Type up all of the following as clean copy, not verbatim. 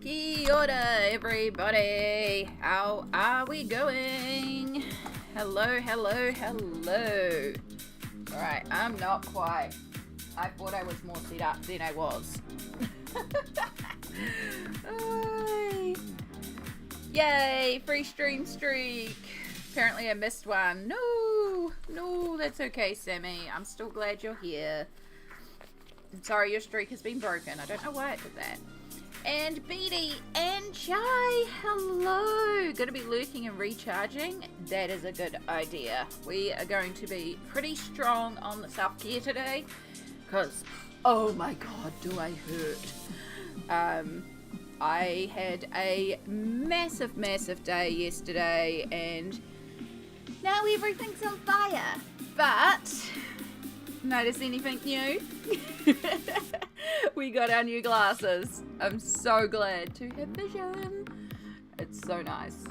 Kia ora, everybody. How are we going? Hello, hello, hello. Alright, I'm not quite. I thought I was more set up than I was. Yay, free stream streak. Apparently I missed one. No, that's okay, Sammy. I'm still glad you're here. I'm sorry your streak has been broken. I don't know why it did that. And Beatty and Chai, hello. Going to be lurking and recharging. That is a good idea. We are going to be pretty strong on the self-care today. Because, oh my god, do I hurt. I had a massive day yesterday and now everything's on fire. But, notice anything new? We got our new glasses. I'm so glad to have vision. It's so nice.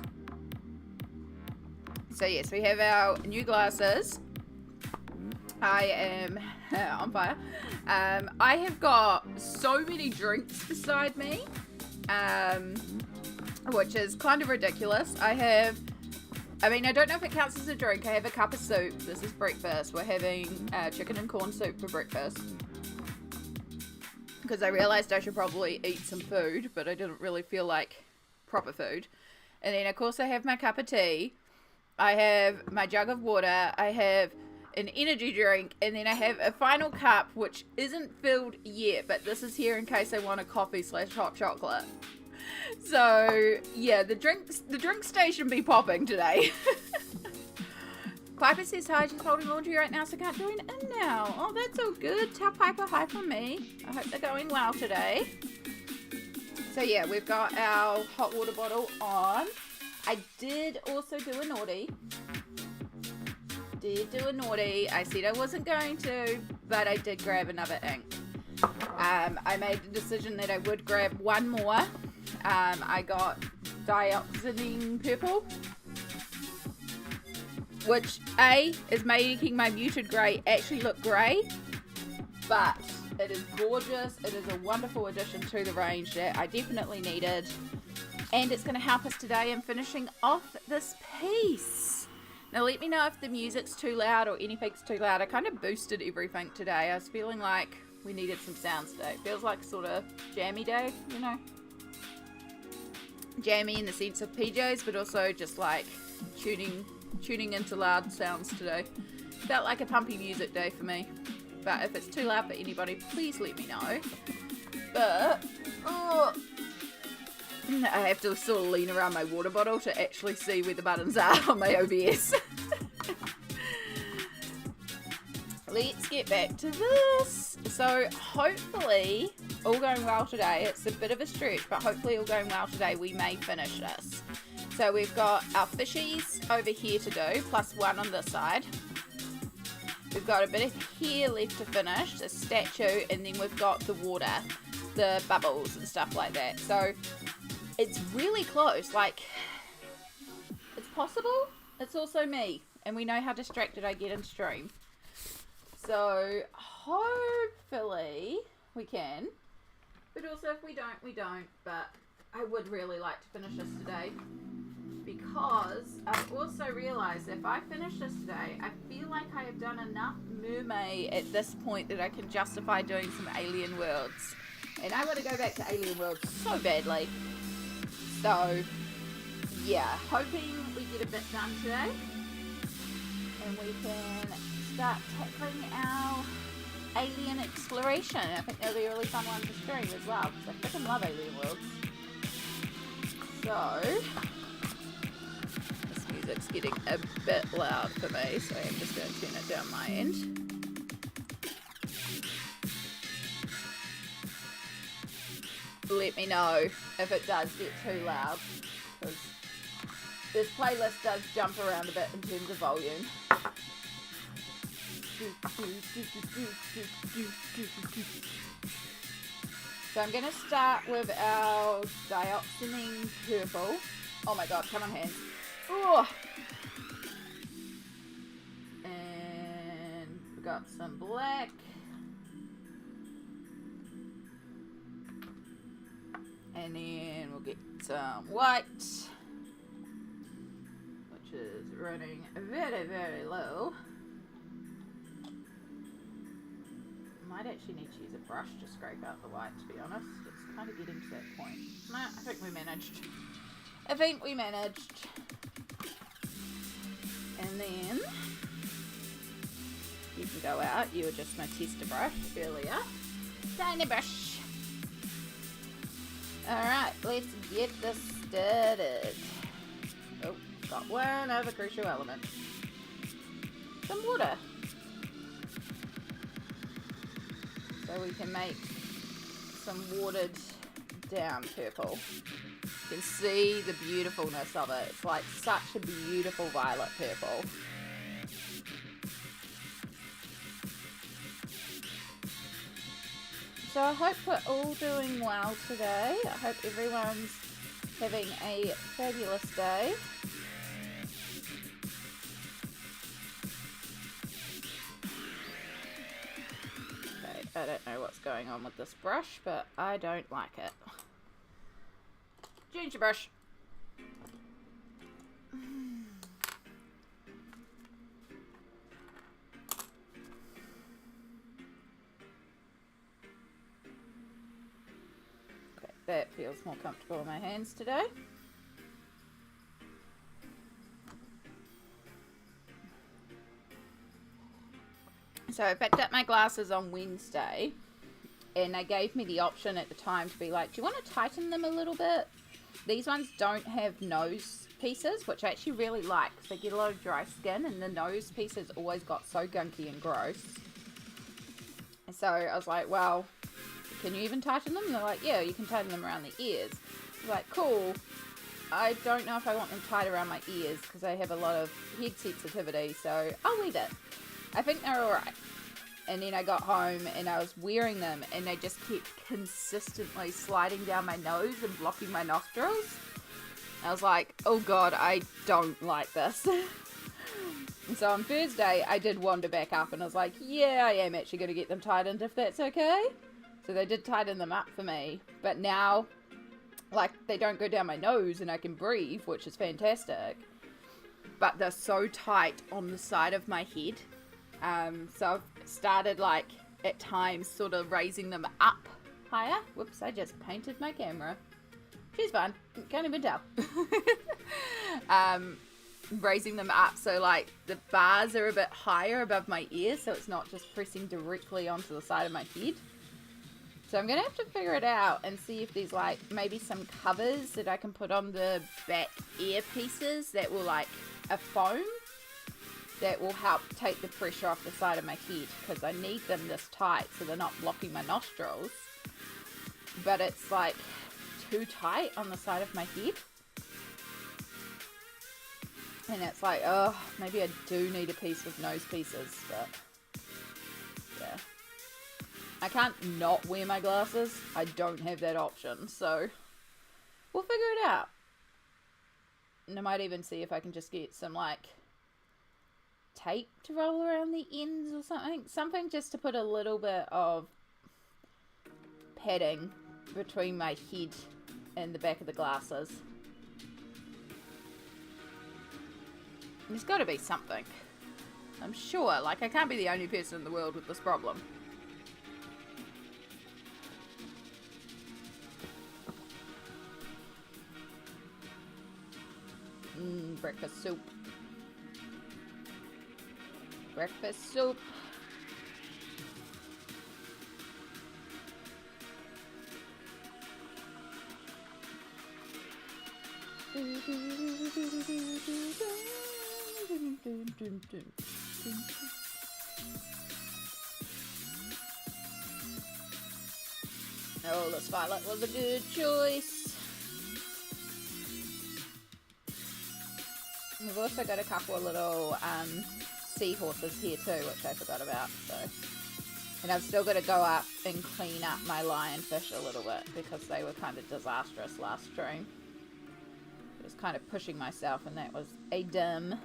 So yes, we have our new glasses. I am on fire. I have got so many drinks beside me, which is kind of ridiculous. I don't know if it counts as a drink. I have a cup of soup. This is breakfast. We're having chicken and corn soup for breakfast. Because I realized I should probably eat some food, but I didn't really feel like proper food. And then, of course, I have my cup of tea. I have my jug of water. I have an energy drink. And then I have a final cup, which isn't filled yet. But this is here in case I want a coffee/hot chocolate. So, yeah, the drink station be popping today. Piper says hi, she's holding laundry right now, so can't join in now. Oh, that's all good. Tell Piper hi from me. I hope they're going well today. So, yeah, we've got our hot water bottle on. I did also do a naughty. I said I wasn't going to, but I did grab another ink. I made the decision that I would grab one more. I got dioxazine purple, which is making my muted grey actually look grey, but it is gorgeous. It is a wonderful addition to the range that I definitely needed, and it's going to help us today in finishing off this piece. Now let me know if the music's too loud or anything's too loud. I kind of boosted everything today. I was feeling like we needed some sounds today. It feels like sort of jammy day, you know. Jammy in the sense of PJs, but also just like tuning into loud sounds today. Felt like a pumpy music day for me. But if it's too loud for anybody, please let me know. But I have to sort of lean around my water bottle to actually see where the buttons are on my OBS. Let's get back to this. So hopefully, all going well today. It's a bit of a stretch, but hopefully all going well today, we may finish this. So we've got our fishies over here to do, plus one on this side. We've got a bit of hair left to finish, the statue, and then we've got the water, the bubbles and stuff like that. So it's really close. Like, it's possible. It's also me, and we know how distracted I get in stream. So hopefully we can, but also if we don't, we don't. But I would really like to finish this today, because I've also realised if I finish this today, I feel like I have done enough mermaid at this point that I can justify doing some alien worlds, and I want to go back to alien worlds so badly. So yeah, hoping we get a bit done today and we can start tackling our alien exploration. I think that'll be a really fun one to stream as well, because I freaking love alien worlds. So this music's getting a bit loud for me, so I'm just going to turn it down my end. Let me know if it does get too loud, because this playlist does jump around a bit in terms of volume. So I'm going to start with our dioxazine purple. Oh my god, come on hands. Oh. And we've got some black. And then we'll get some white, which is running very, very low. Might actually need to use a brush to scrape out the white, to be honest. It's kind of getting to that point. No, I think we managed. And then you can go out. You were just my tester brush earlier. Tiny brush. Alright, let's get this started. Oh, got one other crucial element. Some water. So we can make some watered down purple. You can see the beautifulness of it. It's like such a beautiful violet purple. So I hope we're all doing well today. I hope everyone's having a fabulous day. Okay, I don't know what's going on with this brush, but I don't like it. Ginger brush. Okay, that feels more comfortable in my hands today. So I picked up my glasses on Wednesday, and they gave me the option at the time to be like, do you want to tighten them a little bit? These ones don't have nose pieces, which I actually really like, because they get a lot of dry skin, and the nose pieces always got so gunky and gross. And so I was like, well, can you even tighten them? And they're like, yeah, you can tighten them around the ears. I was like, cool. I don't know if I want them tied around my ears, because I have a lot of head sensitivity, so I'll leave it. I think they're alright. And then I got home and I was wearing them, and they just kept consistently sliding down my nose and blocking my nostrils. I was like, oh god, I don't like this. And so on Thursday, I did wander back up and I was like, yeah, I am actually going to get them tightened if that's okay. So they did tighten them up for me. But now, like, they don't go down my nose and I can breathe, which is fantastic. But they're so tight on the side of my head. So I've started, like, at times sort of raising them up higher. Whoops, I just painted my camera. She's fine. Can't even tell. Raising them up so, like, the bars are a bit higher above my ears, so it's not just pressing directly onto the side of my head. So I'm going to have to figure it out and see if there's, like, maybe some covers that I can put on the back ear pieces that will, like, a foam that will help take the pressure off the side of my head, because I need them this tight so they're not blocking my nostrils. But it's, like, too tight on the side of my head. And it's like, oh, maybe I do need a piece with nose pieces, but yeah. I can't not wear my glasses. I don't have that option, so we'll figure it out. And I might even see if I can just get some, like, tape to roll around the ends or something. Something just to put a little bit of padding between my head and the back of the glasses. There's got to be something. I'm sure. Like, I can't be the only person in the world with this problem. Breakfast soup. Breakfast soup. Oh, this violet was a good choice. We've also got a couple of little seahorses here too, which I forgot about. So, and I've still got to go up and clean up my lionfish a little bit because they were kind of disastrous last stream. I was kind of pushing myself, and that was a dim.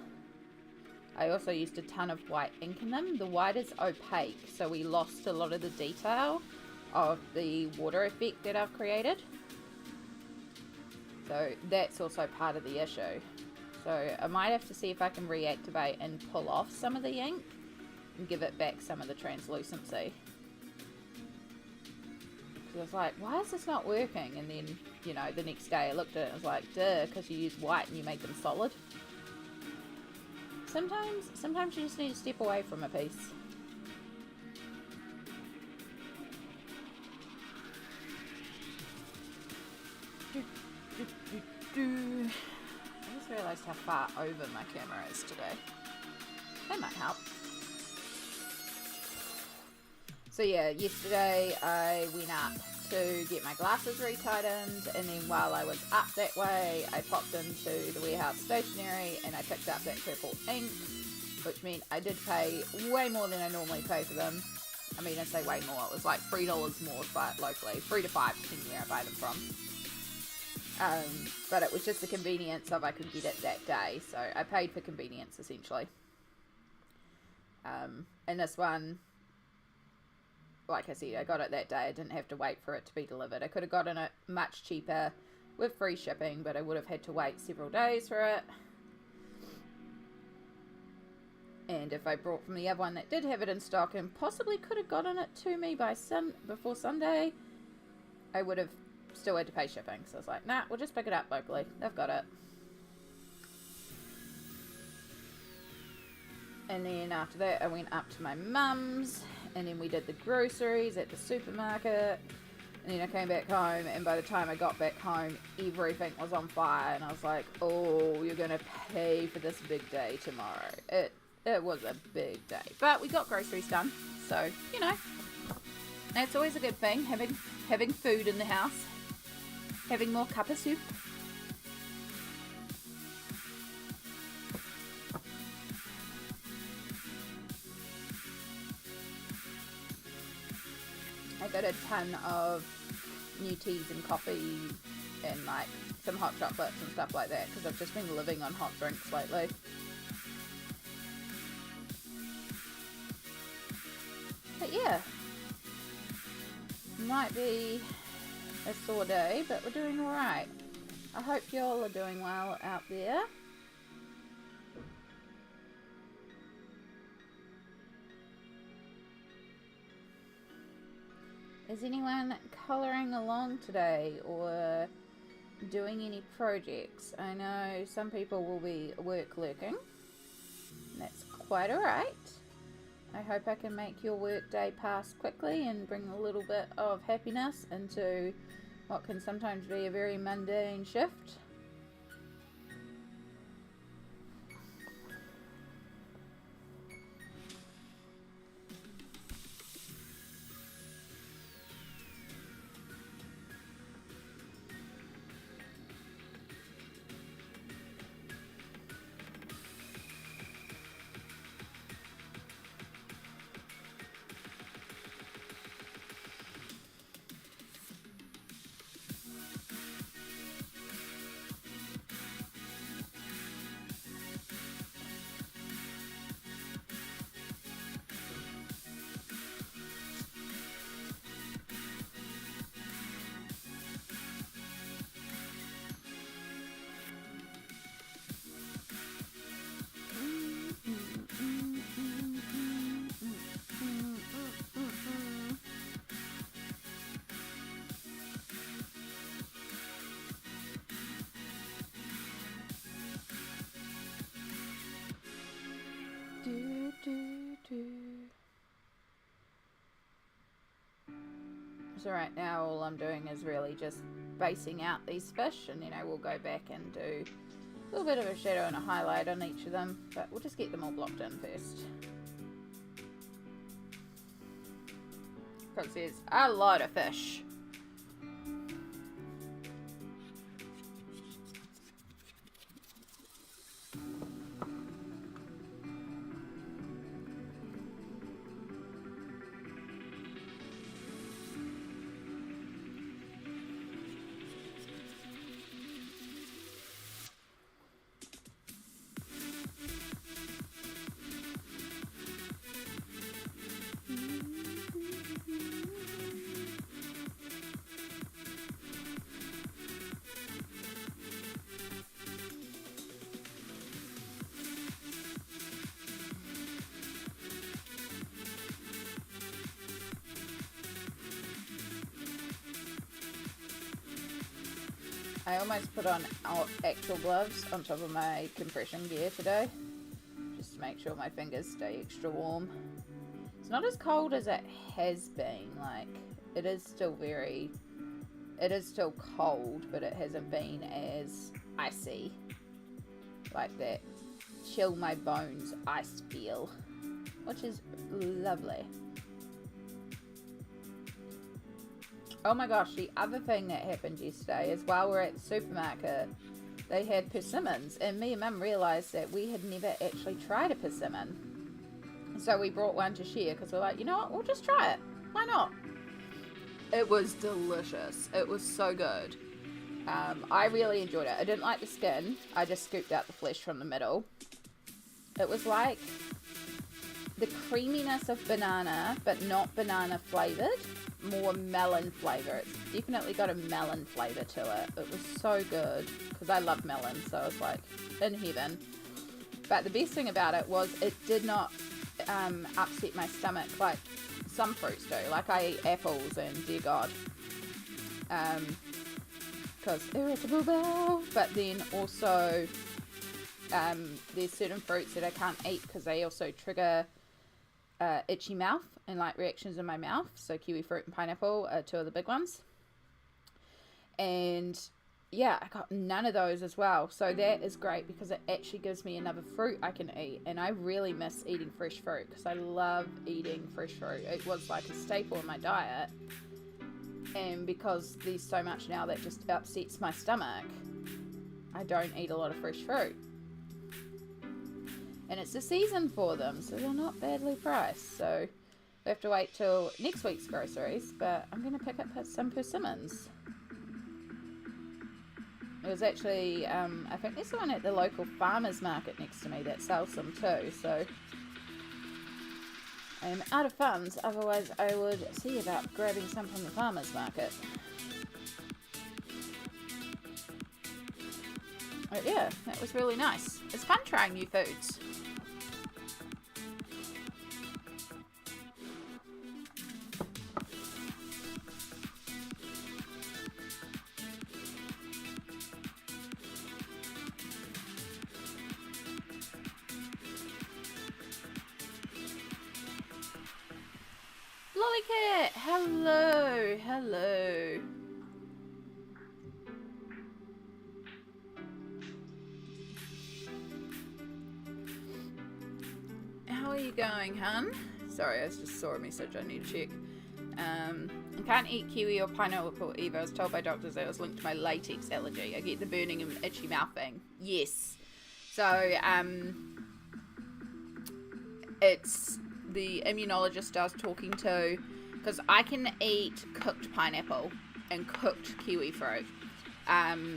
I also used a ton of white ink in them. The white is opaque, so we lost a lot of the detail of the water effect that I've created. So that's also part of the issue. So I might have to see if I can reactivate and pull off some of the ink and give it back some of the translucency. Because I was like, why is this not working? And then, you know, the next day I looked at it and was like, duh, because you used white and you made them solid. Sometimes you just need to step away from a piece. I just realised how far over my camera is today. That might help. So yeah, yesterday I went up to get my glasses retightened, and then while I was up that way, I popped into the warehouse stationery and I picked up that purple ink, which meant I did pay way more than I normally pay for them. I mean, I say way more, it was like $3 more to buy it locally, 3 to 5 depending where I buy them from. But it was just the convenience of I could get it that day, so I paid for convenience essentially. And this one, like I said, I got it that day. I didn't have to wait for it to be delivered. I could have gotten it much cheaper with free shipping, but I would have had to wait several days for it. And if I brought from the other one that did have it in stock and possibly could have gotten it to me by before Sunday, I would have still had to pay shipping. So I was like, nah, we'll just pick it up locally. They've got it. And then after that, I went up to my mum's, and then we did the groceries at the supermarket. And then I came back home, and by the time I got back home, everything was on fire. And I was like, oh, you're going to pay for this big day tomorrow. It was a big day. But we got groceries done. So, you know, that's always a good thing, having food in the house. Having more cup of soup. I got a ton of new teas and coffee and like some hot chocolates and stuff like that because I've just been living on hot drinks lately. But yeah, might be a sore day, but we're doing alright. I hope y'all are doing well out there. Is anyone colouring along today or doing any projects? I know some people will be work lurking. That's quite alright. I hope I can make your work day pass quickly and bring a little bit of happiness into what can sometimes be a very mundane shift. So right now all I'm doing is really just basing out these fish, and then I will go back and do a little bit of a shadow and a highlight on each of them, but we'll just get them all blocked in first. Because there's a lot of fish. I almost put on actual gloves on top of my compression gear today, just to make sure my fingers stay extra warm. It's not as cold as it has been, like, it is still cold, but it hasn't been as icy, like that chill my bones ice feel, which is lovely. Oh my gosh, the other thing that happened yesterday is while we're at the supermarket, they had persimmons, and me and Mum realised that we had never actually tried a persimmon. So we brought one to share because we're like, you know what, we'll just try it. Why not? It was delicious. It was so good. I really enjoyed it. I didn't like the skin. I just scooped out the flesh from the middle. It was like the creaminess of banana, but not banana flavoured. More melon flavour. It's definitely got a melon flavour to it. It was so good because I love melon, so I was like in heaven. But the best thing about it was it did not upset my stomach like some fruits do. Like I eat apples and dear God, because irritable bowel. But then also there's certain fruits that I can't eat because they also trigger itchy mouth and like reactions in my mouth. So kiwi fruit and pineapple are two of the big ones. And yeah, I got none of those as well. So that is great because it actually gives me another fruit I can eat. And I really miss eating fresh fruit because I love eating fresh fruit. It was like a staple in my diet. And because there's so much now that just upsets my stomach, I don't eat a lot of fresh fruit. And it's the season for them, so they're not badly priced. So we have to wait till next week's groceries, but I'm going to pick up some persimmons. It was actually, I think there's one at the local farmer's market next to me that sells them too, so I am out of funds, otherwise I would see about grabbing some from the farmer's market. But yeah, that was really nice. It's fun trying new foods. Lollycat, hello, hello. How are you going, hun? Sorry, I just saw a message I need to check. I can't eat kiwi or pineapple either. I was told by doctors that it was linked to my latex allergy. I get the burning and itchy mouth thing. Yes. So, it's the immunologist I was talking to, because I can eat cooked pineapple and cooked kiwi fruit.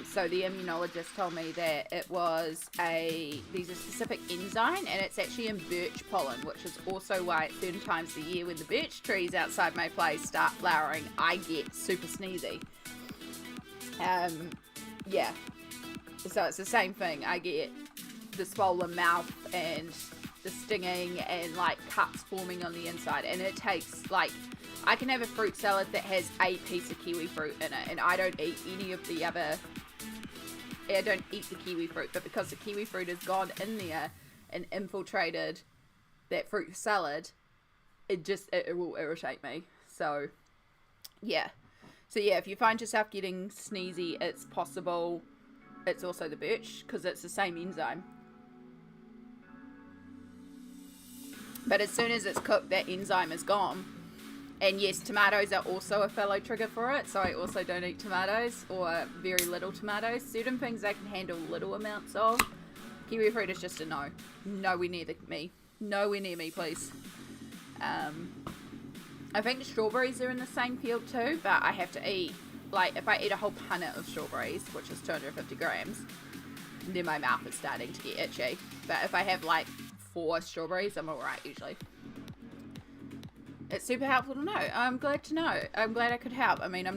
So the immunologist told me that it was there's a specific enzyme, and it's actually in birch pollen, which is also why at certain times of the year when the birch trees outside my place start flowering, I get super sneezy. Yeah. So it's the same thing. I get the swollen mouth and the stinging and like cuts forming on the inside, and it takes like, I can have a fruit salad that has a piece of kiwi fruit in it, and I don't eat any of the other, I don't eat the kiwi fruit, but because the kiwi fruit has gone in there and infiltrated that fruit salad, it will irritate me. So yeah, if you find yourself getting sneezy, it's possible it's also the birch, because it's the same enzyme. But as soon as it's cooked, that enzyme is gone. And yes, tomatoes are also a fellow trigger for it, so I also don't eat tomatoes, or very little tomatoes. Certain things I can handle little amounts of. Kiwi fruit is just a no. Nowhere near me. Nowhere near me, please. I think the strawberries are in the same field too, but I have to eat, like, if I eat a whole punnet of strawberries, which is 250 grams, then my mouth is starting to get itchy. But if I have, like, 4 strawberries, I'm alright usually. It's super helpful to know. I'm glad to know. I'm glad I could help. I mean,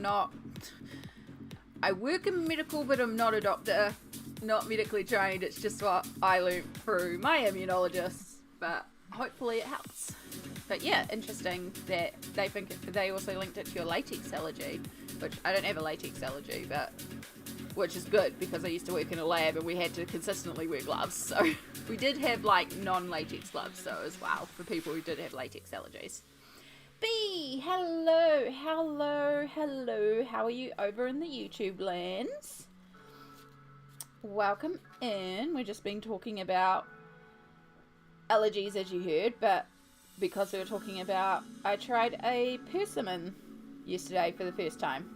I work in medical, but I'm not a doctor, not medically trained. It's just what I learned through my immunologist, but hopefully it helps. But yeah, interesting that they think they also linked it to your latex allergy, which I don't have a latex allergy, but which is good because I used to work in a lab and we had to consistently wear gloves. So we did have like non-latex gloves, so as well for people who did have latex allergies. B, hello, hello, hello. How are you over in the YouTube lands? Welcome in. We've just been talking about allergies, as you heard, but because we were talking about, I tried a persimmon yesterday for the first time,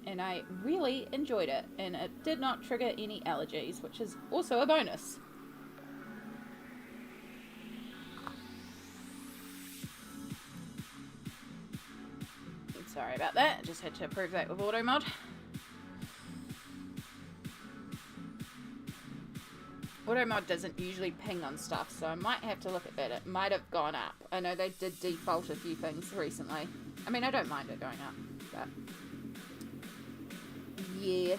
and I really enjoyed it, and it did not trigger any allergies, which is also a bonus. Sorry about that, I just had to approve that with auto mod. Auto mod doesn't usually ping on stuff, so I might have to look at that. It might have gone up. I know they did default a few things recently. I mean, I don't mind it going up, but yeah.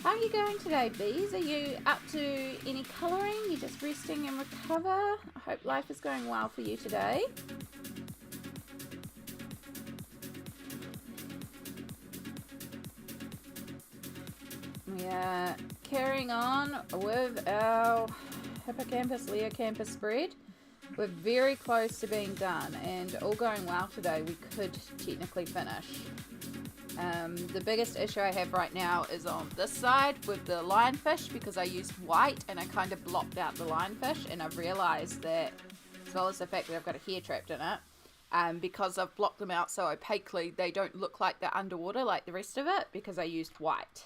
How are you going today, bees? Are you up to any colouring? You just resting and recover? I hope life is going well for you today. We are carrying on with our Hippocampus Leocampus spread. We're very close to being done, and all going well today, we could technically finish. The biggest issue I have right now is on this side with the lionfish, because I used white and I kind of blocked out the lionfish, and I've realised that, as well as the fact that I've got a hair trapped in it, because I've blocked them out so opaquely, they don't look like they're underwater like the rest of it, because I used white.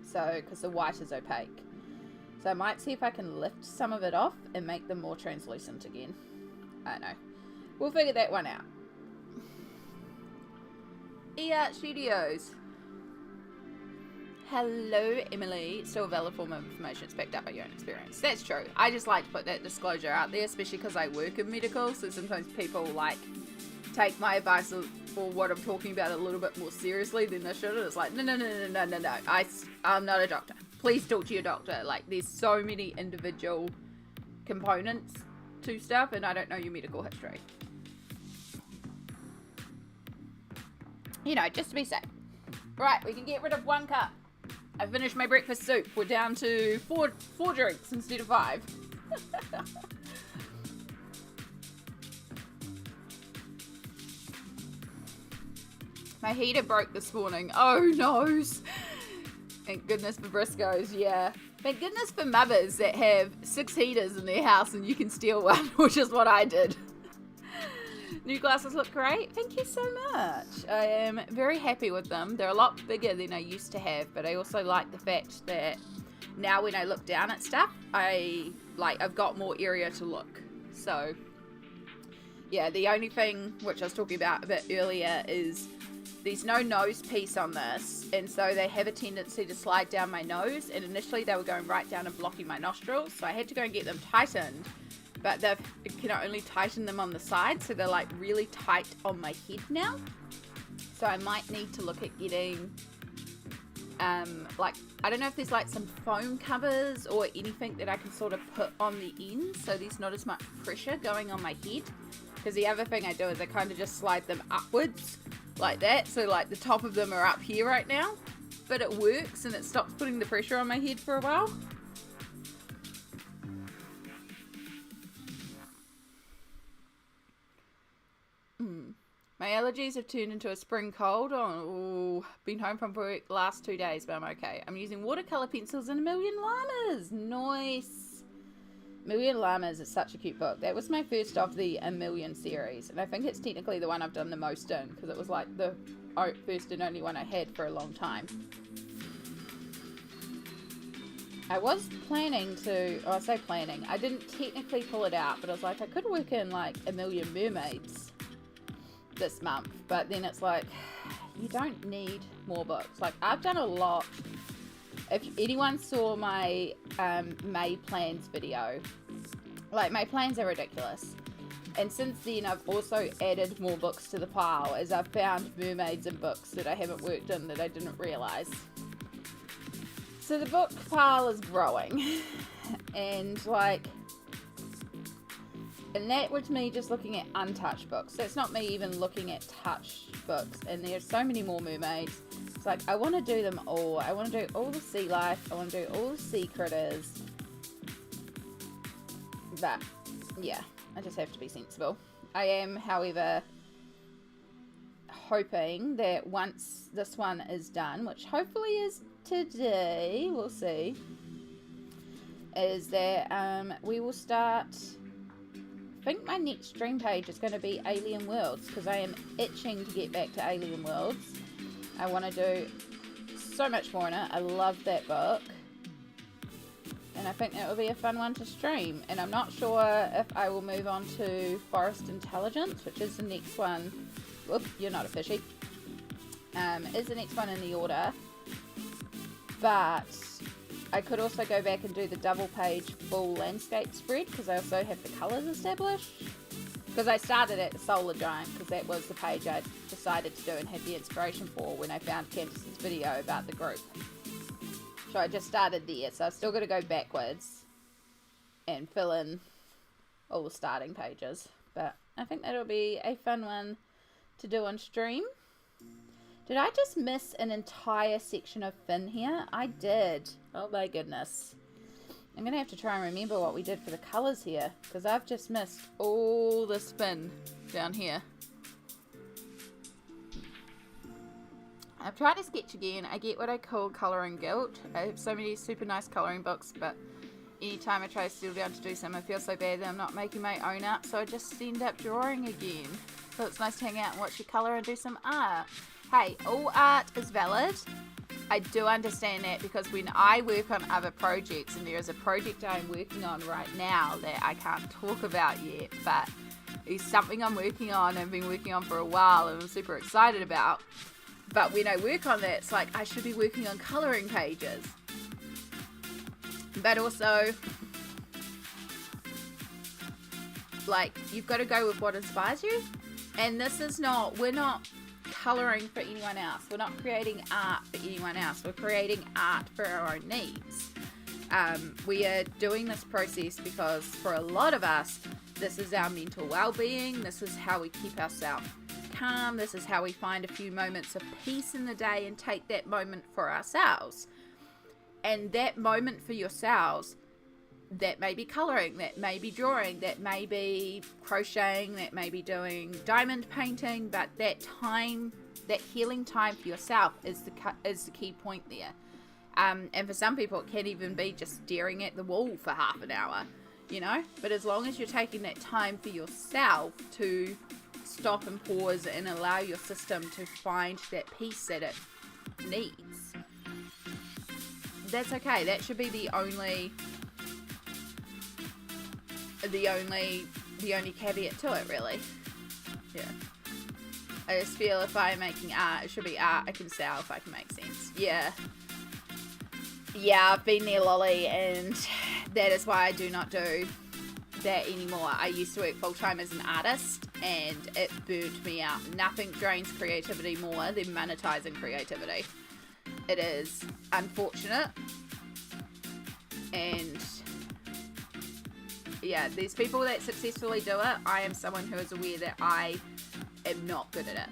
So, because the white is opaque. So I might see if I can lift some of it off and make them more translucent again. I don't know. We'll figure that one out. eArt Studios. Hello, Emily. Still a valid form of information. It's backed up by your own experience. That's true. I just like to put that disclosure out there, especially because I work in medical. So sometimes people like take my advice or what I'm talking about a little bit more seriously than they should. It's like, no. I'm not a doctor. Please talk to your doctor. Like, there's so many individual components to stuff, and I don't know your medical history. You know, just to be safe. Right, we can get rid of 1 cup. I finished my breakfast soup. We're down to four drinks instead of 5. My heater broke this morning. Oh, noes. Thank goodness for Briscoes, yeah. Thank goodness for mothers that have 6 heaters in their house and you can steal one, which is what I did. New glasses look great. Thank you so much. I am very happy with them. They're a lot bigger than I used to have, but I also like the fact that now when I look down at stuff, I've got more area to look. So, yeah, the only thing which I was talking about a bit earlier is there's no nose piece on this, and so they have a tendency to slide down my nose, and initially they were going right down and blocking my nostrils, so I had to go and get them tightened, but they can only tighten them on the side, so they're like really tight on my head now. So I might need to look at getting I don't know if there's like some foam covers or anything that I can sort of put on the end so there's not as much pressure going on my head. Because the other thing I do is I kind of just slide them upwards like that, so like the top of them are up here right now, but it works and it stops putting the pressure on my head for a while. My allergies have turned into a spring cold. Oh, been home from work last 2 days, but I'm okay. I'm using watercolor pencils and A Million Llamas. Nice. Million Llamas is such a cute book. That was my first of the A Million series, and I think it's technically the one I've done the most in, because it was like the first and only one I had for a long time. I was planning to, I say planning, I didn't technically pull it out, but I was like, I could work in like A Million Mermaids this month, but then it's like, you don't need more books. Like, I've done a lot. If anyone saw my May plans video, like, my plans are ridiculous, and since then I've also added more books to the pile as I've found mermaids and books that I haven't worked in that I didn't realise. So the book pile is growing, and like, and that was me just looking at untouched books. So it's not me even looking at touched books, and there's so many more mermaids, It's like, I want to do them all. I want to do all the sea life. I want to do all the sea critters. But, yeah, I just have to be sensible. I am, however, hoping that once this one is done, which hopefully is today, we'll see, is that we will start... I think my next stream page is going to be Alien Worlds, because I am itching to get back to Alien Worlds. I want to do so much more in it. I love that book. And I think that will be a fun one to stream. And I'm not sure if I will move on to Forest Intelligence, which is the next one. Whoop, you're not a fishy. Is the next one in the order. But I could also go back and do the double page full landscape spread, because I also have the colours established. Because I started at Solar Giant, because that was the page I decided to do and had the inspiration for when I found Candace's video about the group. So I just started there, so I've still got to go backwards and fill in all the starting pages. But I think that'll be a fun one to do on stream. Did I just miss an entire section of fin here? I did. Oh my goodness. I'm going to have to try and remember what we did for the colours here, because I've just missed all this fin down here. I've tried to sketch again. I get what I call colouring guilt. I have so many super nice colouring books, but anytime I try to settle down to do some, I feel so bad that I'm not making my own art, so I just end up drawing again. So it's nice to hang out and watch your colour and do some art. Hey, all art is valid. I do understand that, because when I work on other projects, and there is a project I'm working on right now that I can't talk about yet, but it's something I'm working on and been working on for a while and I'm super excited about. But when I work on that, it's like I should be working on colouring pages. But also, like, you've got to go with what inspires you. And this is not, we're not colouring for anyone else. We're not creating art for anyone else. We're creating art for our own needs. We are doing this process because for a lot of us, this is our mental well-being. This is how we keep ourselves calm. This is how we find a few moments of peace in the day and take that moment for ourselves. And that moment for yourselves, that may be colouring, that may be drawing, that may be crocheting, that may be doing diamond painting, but that time, that healing time for yourself is the key point there. And for some people it can even be just staring at the wall for half an hour, you know, but as long as you're taking that time for yourself to stop and pause and allow your system to find that peace that it needs, that's okay. That should be the only caveat to it, really. Yeah. I just feel if I'm making art, it should be art I can sell if I can make sense. Yeah. Yeah, I've been there, Lolly, and that is why I do not do that anymore. I used to work full-time as an artist, and it burnt me out. Nothing drains creativity more than monetizing creativity. It is unfortunate, and yeah, there's people that successfully do it. I am someone who is aware that I am not good at it.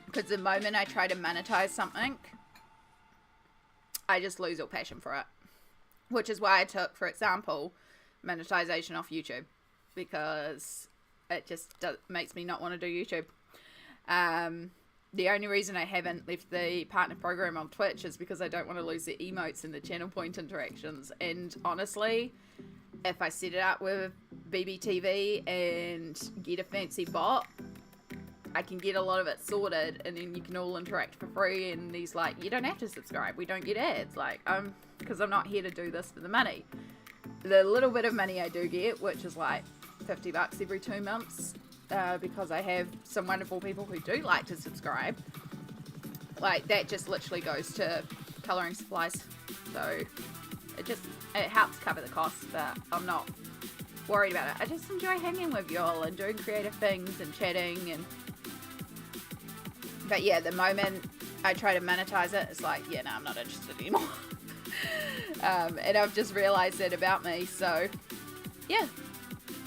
Because the moment I try to monetize something, I just lose all passion for it. Which is why I took, for example, monetization off YouTube. Because it just makes me not want to do YouTube. The only reason I haven't left the partner program on Twitch is because I don't want to lose the emotes and the channel point interactions. And honestly, if I set it up with BBTV and get a fancy bot, I can get a lot of it sorted, and then you can all interact for free. And he's like, you don't have to subscribe, we don't get ads, like, because I'm not here to do this for the money. The little bit of money I do get, which is like $50 every 2 months, because I have some wonderful people who do like to subscribe, like, that just literally goes to colouring supplies. So it helps cover the costs, but I'm not worried about it. I just enjoy hanging with y'all and doing creative things and chatting. And but yeah, the moment I try to monetize it, it's like, yeah, no, I'm not interested anymore. And I've just realized that about me. So yeah,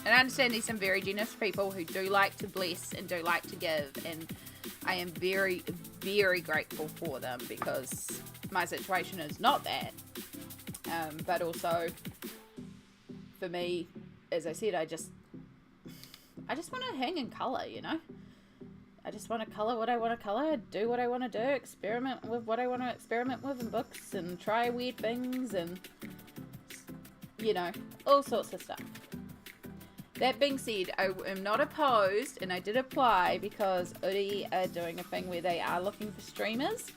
and I understand there's some very generous people who do like to bless and do like to give, and I am very, very grateful for them because my situation is not that. But also, for me, as I said, I just want to hang and colour, you know? I just want to colour what I want to colour, do what I want to do, experiment with what I want to experiment with in books, and try weird things, and, you know, all sorts of stuff. That being said, I am not opposed, and I did apply because Udi are doing a thing where they are looking for streamers.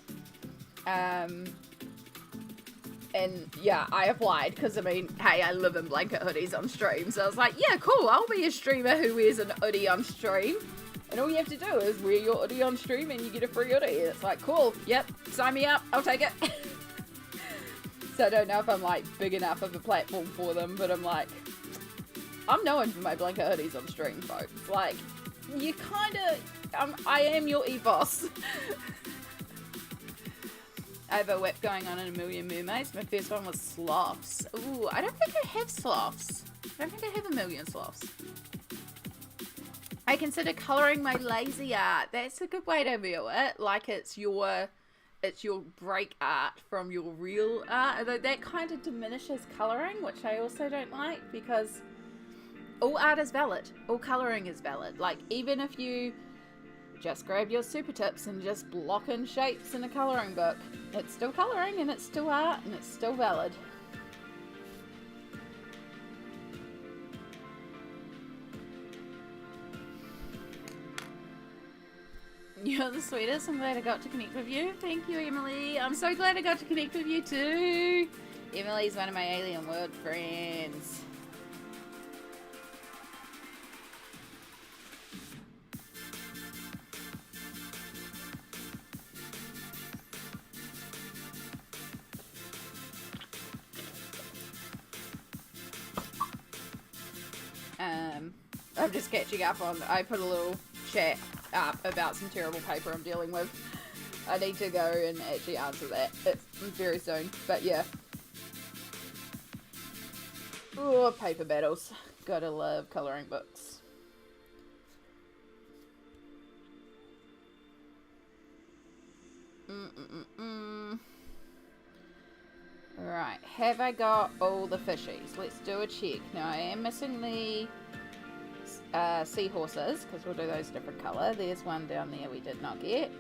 And yeah, I applied because, I mean, hey, I live in blanket hoodies on stream. So I was like, yeah, cool, I'll be a streamer who wears an hoodie on stream. And all you have to do is wear your hoodie on stream and you get a free hoodie. It's like, cool, yep, sign me up, I'll take it. So I don't know if I'm like big enough of a platform for them, but I'm like, I'm known for my blanket hoodies on stream, folks. Like, you kind of, I am your ethos. I have a whip going on in A Million Mermaids. My first one was sloths. Ooh, I don't think I have sloths. I don't think I have a million sloths. I consider colouring my lazy art. That's a good way to view it. Like it's your break art from your real art. Although that kind of diminishes colouring, which I also don't like, because all art is valid. All colouring is valid. Like, even if you just grab your super tips and just block in shapes in a colouring book, it's still colouring and it's still art and it's still valid. You're the sweetest. I'm glad I got to connect with you. Thank you, Emily. I'm so glad I got to connect with you too. Emily's one of my alien world friends. I'm just catching up on, I put a little chat up about some terrible paper I'm dealing with. I need to go and actually answer that. It's very soon, but yeah. Oh, paper battles. Gotta love colouring books. Right, have I got all the fishies? Let's do a check. Now I am missing the seahorses, because we'll do those different colour. There's one down there we did not get.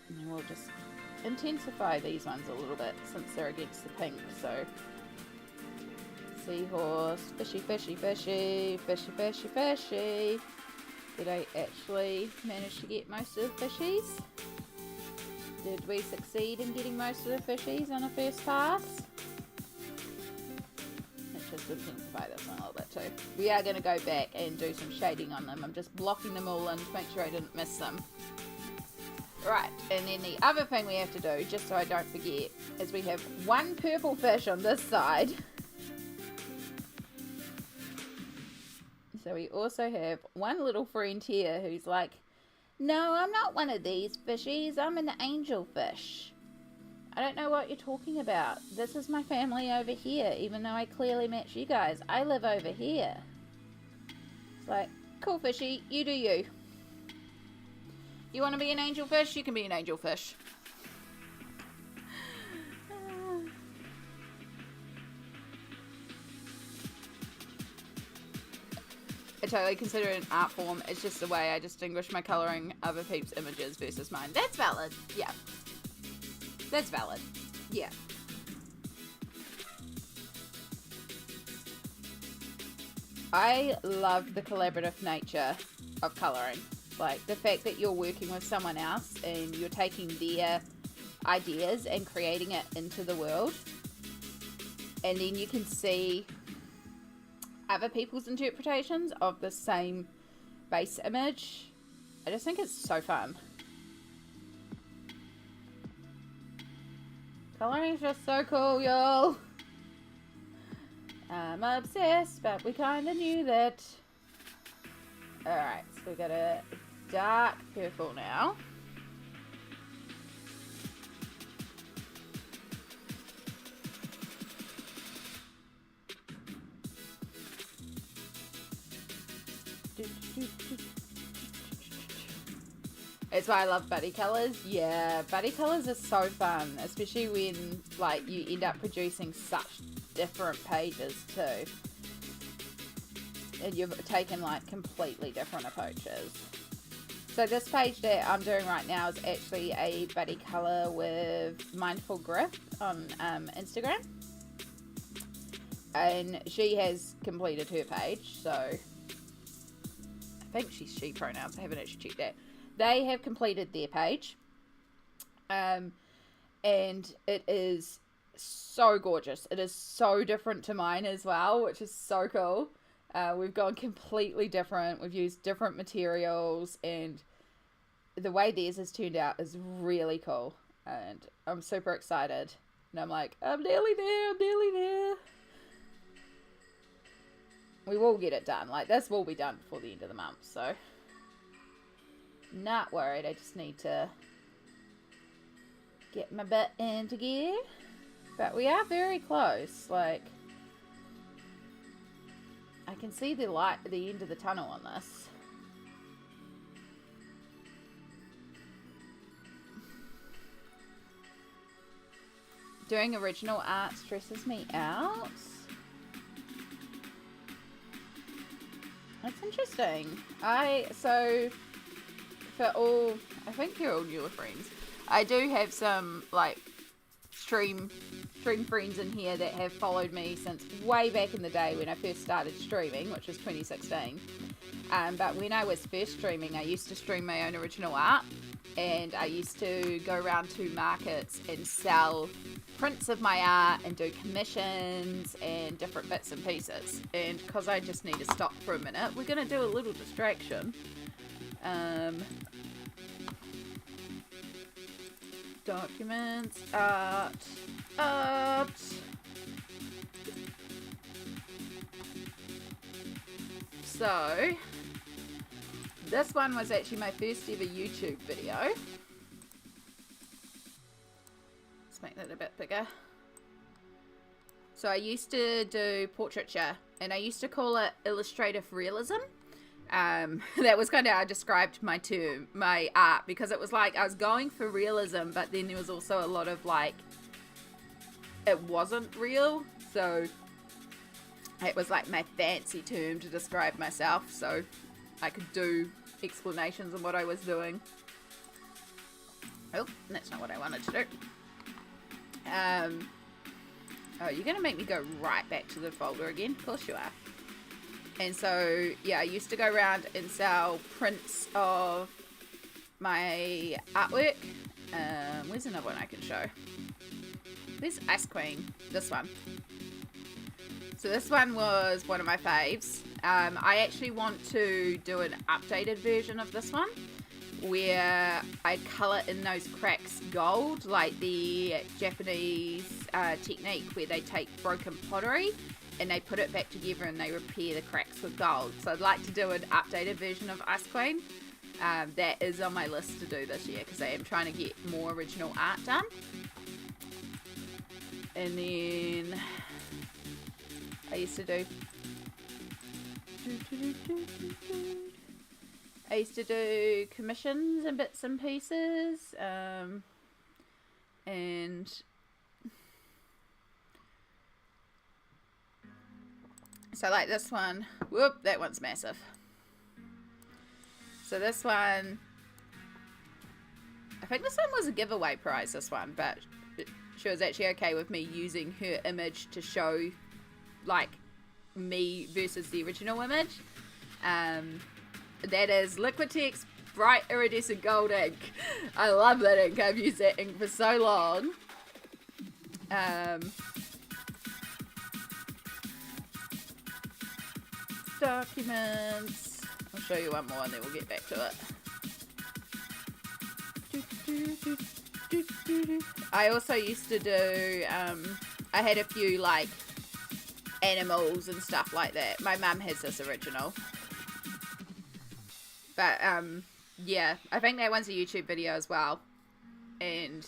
And then we'll just intensify these ones a little bit since they're against the pink. So seahorse, fishy, fishy, fishy, fishy, fishy, fishy. Did I actually manage to get most of the fishies? Did we succeed in getting most of the fishies on a first pass? Let's just intensify this one a little bit too. We are going to go back and do some shading on them. I'm just blocking them all in to make sure I didn't miss them. Right, and then the other thing we have to do, just so I don't forget, is we have one purple fish on this side. So we also have one little friend here who's like, no, I'm not one of these fishies. I'm an angelfish. I don't know what you're talking about. This is my family over here, even though I clearly match you guys. I live over here. It's like, cool fishy, you do you. You want to be an angelfish? You can be an angelfish. I totally consider it an art form. It's just the way I distinguish my colouring other people's images versus mine. That's valid. Yeah. That's valid. Yeah. I love the collaborative nature of colouring. Like the fact that you're working with someone else and you're taking their ideas and creating it into the world. And then you can see other people's interpretations of the same base image. I just think it's so fun. Colouring is just so cool, y'all. I'm obsessed, but we kind of knew that. Alright, so we got a dark purple now. It's why I love buddy colours. Yeah, buddy colours are so fun, especially when like you end up producing such different pages too. And you've taken like completely different approaches. So this page that I'm doing right now is actually a buddy colour with Mindful Grip on Instagram. And she has completed her page, so I think she's she pronouns. I haven't actually checked that. They have completed their page. And it is so gorgeous. It is so different to mine as well, which is so cool. We've gone completely different. We've used different materials, and the way theirs has turned out is really cool. And I'm super excited. And I'm like, I'm nearly there. I'm nearly there. We will get it done. Like, this will be done before the end of the month. So, not worried. I just need to get my butt into gear. But we are very close. Like, I can see the light at the end of the tunnel on this. Doing original art stresses me out. That's interesting. So for all, I think you're all newer friends. I do have some like stream friends in here that have followed me since way back in the day when I first started streaming, which was 2016. But when I was first streaming, I used to stream my own original art, and I used to go around to markets and sell prints of my art and do commissions and different bits and pieces. And because I just need to stop for a minute, we're going to do a little distraction. Documents, art. So, this one was actually my first ever YouTube video. Let's make that a bit bigger. So I used to do portraiture, and I used to call it illustrative realism. That was kind of how I described my art, because it was like I was going for realism, but then there was also a lot of like, it wasn't real, so it was like my fancy term to describe myself, so I could do explanations on what I was doing. Oh, that's not what I wanted to do. Oh, you're gonna make me go right back to the folder again? Of course you are. And so, yeah, I used to go around and sell prints of my artwork. Where's another one I can show? Where's Ice Queen? This one. So this one was one of my faves. I actually want to do an updated version of this one, where I colour in those cracks gold, like the Japanese technique where they take broken pottery and they put it back together and they repair the cracks with gold. So I'd like to do an updated version of Ice Queen. That is on my list to do this year, because I am trying to get more original art done. And then I used to do commissions and bits and pieces, and so like this one, whoop, that one's massive. So this one, I think this one was a giveaway prize, this one, but she was actually okay with me using her image to show like me versus the original image. That is Liquitex Bright Iridescent Gold ink. I love that ink. I've used that ink for so long. Documents. I'll show you one more and then we'll get back to it. I also used to do, I had a few like animals and stuff like that. My mum has this original. But, yeah, I think that one's a YouTube video as well. And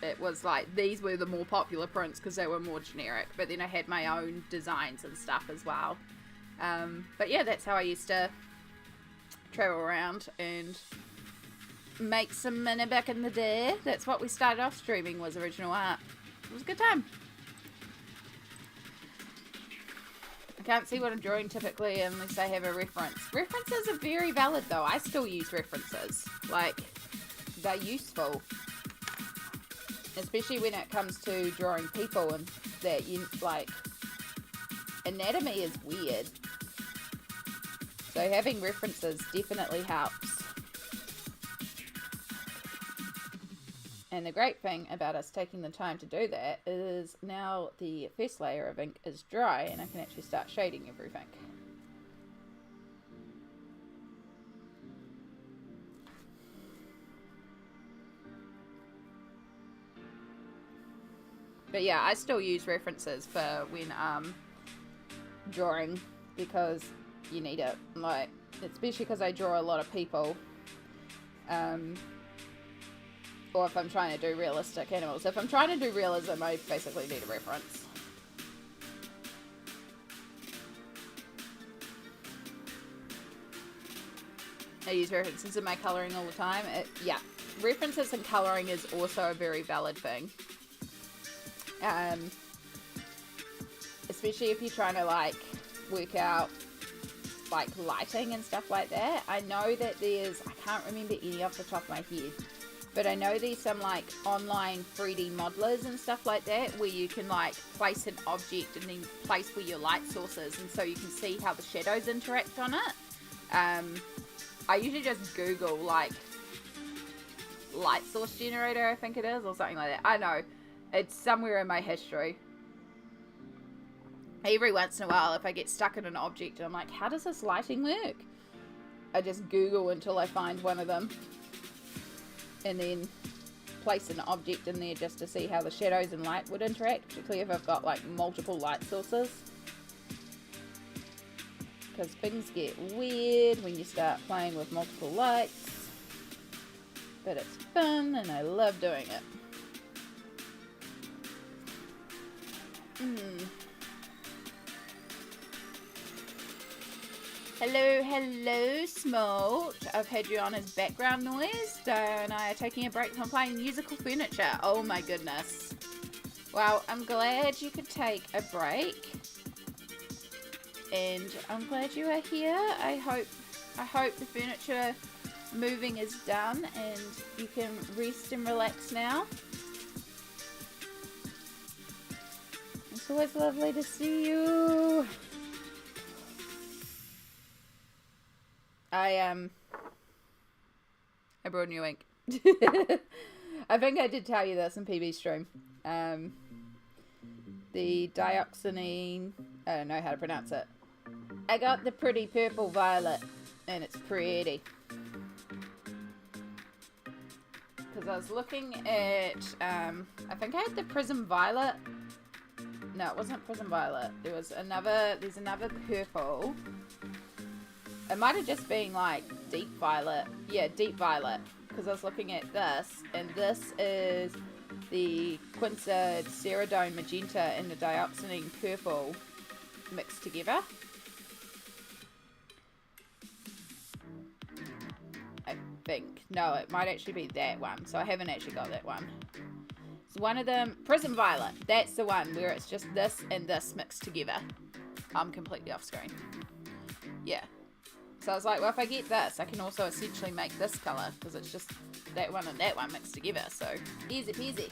it was like, these were the more popular prints because they were more generic. But then I had my own designs and stuff as well. But yeah, that's how I used to travel around and make some money back in the day. That's what we started off streaming, was original art. It was a good time. I can't see what I'm drawing typically unless I have a reference. References are very valid though. I still use references. Like, they're useful. Especially when it comes to drawing people and that, you like, anatomy is weird. So having references definitely helps. And the great thing about us taking the time to do that is now the first layer of ink is dry and I can actually start shading everything. But yeah, I still use references for when drawing because you need it. Like, especially because I draw a lot of people. Or if I'm trying to do realistic animals. If I'm trying to do realism, I basically need a reference. I use references in my colouring all the time. Yeah, references and colouring is also a very valid thing. Especially if you're trying to like work out like lighting and stuff like that. I know that there's, I can't remember any off the top of my head, but I know there's some like online 3D modelers and stuff like that where you can like place an object and then place where your light source is, and so you can see how the shadows interact on it. I usually just Google like light source generator, I think it is, or something like that. I know, it's somewhere in my history. Every once in a while, if I get stuck in an object and I'm like, how does this lighting work? I just Google until I find one of them. And then place an object in there just to see how the shadows and light would interact, particularly if I've got like multiple light sources. Because things get weird when you start playing with multiple lights. But it's fun and I love doing it. Hello, hello, Smolt. I've had you on as background noise. Joe and I are taking a break from playing musical furniture. Oh my goodness. Well, I'm glad you could take a break. And I'm glad you are here. I hope the furniture moving is done and you can rest and relax now. It's always lovely to see you. I brought new ink. I think I did tell you this in PB stream. The dioxanine, I don't know how to pronounce it. I got the pretty purple violet, and it's pretty. Because I was looking at, I think I had the prism violet. No, it wasn't prism violet. There's another purple. It might have just been like deep violet. Yeah, deep violet. Because I was looking at this, and this is the quincered ceridone magenta and the dioxanine purple mixed together. I think. No, it might actually be that one. So I haven't actually got that one. It's one of them. Prism violet. That's the one where it's just this and this mixed together. I'm completely off screen. Yeah. So I was like, well, if I get this, I can also essentially make this colour, because it's just that one and that one mixed together. So, easy peasy.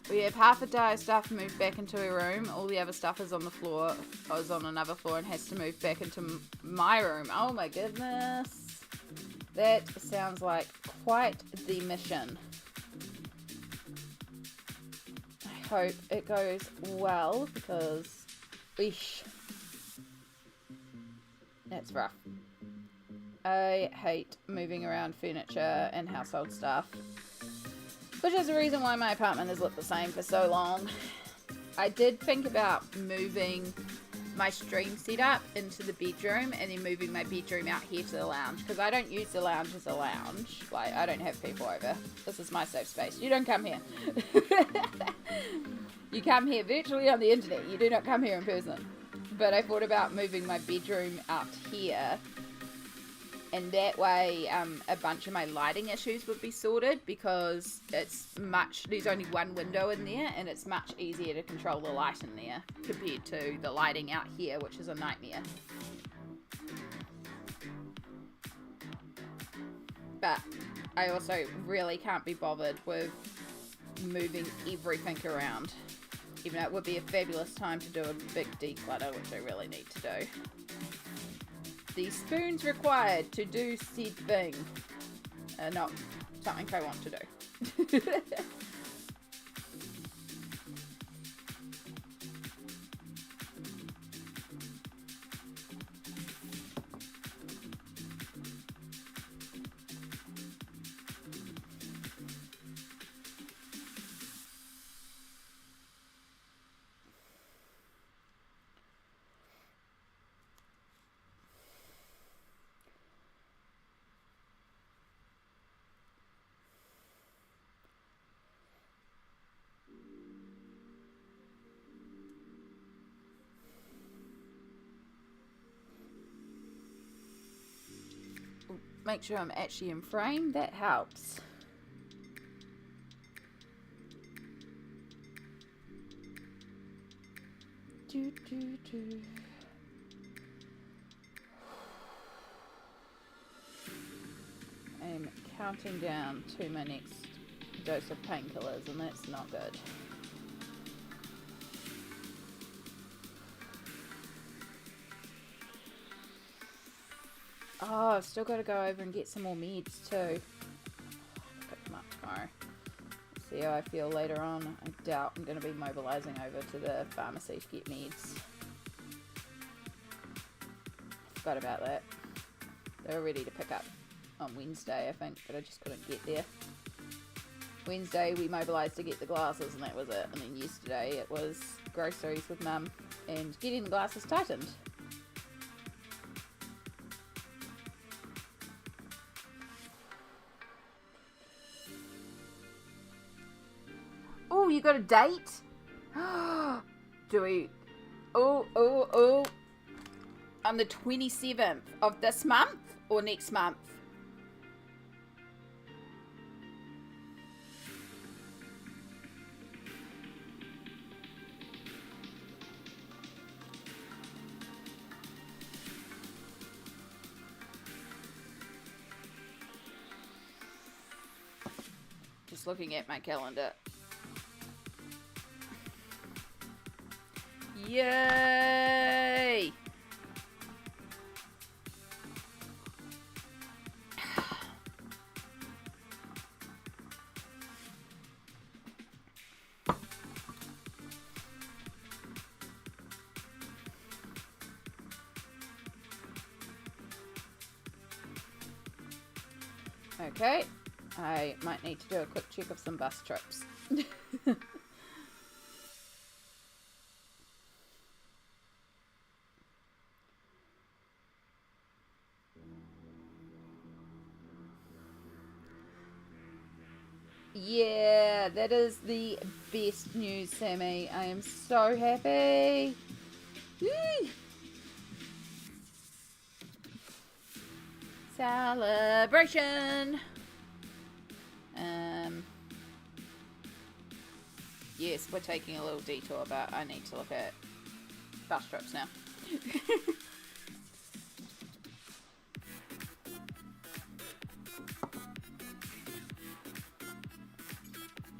We have half a day of stuff moved back into a room. All the other stuff is on the floor. I was on another floor and has to move back into my room. Oh my goodness. That sounds like quite the mission. Hope it goes well, because eesh, that's rough. I hate moving around furniture and household stuff, which is the reason why my apartment has looked the same for so long. I did think about moving my stream setup into the bedroom and then moving my bedroom out here to the lounge, because I don't use the lounge as a lounge. Like, I don't have people over. This is my safe space. You don't come here. You come here virtually on the internet. You do not come here in person. But I thought about moving my bedroom out here, and that way a bunch of my lighting issues would be sorted, because there's only one window in there, and it's much easier to control the light in there compared to the lighting out here, which is a nightmare. But I also really can't be bothered with moving everything around, even though it would be a fabulous time to do a big declutter, which I really need to do. The spoons required to do said thing are not something I want to do. Make sure I'm actually in frame, that helps. I'm counting down to my next dose of painkillers, and that's not good. Oh, I've still got to go over and get some more meds too. Pick them up tomorrow. See how I feel later on. I doubt I'm going to be mobilising over to the pharmacy to get meds. Forgot about that. They were ready to pick up on Wednesday, I think, but I just couldn't get there. Wednesday we mobilised to get the glasses, and that was it. And then yesterday it was groceries with Mum and getting the glasses tightened. Oh, you got a date? Do we? Oh. On the 27th of this month or next month? Just looking at my calendar. Yay! Okay, I might need to do a quick check of some bus trips. Yeah, that is the best news, Sammy. I am so happy. Woo! Celebration. Yes, we're taking a little detour, but I need to look at bus trips now.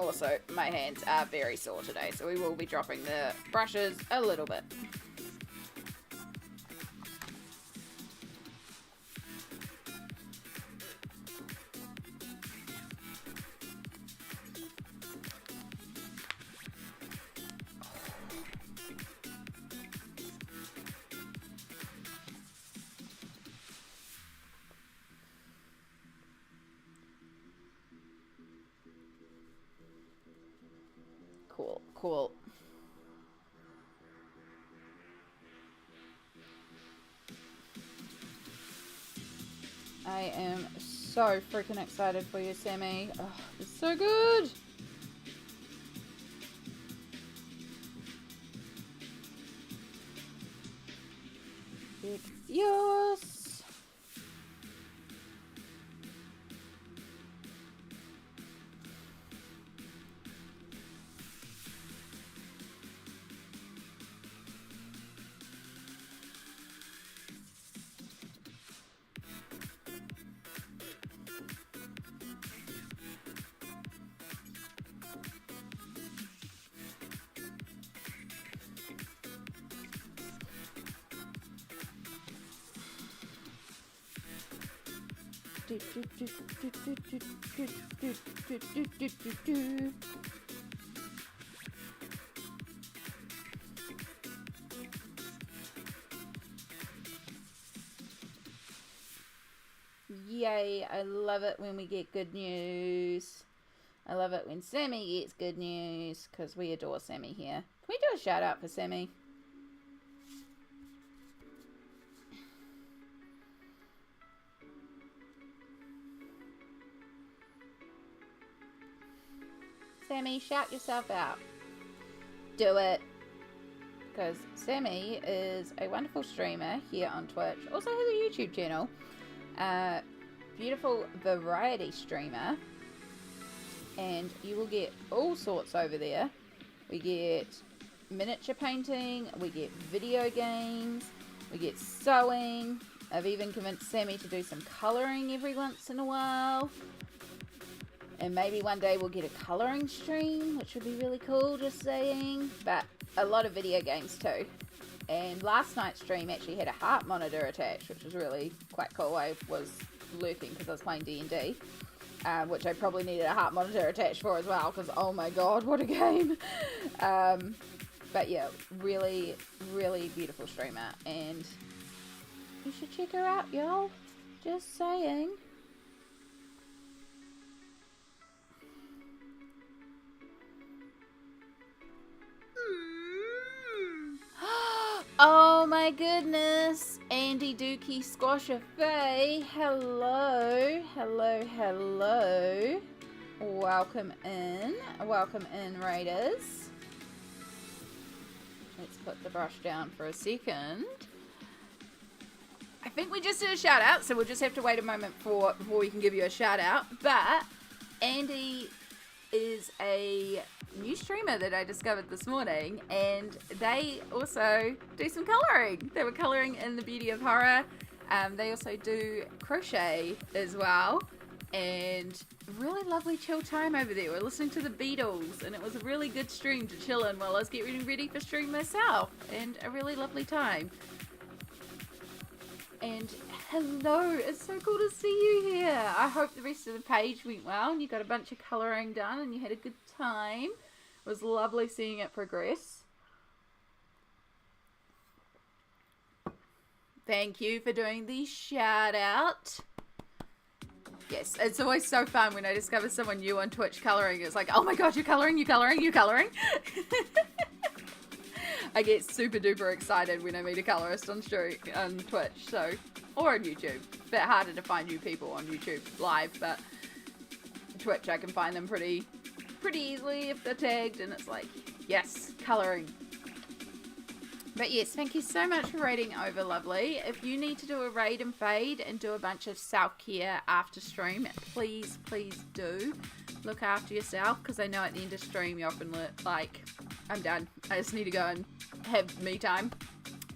Also, my hands are very sore today, so we will be dropping the brushes a little bit. Cool. I am so freaking excited for you, Sammy. Oh, it's so good. Yes. Yay, I love it when we get good news. I love it when Sammy gets good news, because we adore Sammy here. Can we do a shout out for Sammy? Sammy, shout yourself out. Do it. Because Sammy is a wonderful streamer here on Twitch. Also has a YouTube channel. Beautiful variety streamer. And you will get all sorts over there. We get miniature painting. We get video games. We get sewing. I've even convinced Sammy to do some colouring every once in a while. And maybe one day we'll get a colouring stream, which would be really cool, just saying. But a lot of video games too. And last night's stream actually had a heart monitor attached, which was really quite cool. I was lurking because I was playing D&D, which I probably needed a heart monitor attached for as well, because oh my god, what a game. But yeah, really, really beautiful streamer. And you should check her out, y'all. Just saying. Oh my goodness, Andy Dookie Squasher Faye, hello, hello, hello, welcome in Raiders. Let's put the brush down for a second. I think we just did a shout out, so we'll just have to wait a moment before we can give you a shout out, but Andy is a new streamer that I discovered this morning, and they also do some colouring. They were colouring in The Beauty of Horror. They also do crochet as well, and really lovely chill time over there. We're listening to the Beatles, and it was a really good stream to chill in while I was getting ready for stream myself, and a really lovely time. And hello, it's so cool to see you here. I hope the rest of the page went well and you got a bunch of colouring done and you had a good time. It was lovely seeing it progress. Thank you for doing the shout out. Yes, it's always so fun when I discover someone new on Twitch colouring. It's like, oh my god, you're colouring, you're colouring, you're colouring. I get super duper excited when I meet a colorist on Twitch, so, or on YouTube. A bit harder to find new people on YouTube live, but Twitch I can find them pretty easily if they're tagged, and it's like, yes, colouring. But yes, thank you so much for raiding over, lovely. If you need to do a raid and fade and do a bunch of self-care after stream, please do look after yourself, because I know at the end of stream you often like, I'm done, I just need to go and have me time.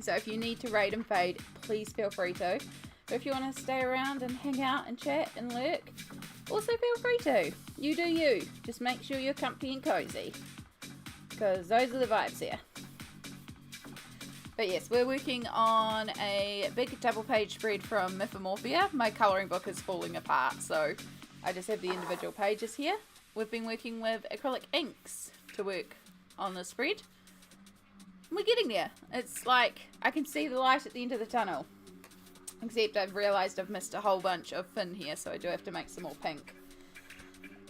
So if you need to raid and fade, please feel free to. But if you want to stay around and hang out and chat and lurk, also feel free to. You do you. Just make sure you're comfy and cozy, because those are the vibes here. But yes, we're working on a big double page spread from Mythomorphia. My colouring book is falling apart, so I just have the individual pages here. We've been working with acrylic inks to work on the spread. We're getting there. It's like I can see the light at the end of the tunnel. Except I've realised I've missed a whole bunch of fin here, so I do have to make some more pink.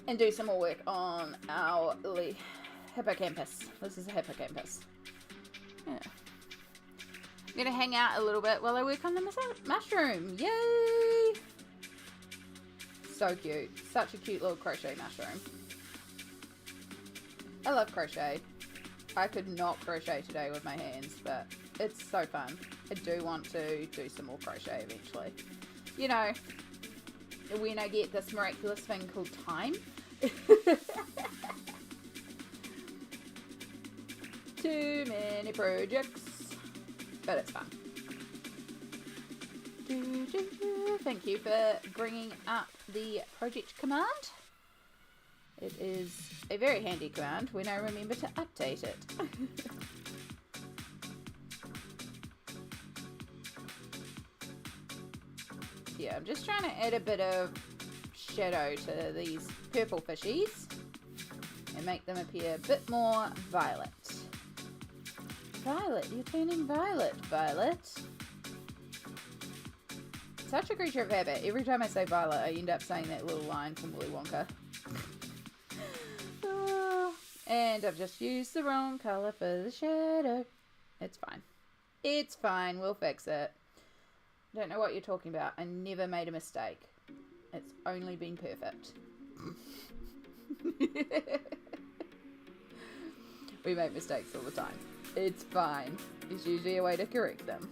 And do some more work on our hippocampus. This is a hippocampus. Yeah. I'm going to hang out a little bit while I work on the mushroom. Yay! So cute. Such a cute little crochet mushroom. I love crochet. I could not crochet today with my hands, but it's so fun. I do want to do some more crochet eventually. You know, when I get this miraculous thing called time. Too many projects, but it's fun. Thank you for bringing up the project command. It is a very handy command when I remember to update it. Yeah, I'm just trying to add a bit of shadow to these purple fishies and make them appear a bit more violet. Violet, you're turning violet, Violet. Such a creature of habit. Every time I say violet, I end up saying that little line from Willy Wonka. And I've just used the wrong colour for the shadow. It's fine. It's fine. We'll fix it. Don't know what you're talking about. I never made a mistake. It's only been perfect. We make mistakes all the time. It's fine. There's usually a way to correct them.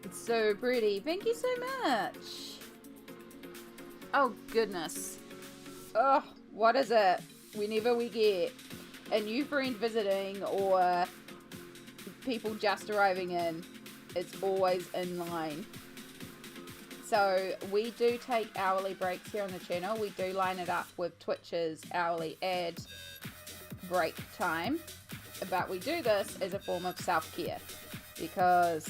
It's so pretty. Thank you so much. Oh, goodness. Oh, what is it? Whenever we get a new friend visiting or people just arriving in, it's always in line. So we do take hourly breaks here on the channel. We do line it up with Twitch's hourly ad break time. But we do this as a form of self-care because,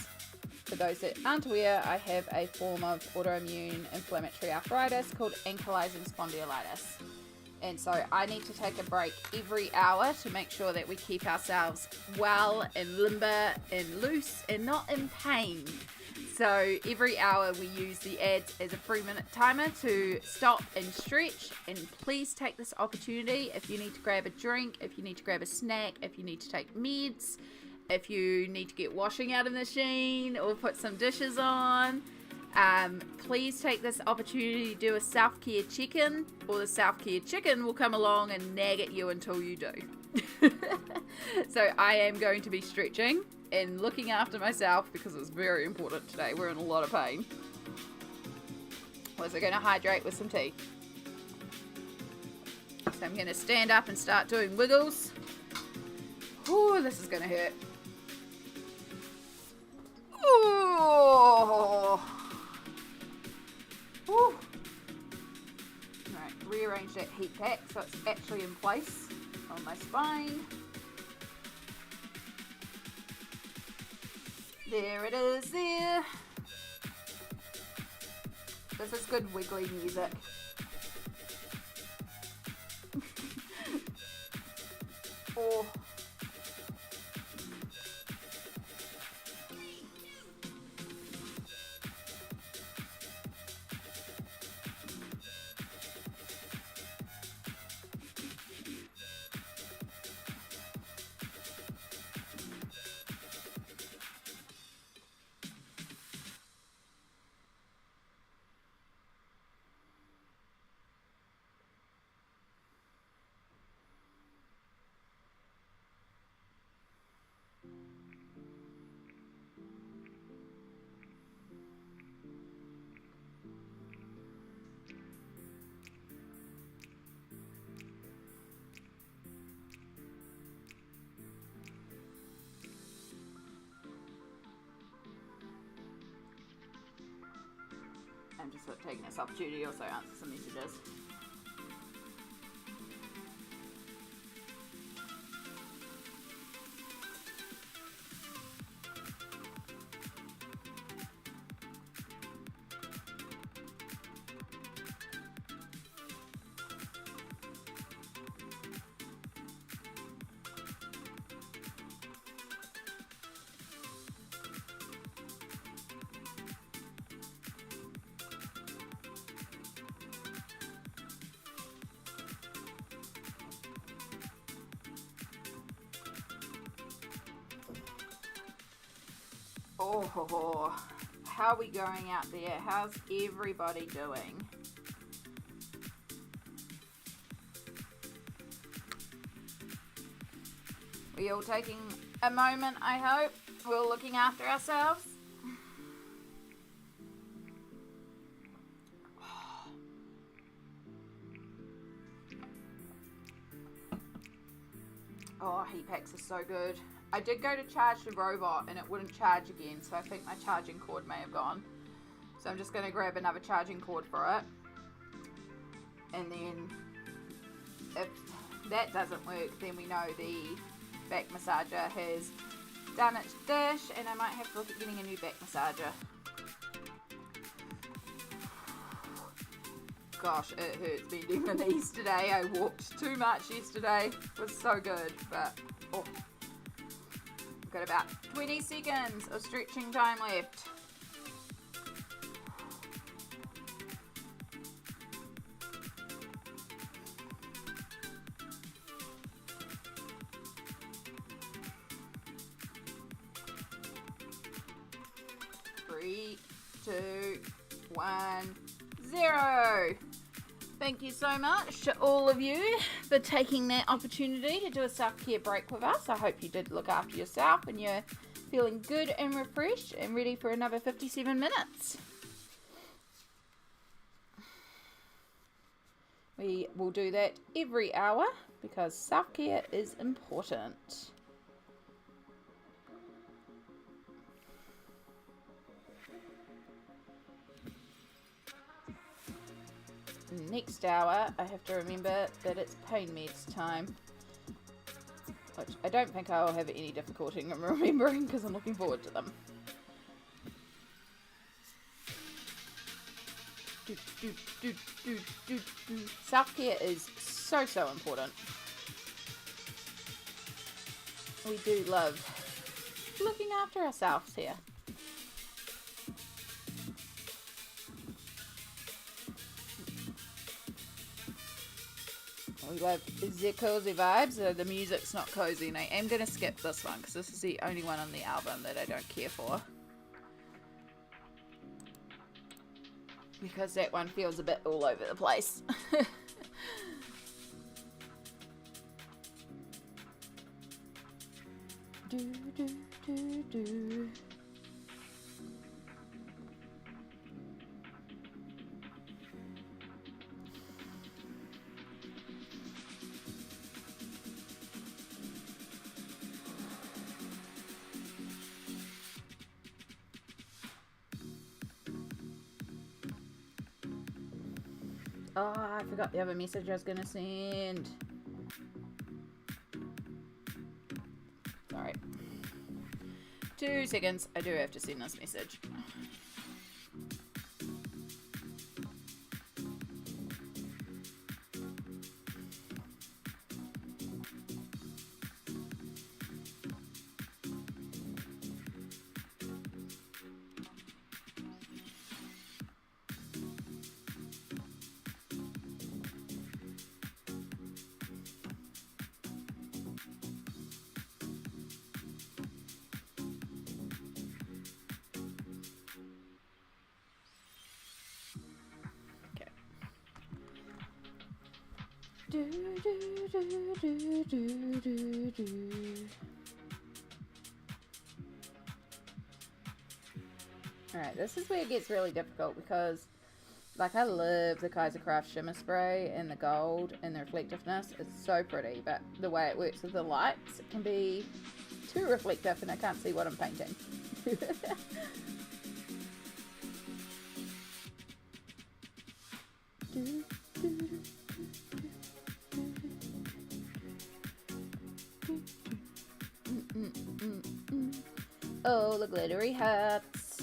for those that aren't aware, I have a form of autoimmune inflammatory arthritis called ankylosing spondylitis. And so I need to take a break every hour to make sure that we keep ourselves well and limber and loose and not in pain. So every hour we use the ads as a 3-minute timer to stop and stretch. And please take this opportunity if you need to grab a drink, if you need to grab a snack, if you need to take meds, if you need to get washing out of the machine or put some dishes on. Please take this opportunity to do a self-care check-in, or the self-care chicken will come along and nag at you until you do. So I am going to be stretching and looking after myself because it's very important today. We're in a lot of pain. Also going to hydrate with some tea. So I'm going to stand up and start doing wiggles. Oh, this is going to hurt. Oh. Alright, rearrange that heat pack so it's actually in place on my spine. There it is there. This is good wiggly music. Oh. I'm just sort of taking this opportunity to also answer some messages. Oh, how are we going out there? How's everybody doing? We all taking a moment, I hope. We're looking after ourselves. Oh, heat packs are so good. I did go to charge the robot and it wouldn't charge again, so I think my charging cord may have gone. So I'm just going to grab another charging cord for it. And then if that doesn't work, then we know the back massager has done its dish, and I might have to look at getting a new back massager. Gosh, it hurts bending the knees today. I walked too much yesterday. It was so good, but oh. We've got about 20 seconds of stretching time left. Three, 2, 1, 0. Thank you so much to all of you for taking that opportunity to do a self-care break with us. I hope you did look after yourself and you're feeling good and refreshed and ready for another 57 minutes. We will do that every hour because self-care is important. Next hour, I have to remember that it's pain meds time, which I don't think I'll have any difficulty in remembering because I'm looking forward to them. Self-care is so important. We do love looking after ourselves here. We love the cozy vibes, so the music's not cozy, and I am going to skip this one because this is the only one on the album that I don't care for. Because that one feels a bit all over the place. Oh, I forgot the other message I was going to send. Sorry. 2 seconds. I do have to send this message. Alright, this is where it gets really difficult because, like, I love the Kaiser Craft shimmer spray and the gold and the reflectiveness. It's so pretty, but the way it works with the lights, it can be too reflective and I can't see what I'm painting. Oh, the glittery hats.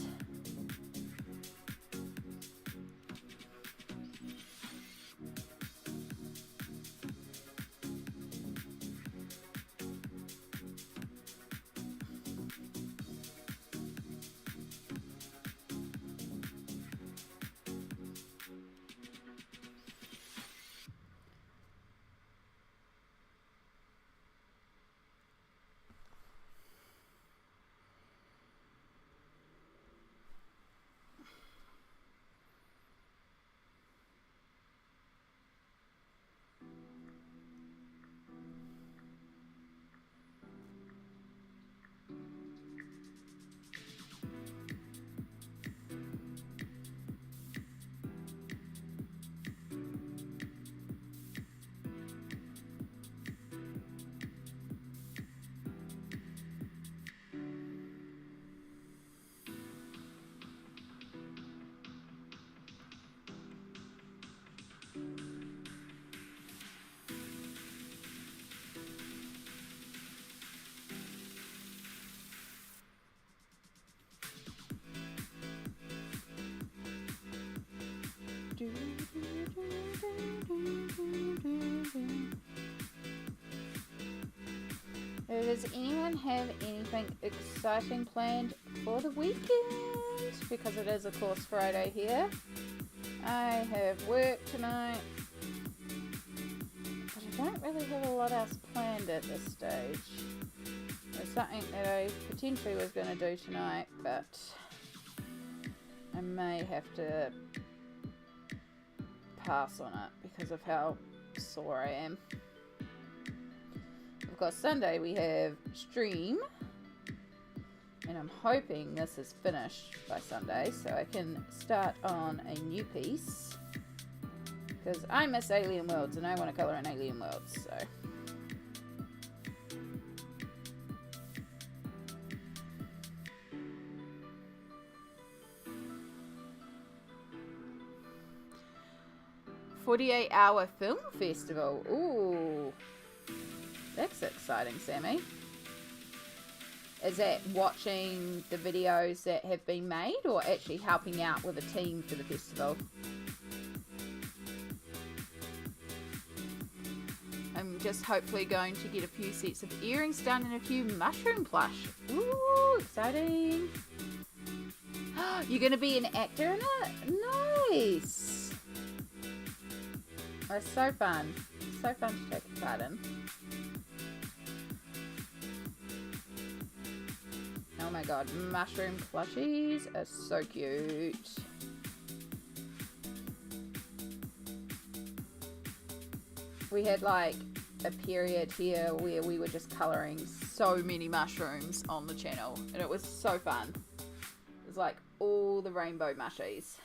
Does anyone have anything exciting planned for the weekend? Because it is, of course, Friday here. I have work tonight, but I don't really have a lot else planned at this stage. There's something that I potentially was going to do tonight, but I may have to pass on it because of how sore I am. Of course, Sunday we have stream, and I'm hoping this is finished by Sunday so I can start on a new piece, because I miss Alien Worlds and I want to colour in Alien Worlds, so. "48-hour film festival." Ooh, that's exciting, Sammy. Is that watching the videos that have been made, or actually helping out with a team for the festival? I'm just hopefully going to get a few sets of earrings done and a few mushroom plush. Ooh, exciting. You're going to be an actor in it? Nice. That's so fun. So fun to take a part in. Oh my god, mushroom plushies are so cute. We had like a period here where we were just colouring so many mushrooms on the channel, and it was so fun. It was like all the rainbow mushies.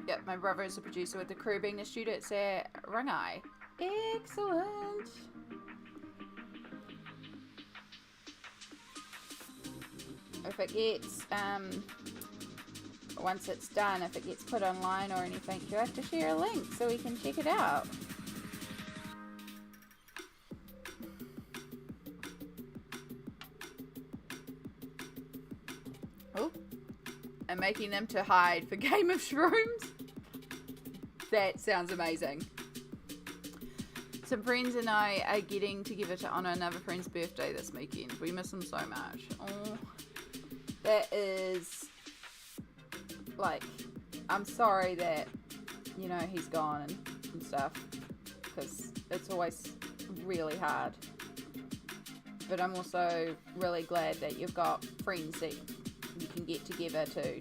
Yep, my brother is a producer with the crew, being the students at Rangai. Excellent. If it gets, once it's done, if it gets put online or anything, you have to share a link so we can check it out. Oh, I'm making them to hide for Game of Shrooms. That sounds amazing. Some friends and I are getting together to honour another friend's birthday this weekend. We miss him so much. Oh, that is, like, I'm sorry that, you know, he's gone and stuff, because it's always really hard. But I'm also really glad that you've got friends that you can get together to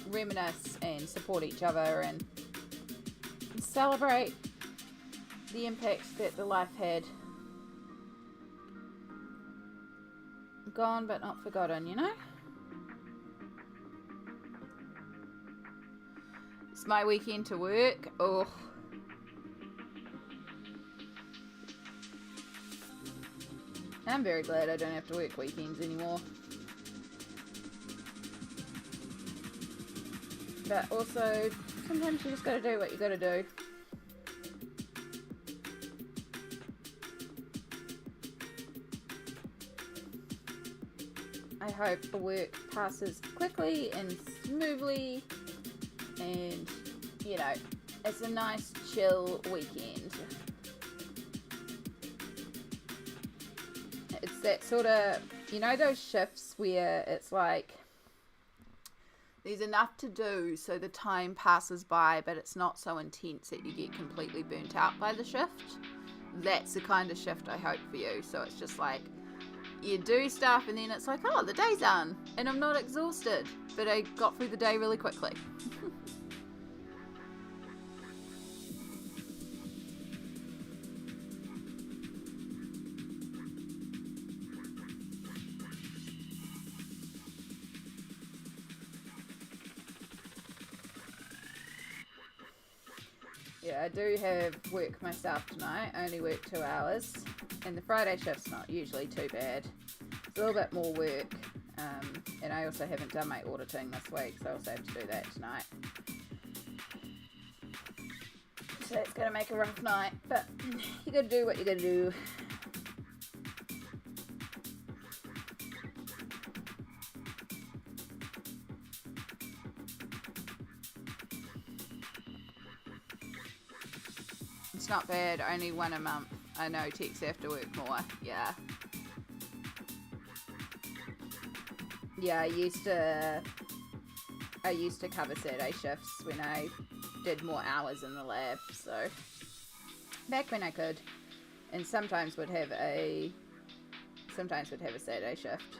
reminisce and support each other and celebrate the impact that the life had. Gone but not forgotten, you know? It's my weekend to work. Oh. I'm very glad I don't have to work weekends anymore. But also, sometimes you just gotta do what you gotta do. I hope the work passes quickly and smoothly, and, you know, it's a nice chill weekend. It's that sort of, you know, those shifts where it's like there's enough to do so the time passes by, but it's not so intense that you get completely burnt out by the shift. That's the kind of shift I hope for you. So it's just like you do stuff and then it's like, oh, the day's done and I'm not exhausted, but I got through the day really quickly. Yeah, I do have work myself tonight. I only work 2 hours, and the Friday shift's not usually too bad. It's a little bit more work, and I also haven't done my auditing this week, so I also have to do that tonight. So it's going to make a rough night, but you got to do what you got to do. That's not bad. Only one a month. I know techs have to work more. Yeah. Yeah, I used to cover Saturday shifts when I did more hours in the lab, so back when I could, and sometimes would have a Saturday shift.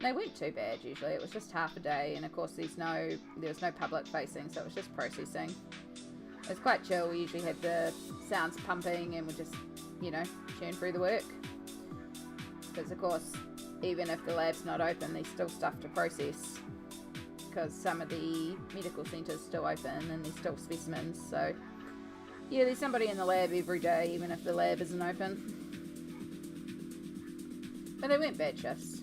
They weren't too bad usually. It was just half a day, and of course there was no public facing, so it was just processing. It was quite chill. We usually had the sounds pumping, and would just, churn through the work. Because of course, even if the lab's not open, there's still stuff to process. Because some of the medical centres still open, and there's still specimens. So yeah, there's somebody in the lab every day, even if the lab isn't open. But they weren't bad shifts.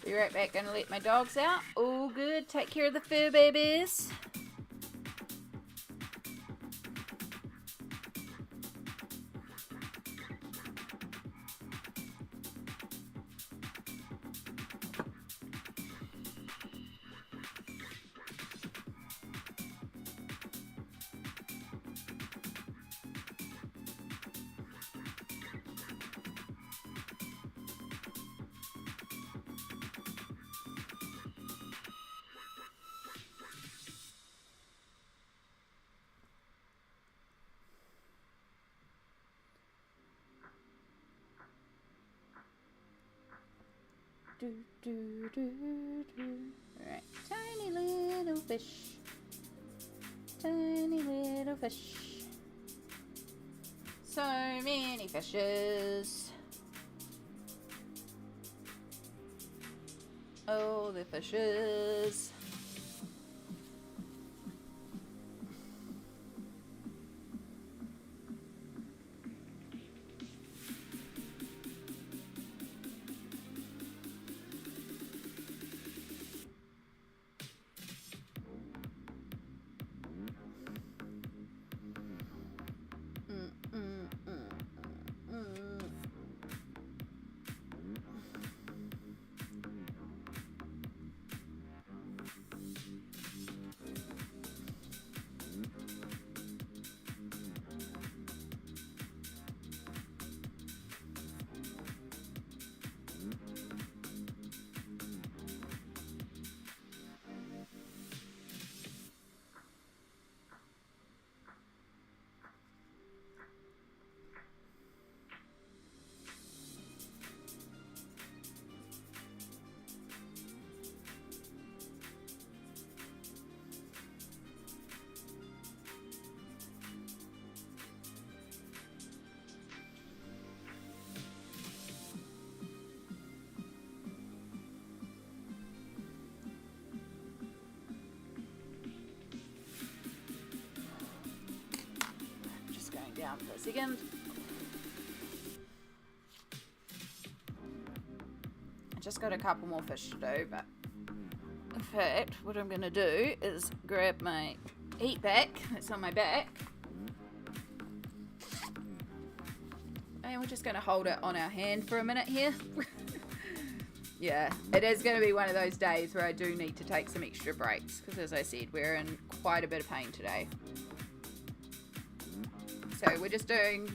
Be right back. Gonna let my dogs out. All good. Take care of the fur babies. Do, do, do, do. Alright, tiny little fish. Tiny little fish. So many fishes. Oh, the fishes. Down for a second. I just got a couple more fish to do, but in fact, what I'm going to do is grab my heat pack that's on my back, and we're just going to hold it on our hand for a minute here. Yeah, it is going to be one of those days where I do need to take some extra breaks, because as I said, we're in quite a bit of pain today. So we're just doing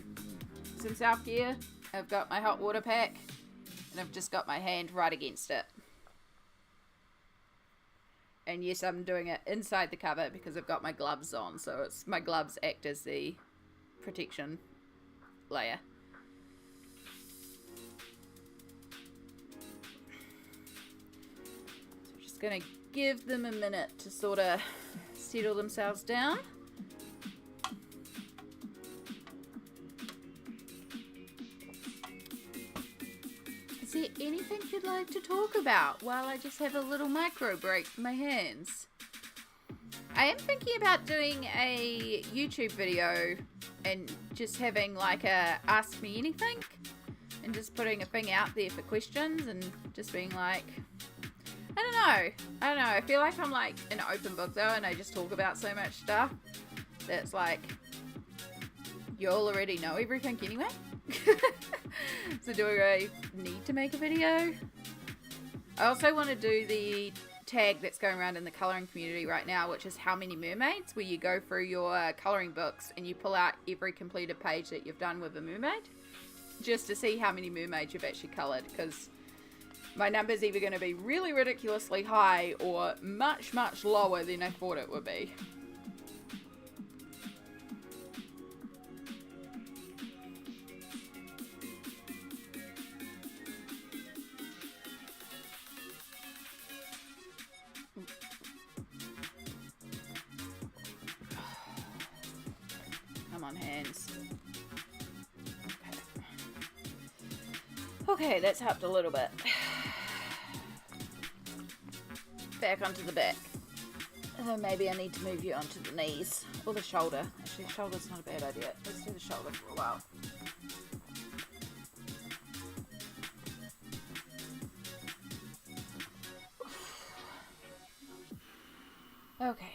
some self-care. I've got my hot water pack, and I've just got my hand right against it. And yes, I'm doing it inside the cover because I've got my gloves on, so my gloves act as the protection layer. So I'm just going to give them a minute to sort of settle themselves down. Is there anything you'd like to talk about while I just have a little micro break for my hands? I am thinking about doing a YouTube video and just having like a Ask Me Anything, and just putting a thing out there for questions and just being like, I don't know. I feel like I'm like an open book though, and I just talk about so much stuff that's like, you all already know everything anyway. So do I need to make a video? I also want to do the tag that's going around in the colouring community right now, which is how many mermaids, where you go through your colouring books and you pull out every completed page that you've done with a mermaid, just to see how many mermaids you've actually coloured, because my number's either going to be really ridiculously high or much, much lower than I thought it would be. Come on, hands. Okay, that's helped a little bit. Back onto the back. And then maybe I need to move you onto the knees. Or the shoulder. Actually, the shoulder's not a bad idea. Let's do the shoulder for a while. Okay.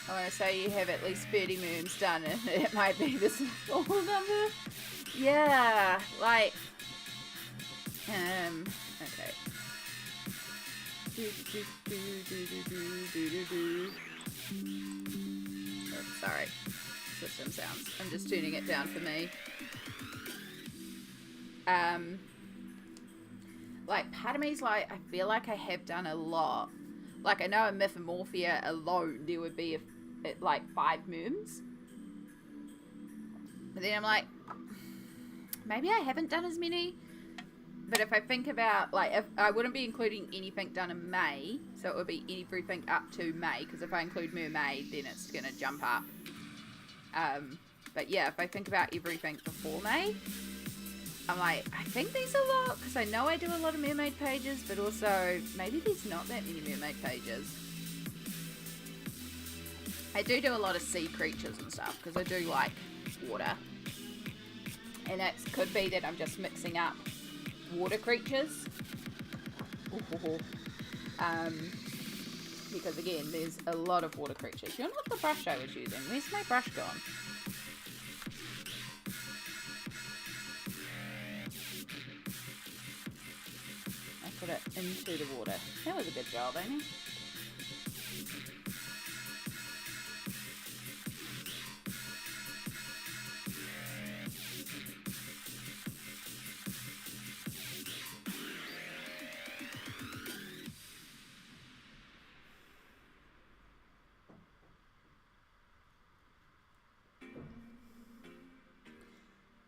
I want to say you have at least 30 moons done, and it might be this full number. Yeah, like, okay. Oh, sorry, system sounds. I'm just tuning it down for me. Like, part of me's like, I feel like I have done a lot. Like, I know in Mythomorphia alone, there would be like 5 moons. But then I'm like, maybe I haven't done as many. But if I think about, like, if I wouldn't be including anything done in May, so it would be everything up to May, because if I include Mermaid, then it's going to jump up. But yeah, if I think about everything before May, I'm like, I think there's a lot, because I know I do a lot of mermaid pages, but also maybe there's not that many mermaid pages. I do a lot of sea creatures and stuff, because I do like water. And it could be that I'm just mixing up water creatures. Because again, there's a lot of water creatures. You're not the brush I was using. Where's my brush gone? I put it into the water. That was a good job, ain't it?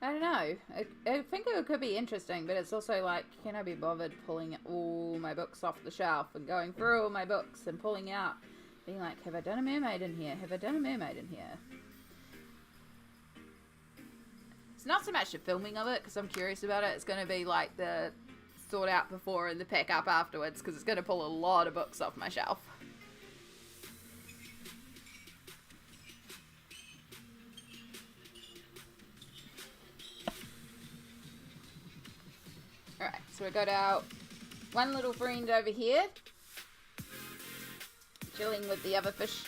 I don't know. I think it could be interesting, but it's also like, can I be bothered pulling all my books off the shelf and going through all my books and pulling out, being like, have I done a mermaid in here? Have I done a mermaid in here? It's not so much the filming of it, because I'm curious about it. It's going to be like the sort out before and the pack up afterwards, because it's going to pull a lot of books off my shelf. Alright, so we got our one little friend over here, chilling with the other fish,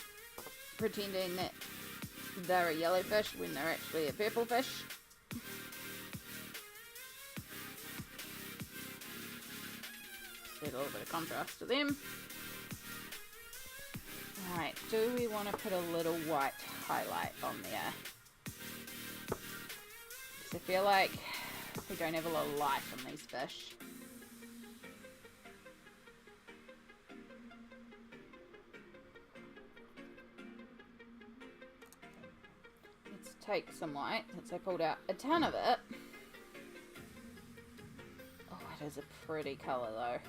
pretending that they're a yellow fish when they're actually a purple fish. Get a little bit of contrast to them. Alright, do we want to put a little white highlight on there? Because I feel like we don't have a lot of light on these fish. Let's take some white, since I pulled out a ton of it. Oh, it is a pretty colour though.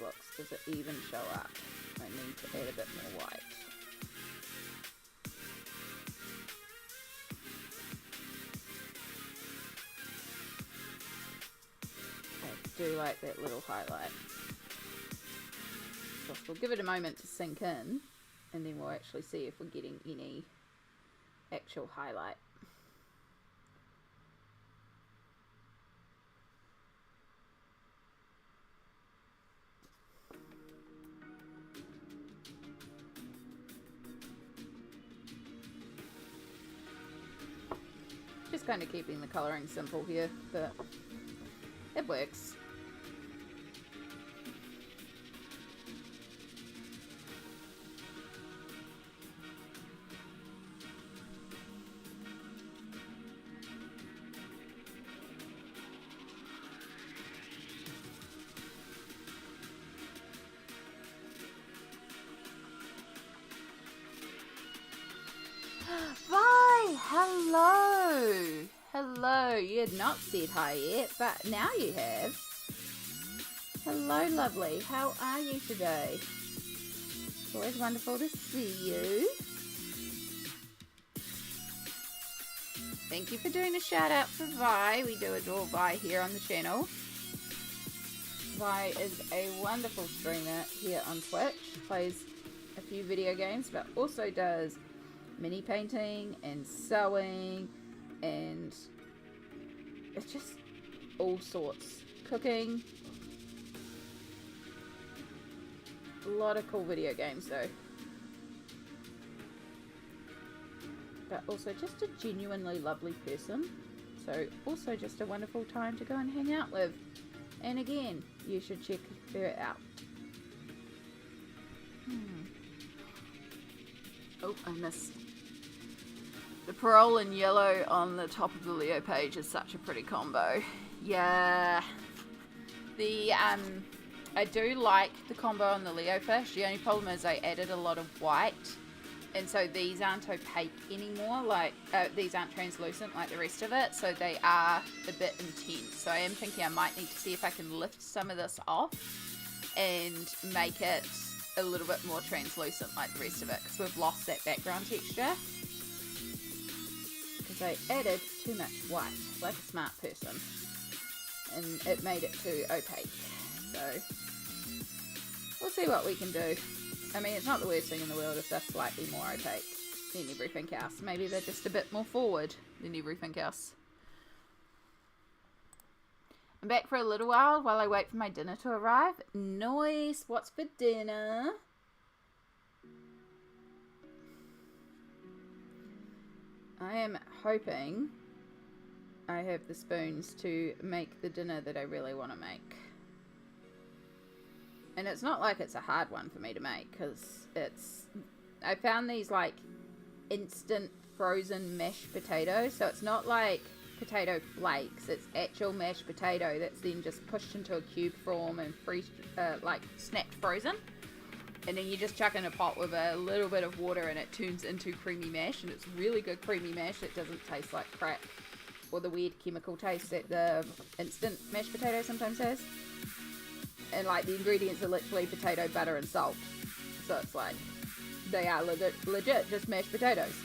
Looks, does it even show up? I need to add a bit more white. I do like that little highlight. So we'll give it a moment to sink in, and then we'll actually see if we're getting any actual highlight. Just kind of keeping the colouring simple here, but it works. Hello! Hello, you had not said hi yet, but now you have. Hello, lovely. How are you today? It's always wonderful to see you. Thank you for doing a shout out for Vi. We do adore Vi here on the channel. Vi is a wonderful streamer here on Twitch. Plays a few video games, but also does mini painting and sewing and it's just all sorts. Cooking. A lot of cool video games though. But also just a genuinely lovely person. So also just a wonderful time to go and hang out with. And again, you should check her out. Oh, I missed. The Parole in yellow on the top of the Leo page is such a pretty combo. Yeah. I do like the combo on the Leo fish. The only problem is I added a lot of white. And so these aren't opaque anymore. Like, these aren't translucent like the rest of it. So they are a bit intense. So I am thinking I might need to see if I can lift some of this off and make it a little bit more translucent like the rest of it. Because we've lost that background texture. I added too much white, like a smart person, and it made it too opaque. So we'll see what we can do. I mean, it's not the worst thing in the world if they're slightly more opaque than everything else. Maybe they're just a bit more forward than everything else. I'm back for a little while I wait for my dinner to arrive. Nice. What's for dinner? I am hoping I have the spoons to make the dinner that I really want to make. And it's not like it's a hard one for me to make, because I found these like instant frozen mashed potatoes. So it's not like potato flakes, it's actual mashed potato that's then just pushed into a cube form and like snapped frozen. And then you just chuck in a pot with a little bit of water and it turns into creamy mash. And it's really good creamy mash. It doesn't taste like crap or the weird chemical taste that the instant mashed potato sometimes has. And like the ingredients are literally potato, butter and salt. So it's like, they are legit just mashed potatoes.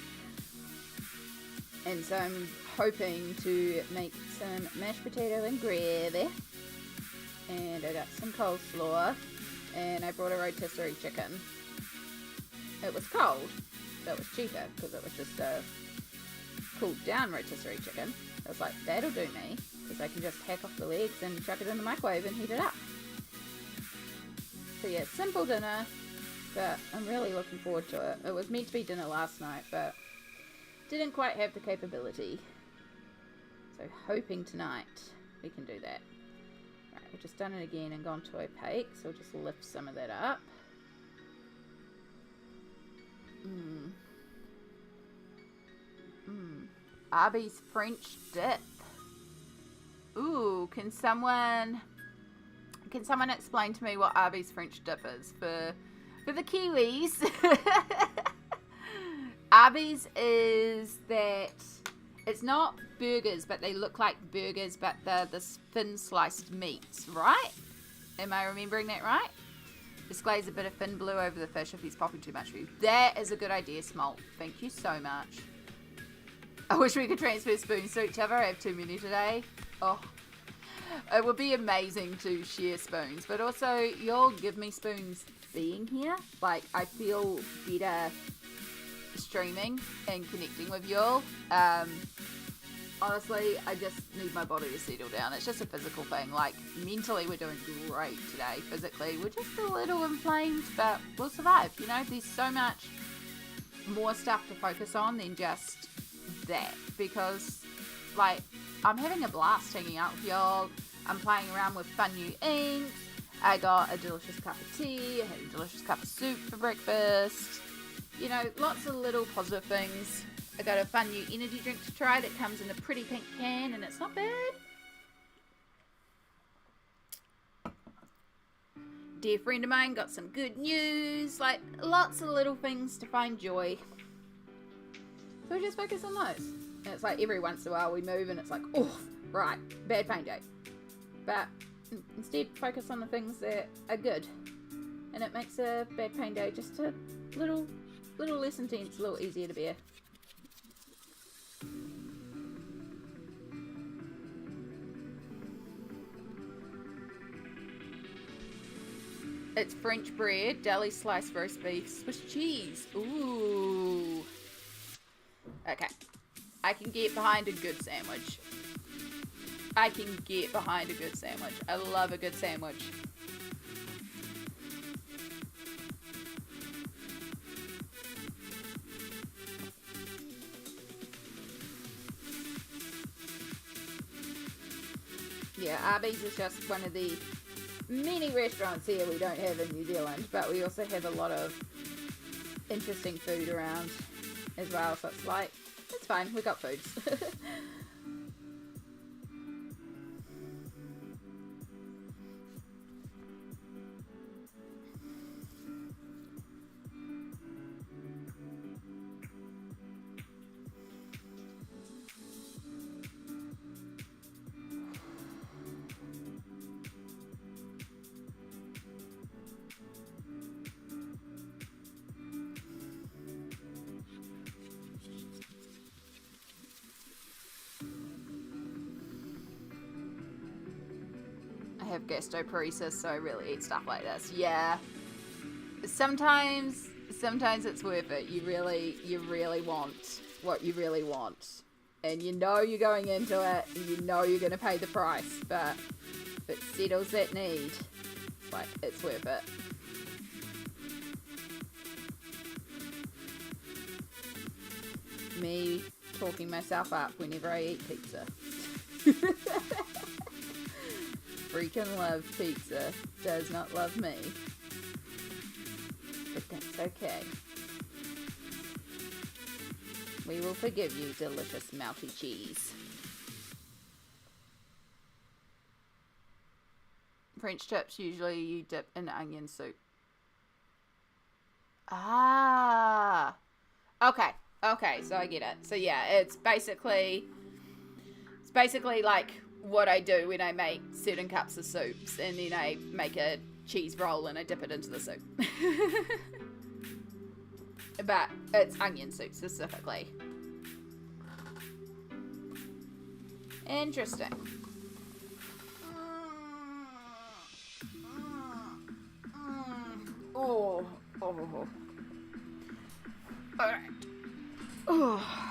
And so I'm hoping to make some mashed potato and gravy. And I got some coleslaw. And I brought a rotisserie chicken. It was cold, so it was cheaper because it was just a cooled down rotisserie chicken. I was like, that'll do me, because I can just hack off the legs and chuck it in the microwave and heat it up. So yeah, simple dinner, but I'm really looking forward to it. It was meant to be dinner last night, but Didn't quite have the capability. So hoping tonight we can do that. Right, we've just done it again and gone to opaque, so we'll just lift some of that up. Arby's French dip. Ooh, can someone explain to me what Arby's French dip is for the Kiwis? Arby's is that it's not burgers, but they look like burgers, but they're the thin sliced meats, right? Am I remembering that right? Displays a bit of thin blue over the fish if he's popping too much for you. That is a good idea, Smolt. Thank you so much. I wish we could transfer spoons to each other. I have too many today. Oh, it would be amazing to share spoons, but also you'll give me spoons being here. Like, I feel better streaming and connecting with y'all. Honestly, I just need my body to settle down. It's just a physical thing. Like, mentally we're doing great today. Physically we're just a little inflamed, but we'll survive. You know, there's so much more stuff to focus on than just that, because like I'm having a blast hanging out with y'all. I'm playing around with fun new inks. I got a delicious cup of tea. I had a delicious cup of soup for breakfast. You know, lots of little positive things. I got a fun new energy drink to try that comes in a pretty pink can, and it's not bad. Dear friend of mine got some good news. Like, lots of little things to find joy. So we just focus on those. And it's like every once in a while we move and it's like, oh, right, bad pain day. But instead focus on the things that are good. And it makes a bad pain day just a little less intense, a little easier to bear. It's French bread, deli sliced roast beef, Swiss cheese. Ooh. Okay. I can get behind a good sandwich. I love a good sandwich. Yeah, Arby's is just one of the many restaurants here we don't have in New Zealand, but we also have a lot of interesting food around as well, so it's like, it's fine, we got foods. I have gastroparesis, so I really eat stuff like this. Yeah. Sometimes it's worth it. You really want what you really want. And you know you're going into it, and you know you're going to pay the price, but if it settles that need, like, it's worth it. Me talking myself up whenever I eat pizza. Freaking love pizza, does not love me, but that's okay. We will forgive you, delicious melty cheese. French chips, usually you dip in onion soup. Ah, okay, so I get it. So yeah, it's basically like what I do when I make certain cups of soups, and then I make a cheese roll and I dip it into the soup. But it's onion soup specifically. Interesting. Oh. Alright. Oh.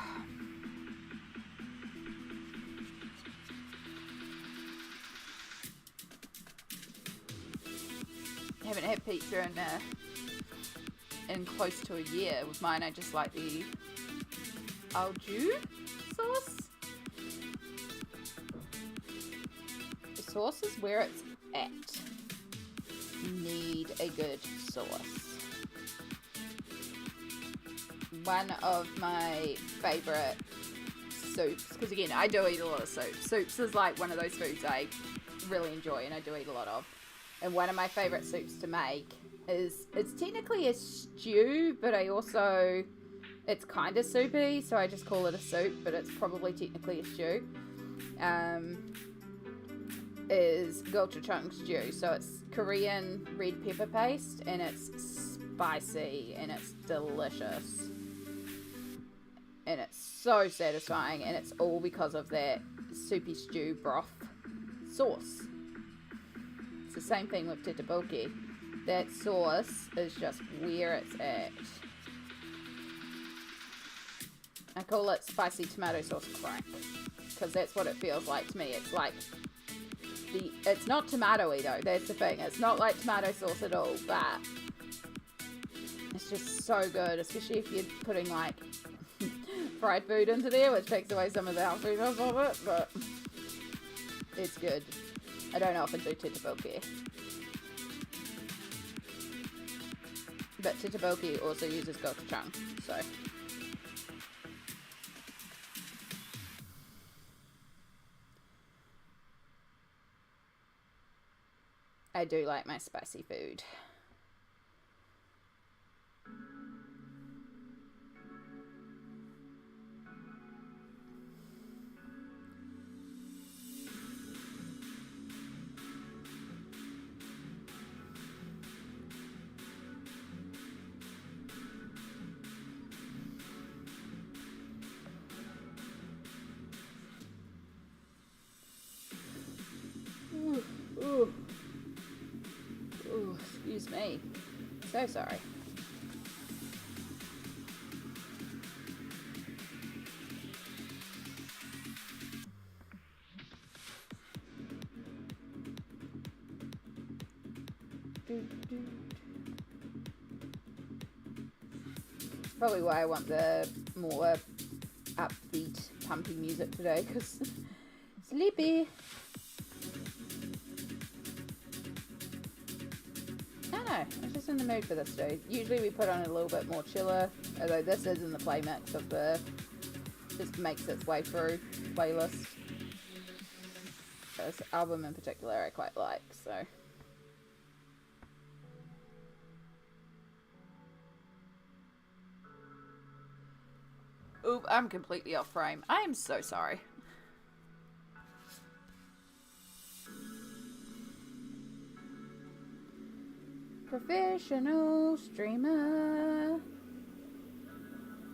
I haven't had pizza in close to a year. With mine, I just like the au jus sauce. The sauce is where it's at. You need a good sauce. One of my favorite soups, because again, I do eat a lot of soups. Soups is like one of those foods I really enjoy and I do eat a lot of. And one of my favorite soups to make is, it's technically a stew, but it's kind of soupy, so I just call it a soup, but it's probably technically a stew. Is gochujang stew. So it's Korean red pepper paste, and it's spicy, and it's delicious. And it's so satisfying, and it's all because of that soupy stew broth sauce. It's the same thing with tteokbokki. That sauce is just where it's at. I call it spicy tomato sauce crack, because that's what it feels like to me. It's like it's not tomatoey though, that's the thing. It's not like tomato sauce at all, but it's just so good, especially if you're putting like fried food into there, which takes away some of the healthiness of it, but it's good. I don't often do tteokbokki. But tteokbokki also uses gochujang, so. I do like my spicy food. Ooh, ooh. Ooh, excuse me. So sorry. Probably why I want the more upbeat, pumpy music today, because sleepy. I was just in the mood for this today. Usually we put on a little bit more chiller, although this is in the play mix of the, just makes its way through playlist. This album in particular I quite like, so. Oop, I'm completely off frame. I am so sorry. Professional streamer.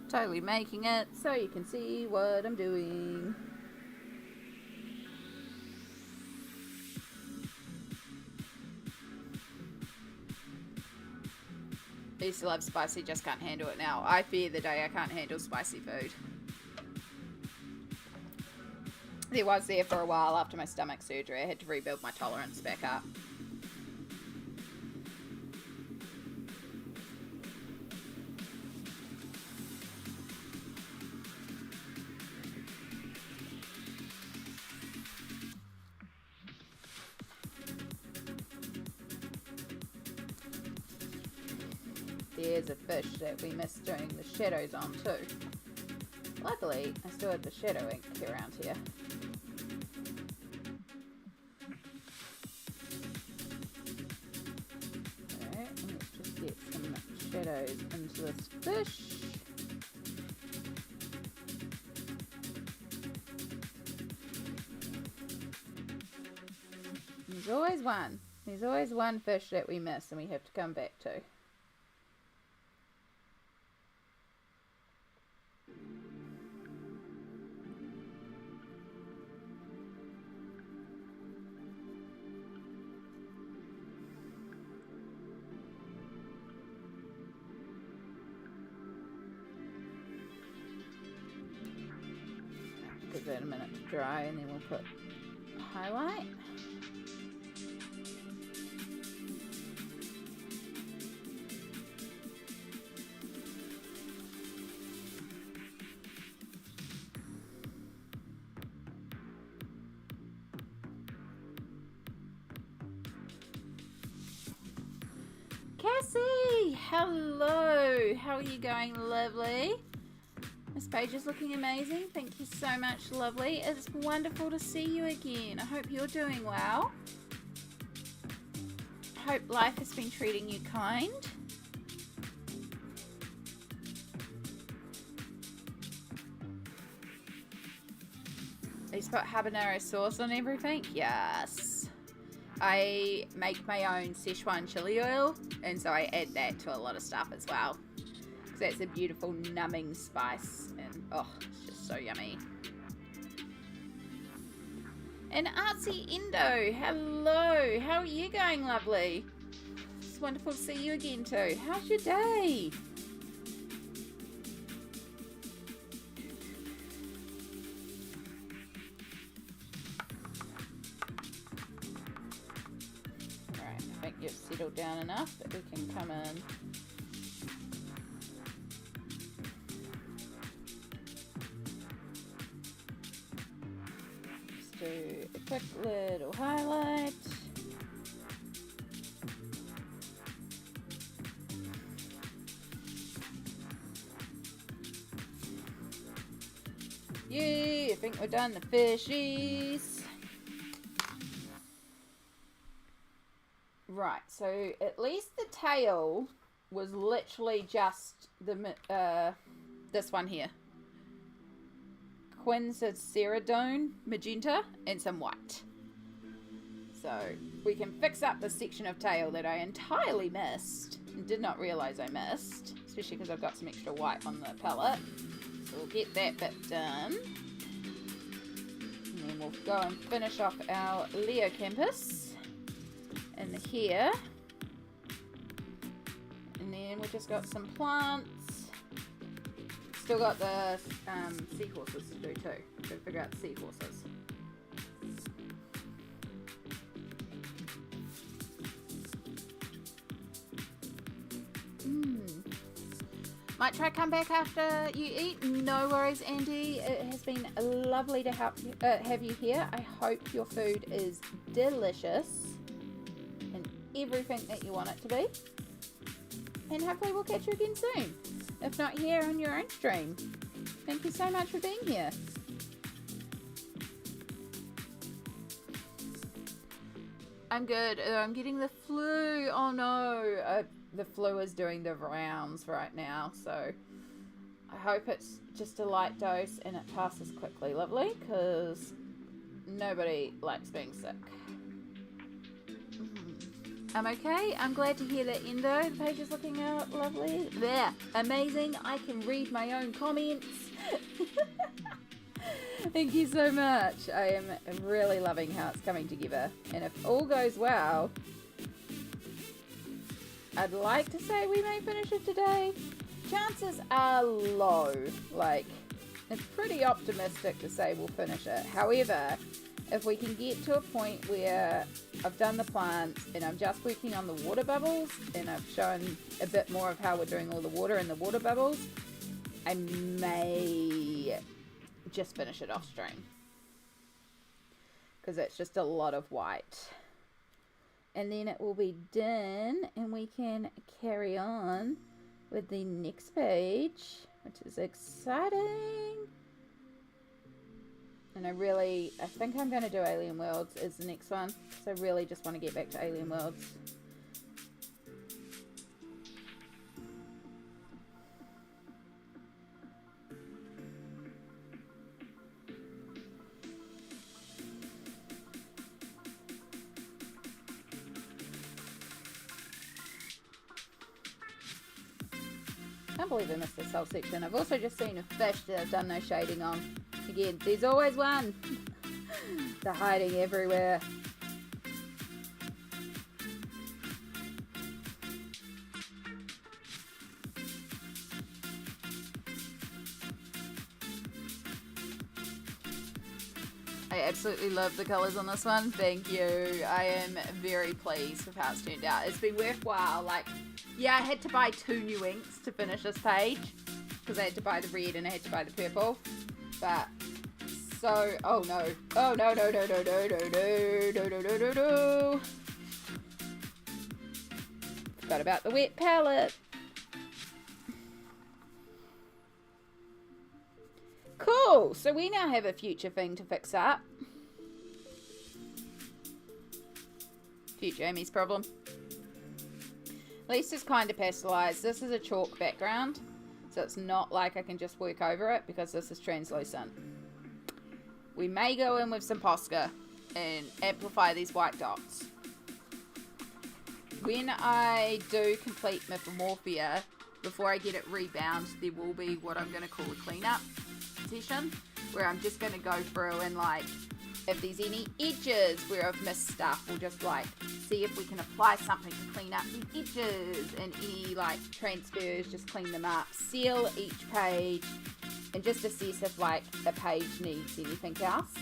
Totally making it so you can see what I'm doing. I used to love spicy, just can't handle it now. I fear the day I can't handle spicy food. There was there for a while after my stomach surgery. I had to rebuild my tolerance back up. There's a fish that we missed doing the shadows on too. Luckily, I still have the shadow ink around here. Alright, let's just get some shadows into this fish. There's always one. There's always one fish that we miss and we have to come back to. Give that a minute to dry and then we'll put highlight. hello. How are you going, lovely? This page is looking amazing. Thank you so much, lovely. It's wonderful to see you again. I hope you're doing well. I hope life has been treating you kind. He's put habanero sauce on everything. Yes. I make my own Szechuan chili oil, and so I add that to a lot of stuff as well. Because that's a beautiful numbing spice, and oh, it's just so yummy. And Artsy Indo, hello. How are you going, lovely? It's wonderful to see you again too. How's your day? You've settled down enough that we can come in. Just do a quick little highlight. Yeah, I think we're done the fishies. Right, so at least the tail was literally just the this one here. Quinceradone magenta and some white. So we can fix up the section of tail that I entirely missed and did not realize I missed, especially because I've got some extra white on the palette. So we'll get that bit done. And then we'll go and finish off our Leocampus. In here, and then we've just got some plants. Still got the seahorses to do too. Gotta figure out the seahorses. Might try come back after you eat. No worries, Andy. It has been lovely to have you here. I hope your food is delicious. Everything that you want it to be, and hopefully we'll catch you again soon, if not here on your own stream. Thank you so much for being here. I'm good. I'm getting the flu. Oh no, the flu is doing the rounds right now, so I hope it's just a light dose and it passes quickly, lovely, because nobody likes being sick. I'm okay. I'm glad to hear that, Indo. The page is looking out lovely. There. Amazing. I can read my own comments. Thank you so much. I am really loving how it's coming together. And if all goes well, I'd like to say we may finish it today. Chances are low. Like, it's pretty optimistic to say we'll finish it. However, if we can get to a point where I've done the plants and I'm just working on the water bubbles and I've shown a bit more of how we're doing all the water and the water bubbles, I may just finish it off stream. Because it's just a lot of white. And then it will be done and we can carry on with the next page, which is exciting. And I think I'm going to do Alien Worlds as the next one. So I really just want to get back to Alien Worlds. Can't believe I missed this whole section. I've also just seen a fish that I've done no shading on. Again, there's always one. They're hiding everywhere. I absolutely love the colours on this one. Thank you. I am very pleased with how it's turned out. It's been worthwhile. Like, yeah, I had to buy 2 new inks to finish this page because I had to buy the red and I had to buy the purple. But so, oh no, oh no, no, no, no, no, no, no, no, no, no, no. Forgot about the wet palette. Cool, so we now have a future thing to fix up. Future Amy's problem. At least it's kind of pastelized. This is a chalk background, so it's not like I can just work over it because this is translucent. We may go in with some Posca and amplify these white dots. When I do complete Mythomorphia, before I get it rebound, there will be what I'm going to call a cleanup session, where I'm just going to go through and, like, if there's any edges where I've missed stuff, we'll just, like, see if we can apply something to clean up the edges, and any, like, transfers, just clean them up, seal each page, and just assess if, like, a page needs anything else.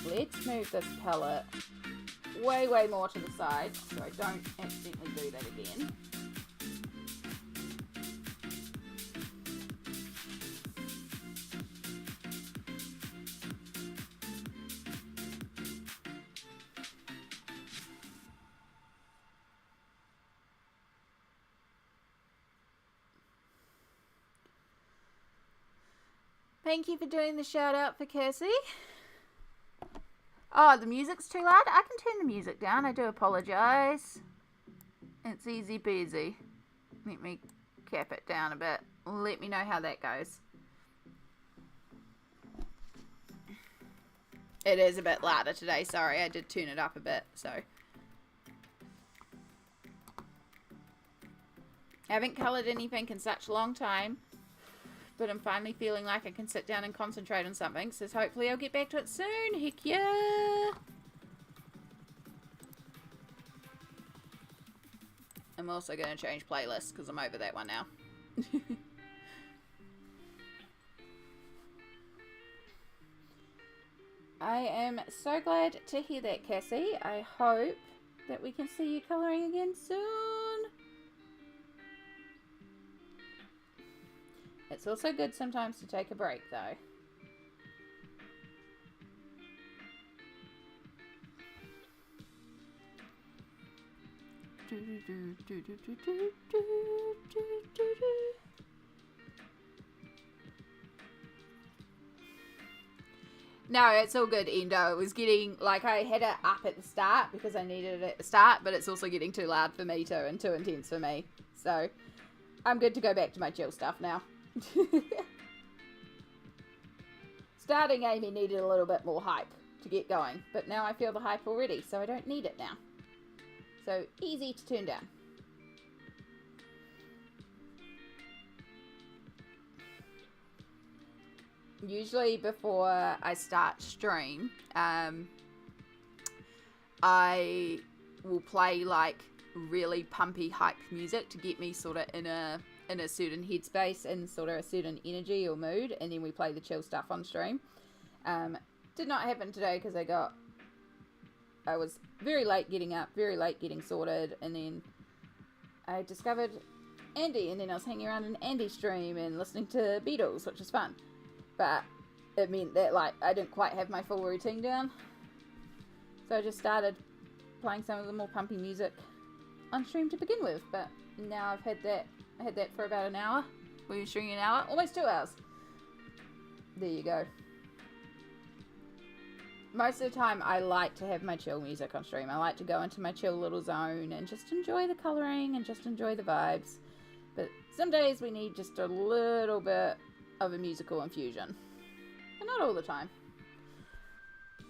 Right, let's move this palette way more to the side so I don't accidentally do that again. Thank you for doing the shout out for Kirsty. Oh, the music's too loud? I can turn the music down. I do apologise. It's easy peasy. Let me cap it down a bit. Let me know how that goes. It is a bit louder today. Sorry, I did turn it up a bit. So, I haven't coloured anything in such a long time. But I'm finally feeling like I can sit down and concentrate on something. So hopefully I'll get back to it soon. Heck yeah. I'm also going to change playlists because I'm over that one now. I am so glad to hear that, Cassie. I hope that we can see you colouring again soon. It's also good sometimes to take a break, though. No, it's all good, Endo. It was getting, like, I had it up at the start because I needed it at the start, but it's also getting too loud for me too and too intense for me. So, I'm good to go back to my chill stuff now. Starting Amy needed a little bit more hype to get going, but now I feel the hype already, so I don't need it now. So easy to turn down. Usually before I start stream, I will play like really pumpy hype music to get me sort of in a certain headspace and sort of a certain energy or mood, and then we play the chill stuff on stream. Did not happen today because I was very late getting up, very late getting sorted, and then I discovered Andy, and then I was hanging around an Andy stream and listening to Beatles, which is fun. But it meant that, like, I didn't quite have my full routine down. So I just started playing some of the more pumpy music on stream to begin with. But now I've had that. I had that for about an hour. We were streaming an hour. Almost 2 hours. There you go. Most of the time, I like to have my chill music on stream. I like to go into my chill little zone and just enjoy the colouring and just enjoy the vibes. But some days we need just a little bit of a musical infusion. But not all the time.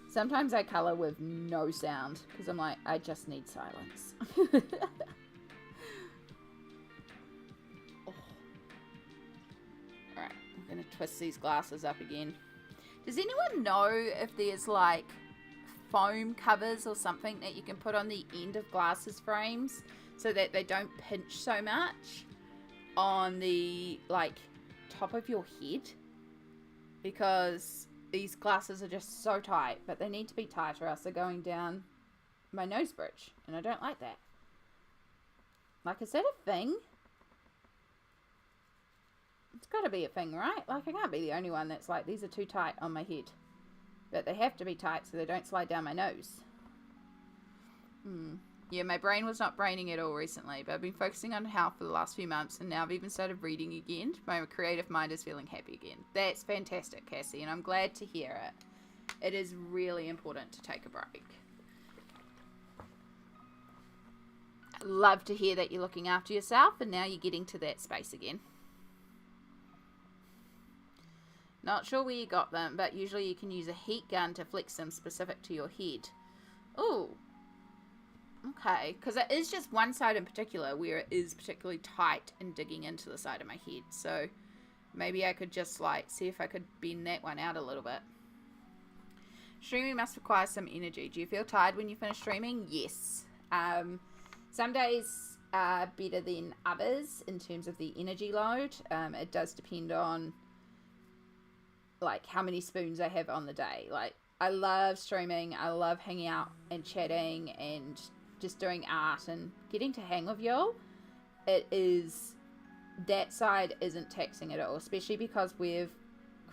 Sometimes I colour with no sound because I'm like, I just need silence. Alright, I'm going to twist these glasses up again. Does anyone know if there's like foam covers or something that you can put on the end of glasses frames so that they don't pinch so much on the like top of your head? Because these glasses are just so tight, but they need to be tighter or else they're going down my nose bridge, and I don't like that. Like, is that a thing? It's got to be a thing, right? Like, I can't be the only one that's like, these are too tight on my head. But they have to be tight so they don't slide down my nose. Yeah, my brain was not braining at all recently, but I've been focusing on health for the last few months, and now I've even started reading again. My creative mind is feeling happy again. That's fantastic, Cassie, and I'm glad to hear it. It is really important to take a break. Love to hear that you're looking after yourself, and now you're getting to that space again. Not sure where you got them, but usually you can use a heat gun to flex them specific to your head. Oh, okay, because it is just one side in particular where it is particularly tight and digging into the side of my head. So maybe I could just like see if I could bend that one out a little bit. Streaming must require some energy. Do you feel tired when you finish streaming? Yes. Some days are better than others in terms of the energy load. It does depend on like how many spoons I have on the day. Like, I love streaming. I love hanging out and chatting and just doing art and getting to hang with y'all. It is, that side isn't taxing at all, especially because we've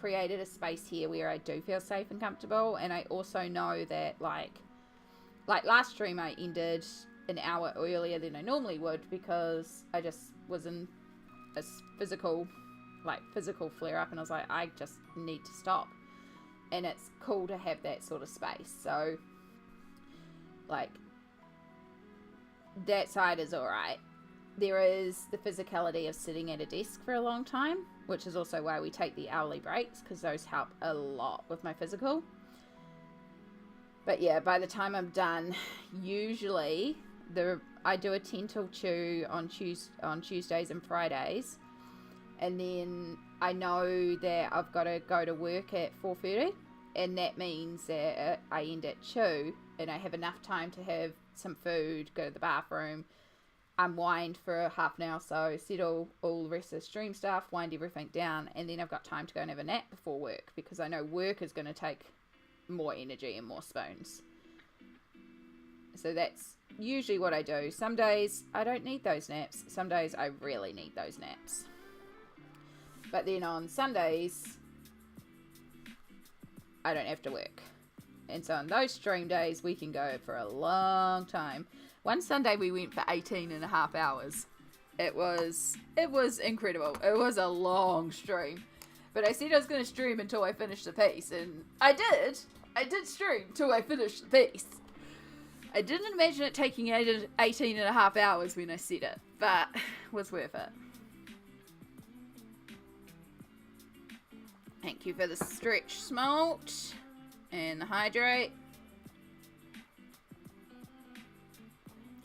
created a space here where I do feel safe and comfortable. And I also know that like last stream I ended an hour earlier than I normally would because I just was in a physical flare up, and I was like, I just need to stop. And it's cool to have that sort of space. So like that side is alright. There is the physicality of sitting at a desk for a long time, which is also why we take the hourly breaks, because those help a lot with my physical. But yeah, by the time I'm done, usually I do a 10 till 2 on Tuesdays and Fridays. And then I know that I've got to go to work at 4:30, and that means that I end at 2, and I have enough time to have some food, go to the bathroom, unwind for half an hour, so settle all the rest of the stream stuff, wind everything down, and then I've got time to go and have a nap before work, because I know work is going to take more energy and more spoons. So that's usually what I do. Some days I don't need those naps. Some days I really need those naps. But then on Sundays, I don't have to work. And so on those stream days, we can go for a long time. One Sunday we went for 18 and a half hours. It was incredible. It was a long stream. But I said I was going to stream until I finished the piece. And I did. I did stream until I finished the piece. I didn't imagine it taking 18 and a half hours when I said it. But it was worth it. Thank you for the stretch smalt and the hydrate.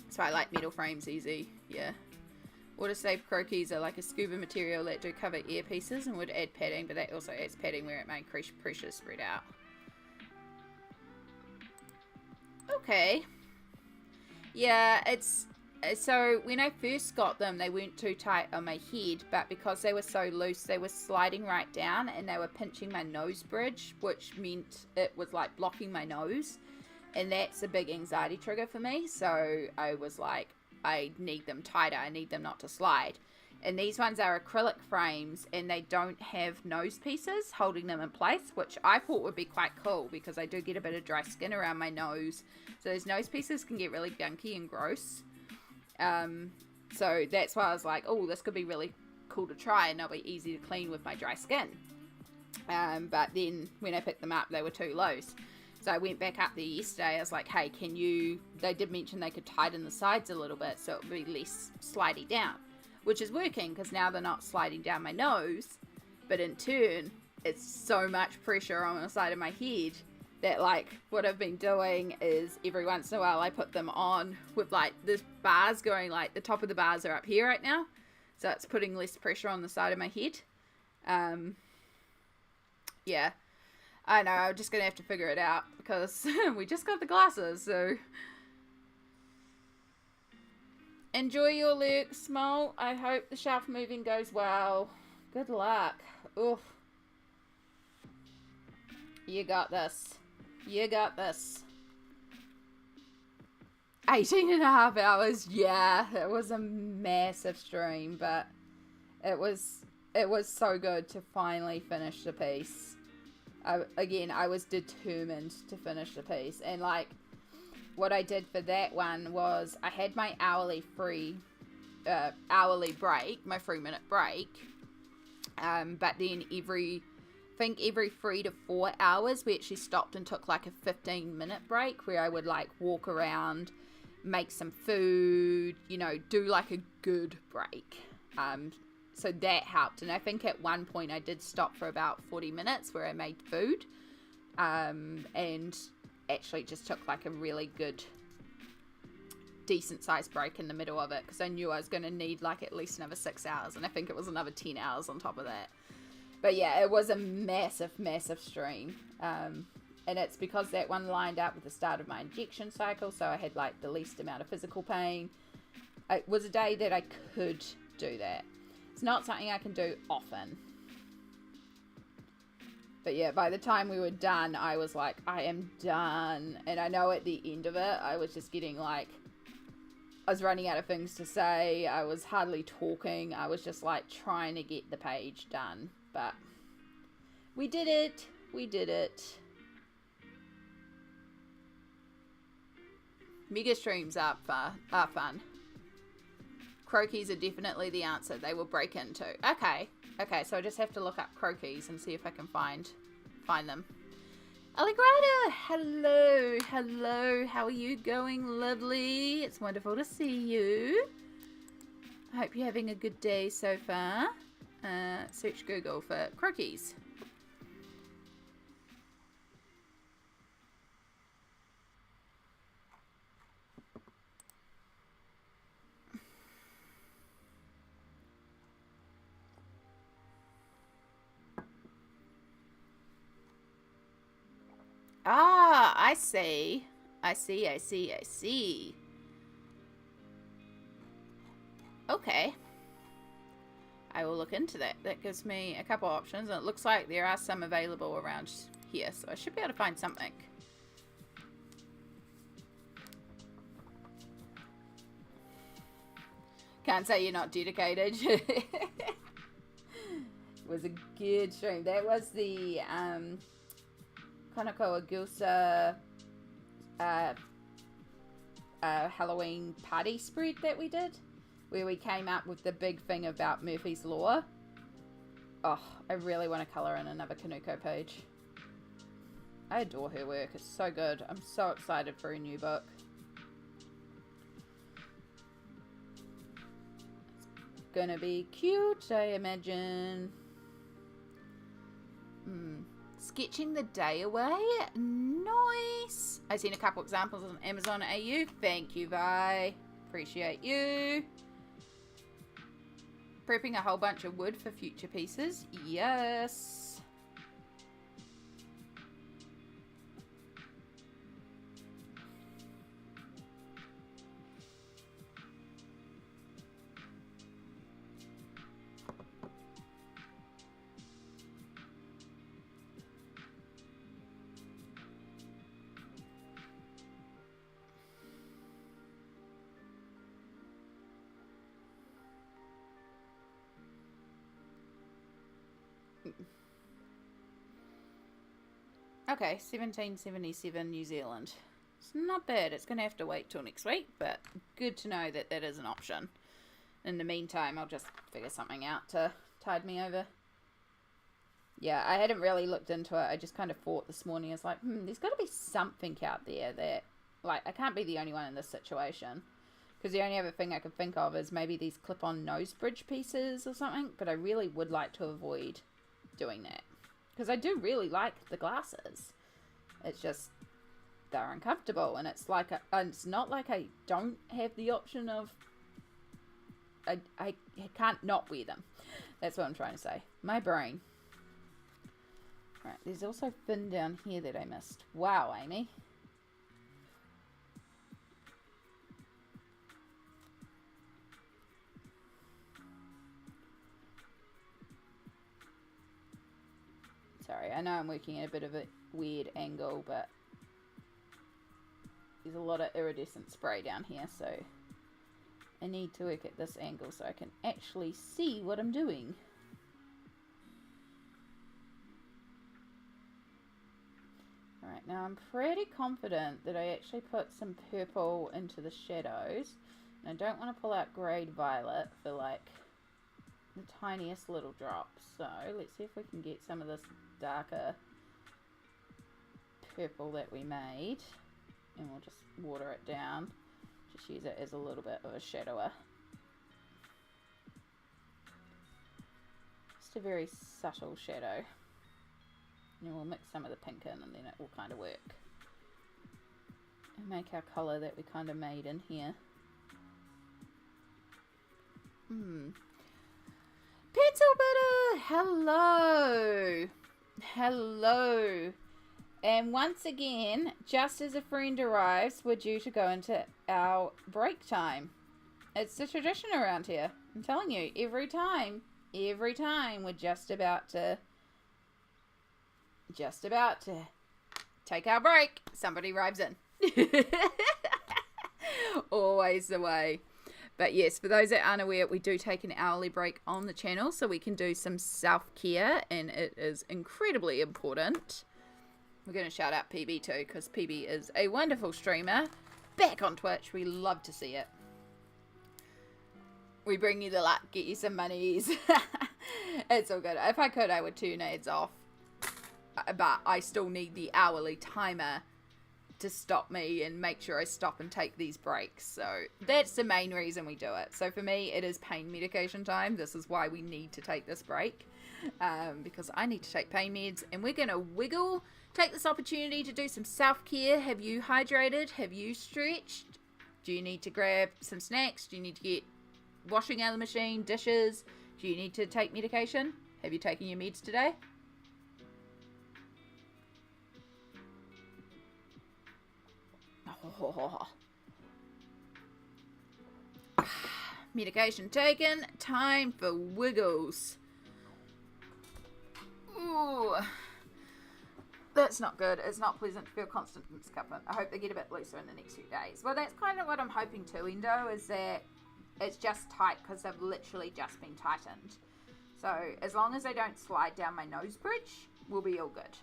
So I like metal frames easy, yeah. Water-safe croquis are like a scuba material that do cover earpieces and would add padding, but that also adds padding where it may increase pressure spread out. Okay. Yeah, it's... So when I first got them, they weren't too tight on my head, but because they were so loose, they were sliding right down, and they were pinching my nose bridge, which meant it was like blocking my nose, and that's a big anxiety trigger for me. So I was like, I need them tighter, I need them not to slide. And these ones are acrylic frames, and they don't have nose pieces holding them in place, which I thought would be quite cool because I do get a bit of dry skin around my nose, so those nose pieces can get really gunky and gross. So that's why I was like, oh, this could be really cool to try, and they'll be easy to clean with my dry skin. But then when I picked them up, they were too loose. So I went back up there yesterday. I was like, hey, they did mention they could tighten the sides a little bit so it would be less slidey down, which is working because now they're not sliding down my nose, but in turn, it's so much pressure on the side of my head that like what I've been doing is every once in a while I put them on with like the bars going, like the top of the bars are up here right now, so it's putting less pressure on the side of my head. Yeah, I know, I'm just gonna have to figure it out because we just got the glasses. So enjoy your lurk, Small. I hope the shelf moving goes well. Good luck. Oof. You got this. You got this. 18 and a half hours. Yeah, it was a massive stream, but it was so good to finally finish the piece. I was determined to finish the piece, and like what I did for that one was I had my hourly break, my 3-minute break. But then every 3 to 4 hours we actually stopped and took like a 15-minute break where I would like walk around, make some food, you know, do like a good break. So that helped. And I think at one point I did stop for about 40 minutes where I made food. And actually just took like a really good, decent sized break in the middle of it because I knew I was going to need like at least another 6 hours. And I think it was another 10 hours on top of that. But yeah, it was a massive stream. And it's because that one lined up with the start of my injection cycle. So I had like the least amount of physical pain. It was a day that I could do that. It's not something I can do often. But yeah, by the time we were done, I was like, I am done. And I know at the end of it, I was just getting like, I was running out of things to say. I was hardly talking. I was just like trying to get the page done. But we did it. We did it. Mega streams are fun. Croquis are definitely the answer they will break into. Okay, so I just have to look up croquis and see if I can find them. Allegrada, hello, how are you going, lovely? It's wonderful to see you. I hope you're having a good day so far. Search Google for croquis. Ah, I see. Okay. I will look into that. That gives me a couple options. And it looks like there are some available around here. So I should be able to find something. Can't say you're not dedicated. It was a good stream. That was the... Konoko Agusa Halloween party spread that we did, where we came up with the big thing about Murphy's Law. Oh, I really want to colour in another Kanuko page. I adore her work. It's so good. I'm so excited for her new book. It's gonna be cute, I imagine. Sketching the day away. Nice. I've seen a couple examples on Amazon AU. Thank you, Vi. Appreciate you. Prepping a whole bunch of wood for future pieces. Yes. Okay, 1777 New Zealand. It's not bad. It's going to have to wait till next week, but good to know that that is an option. In the meantime, I'll just figure something out to tide me over. Yeah, I hadn't really looked into it. I just kind of thought this morning, I was like, there's got to be something out there that, like, I can't be the only one in this situation. Because the only other thing I can think of is maybe these clip-on nose bridge pieces or something, but I really would like to avoid doing that. Because I do really like the glasses. It's just, they're uncomfortable. And it's like, it's not like I don't have the option of, I can't not wear them. That's what I'm trying to say. My brain. Right, there's also thin down here that I missed. Wow, Amy. Sorry, I know I'm working at a bit of a weird angle, but there's a lot of iridescent spray down here, so I need to work at this angle so I can actually see what I'm doing. Alright, Now I'm pretty confident that I actually put some purple into the shadows. And I don't want to pull out grade violet for like the tiniest little drops. So let's see if we can get some of this darker purple that we made. And we'll just water it down. Just use it as a little bit of a shadower. Just a very subtle shadow. And we'll mix some of the pink in and then it will kind of work. And make our colour that we kind of made in here. Pencil Butter! Hello! Hello! And once again, just as a friend arrives, we're due to go into our break time. It's the tradition around here. I'm telling you, every time, we're just about to take our break. Somebody arrives in. Always the way. But yes, for those that aren't aware, we do take an hourly break on the channel so we can do some self-care, and it is incredibly important. We're going to shout out PB too, because PB is a wonderful streamer. Back on Twitch. We love to see it. We bring you the luck, get you some monies. It's all good. If I could, I would turn ads off. But I still need the hourly timer to stop me and make sure I stop and take these breaks. So that's the main reason we do it. So for me, it is pain medication time. This is why we need to take this break. Because I need to take pain meds. And we're going to wiggle. Take this opportunity to do some self-care. Have you hydrated? Have you stretched? Do you need to grab some snacks? Do you need to get washing out of the machine? Dishes? Do you need to take medication? Have you taken your meds today? Oh. Medication taken. Time for wiggles. Ooh. That's not good. It's not pleasant to feel constant discomfort. I hope they get a bit looser in the next few days. Well, that's kind of what I'm hoping too, Endo, is that it's just tight because they've literally just been tightened. So as long as they don't slide down my nose bridge, we'll be all good.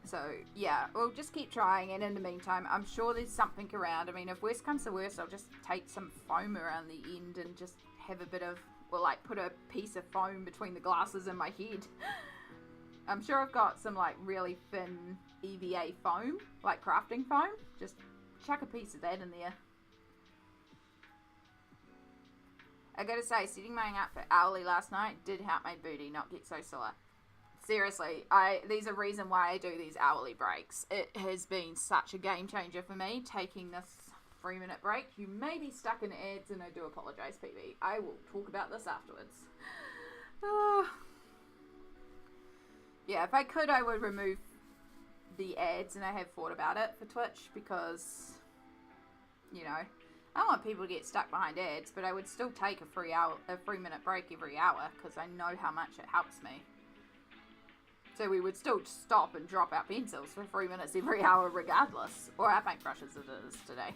So yeah, we'll just keep trying, and in the meantime, I'm sure there's something around. I mean, if worst comes to worst, I'll just take some foam around the end and just have a bit of, well, like put a piece of foam between the glasses and my head. I'm sure I've got some like really thin EVA foam, like crafting foam. Just chuck a piece of that in there. I gotta say, setting mine up for hourly last night did help my booty not get so sore. Seriously, there's a reason why I do these hourly breaks. It has been such a game changer for me, taking this 3-minute break. You may be stuck in ads, and I do apologise, PB. I will talk about this afterwards. Yeah, if I could, I would remove the ads, and I have thought about it for Twitch, because, you know, I don't want people to get stuck behind ads, but I would still take a 3-minute break every hour, because I know how much it helps me. So we would still stop and drop our pencils for 3 minutes every hour regardless. Or our paintbrushes as it is today.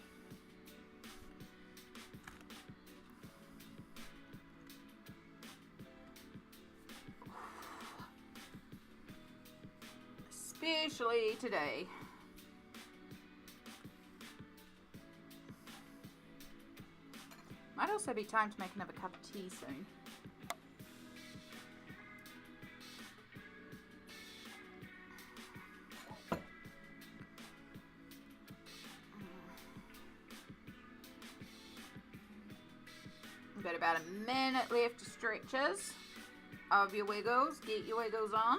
Especially today. Might also be time to make another cup of tea soon. We've got about a minute left to stretches of your wiggles. Get your wiggles on.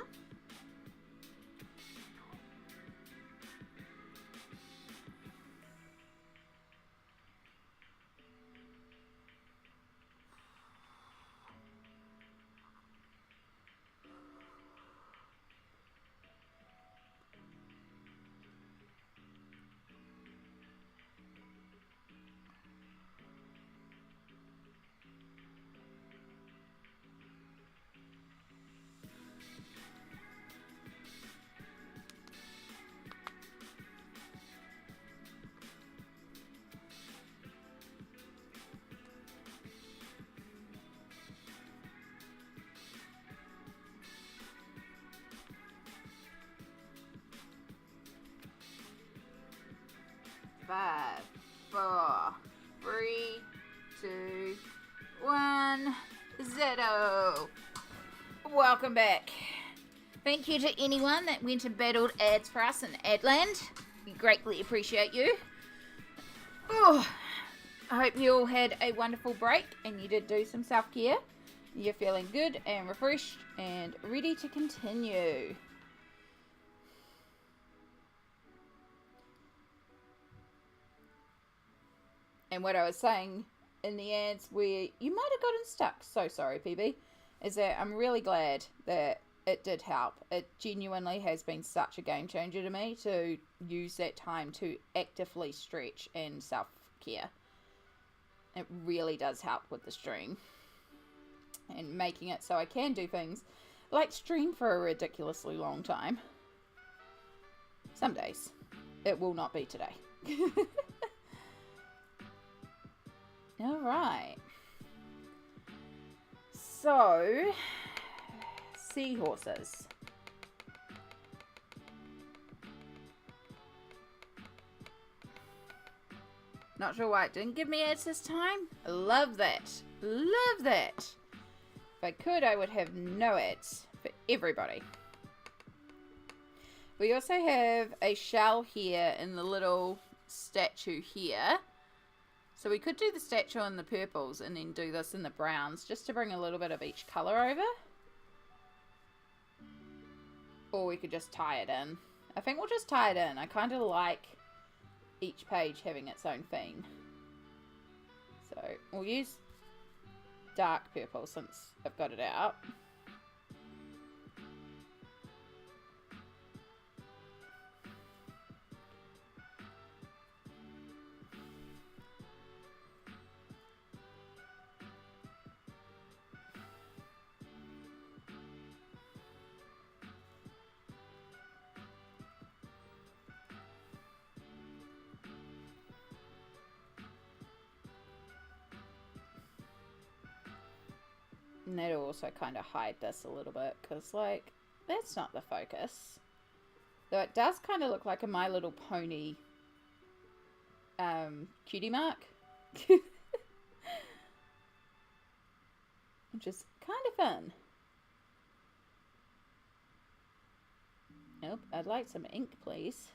5, 4, 3, 2, 1, 0. Welcome back. Thank you to anyone that went and battled ads for us in Adland. We greatly appreciate you. Oh, I hope you all had a wonderful break and you did do some self-care. You're feeling good and refreshed and ready to continue. And what I was saying in the ads where you might have gotten stuck, so sorry PB, is that I'm really glad that it did help. It genuinely has been such a game changer to me to use that time to actively stretch and self-care. It really does help with the stream and making it so I can do things like stream for a ridiculously long time. Some days. It will not be today. Alright. So, seahorses. Not sure why it didn't give me ads this time. I love that. Love that. If I could, I would have no ads for everybody. We also have a shell here in the little statue here. So we could do the statue in the purples and then do this in the browns just to bring a little bit of each colour over. Or we could just tie it in. I think we'll just tie it in. I kind of like each page having its own theme. So we'll use dark purple since I've got it out. And that'll also kind of hide this a little bit because, like, that's not the focus. Though it does kind of look like a My Little Pony cutie mark. Which is kind of fun. Nope, I'd like some ink, please.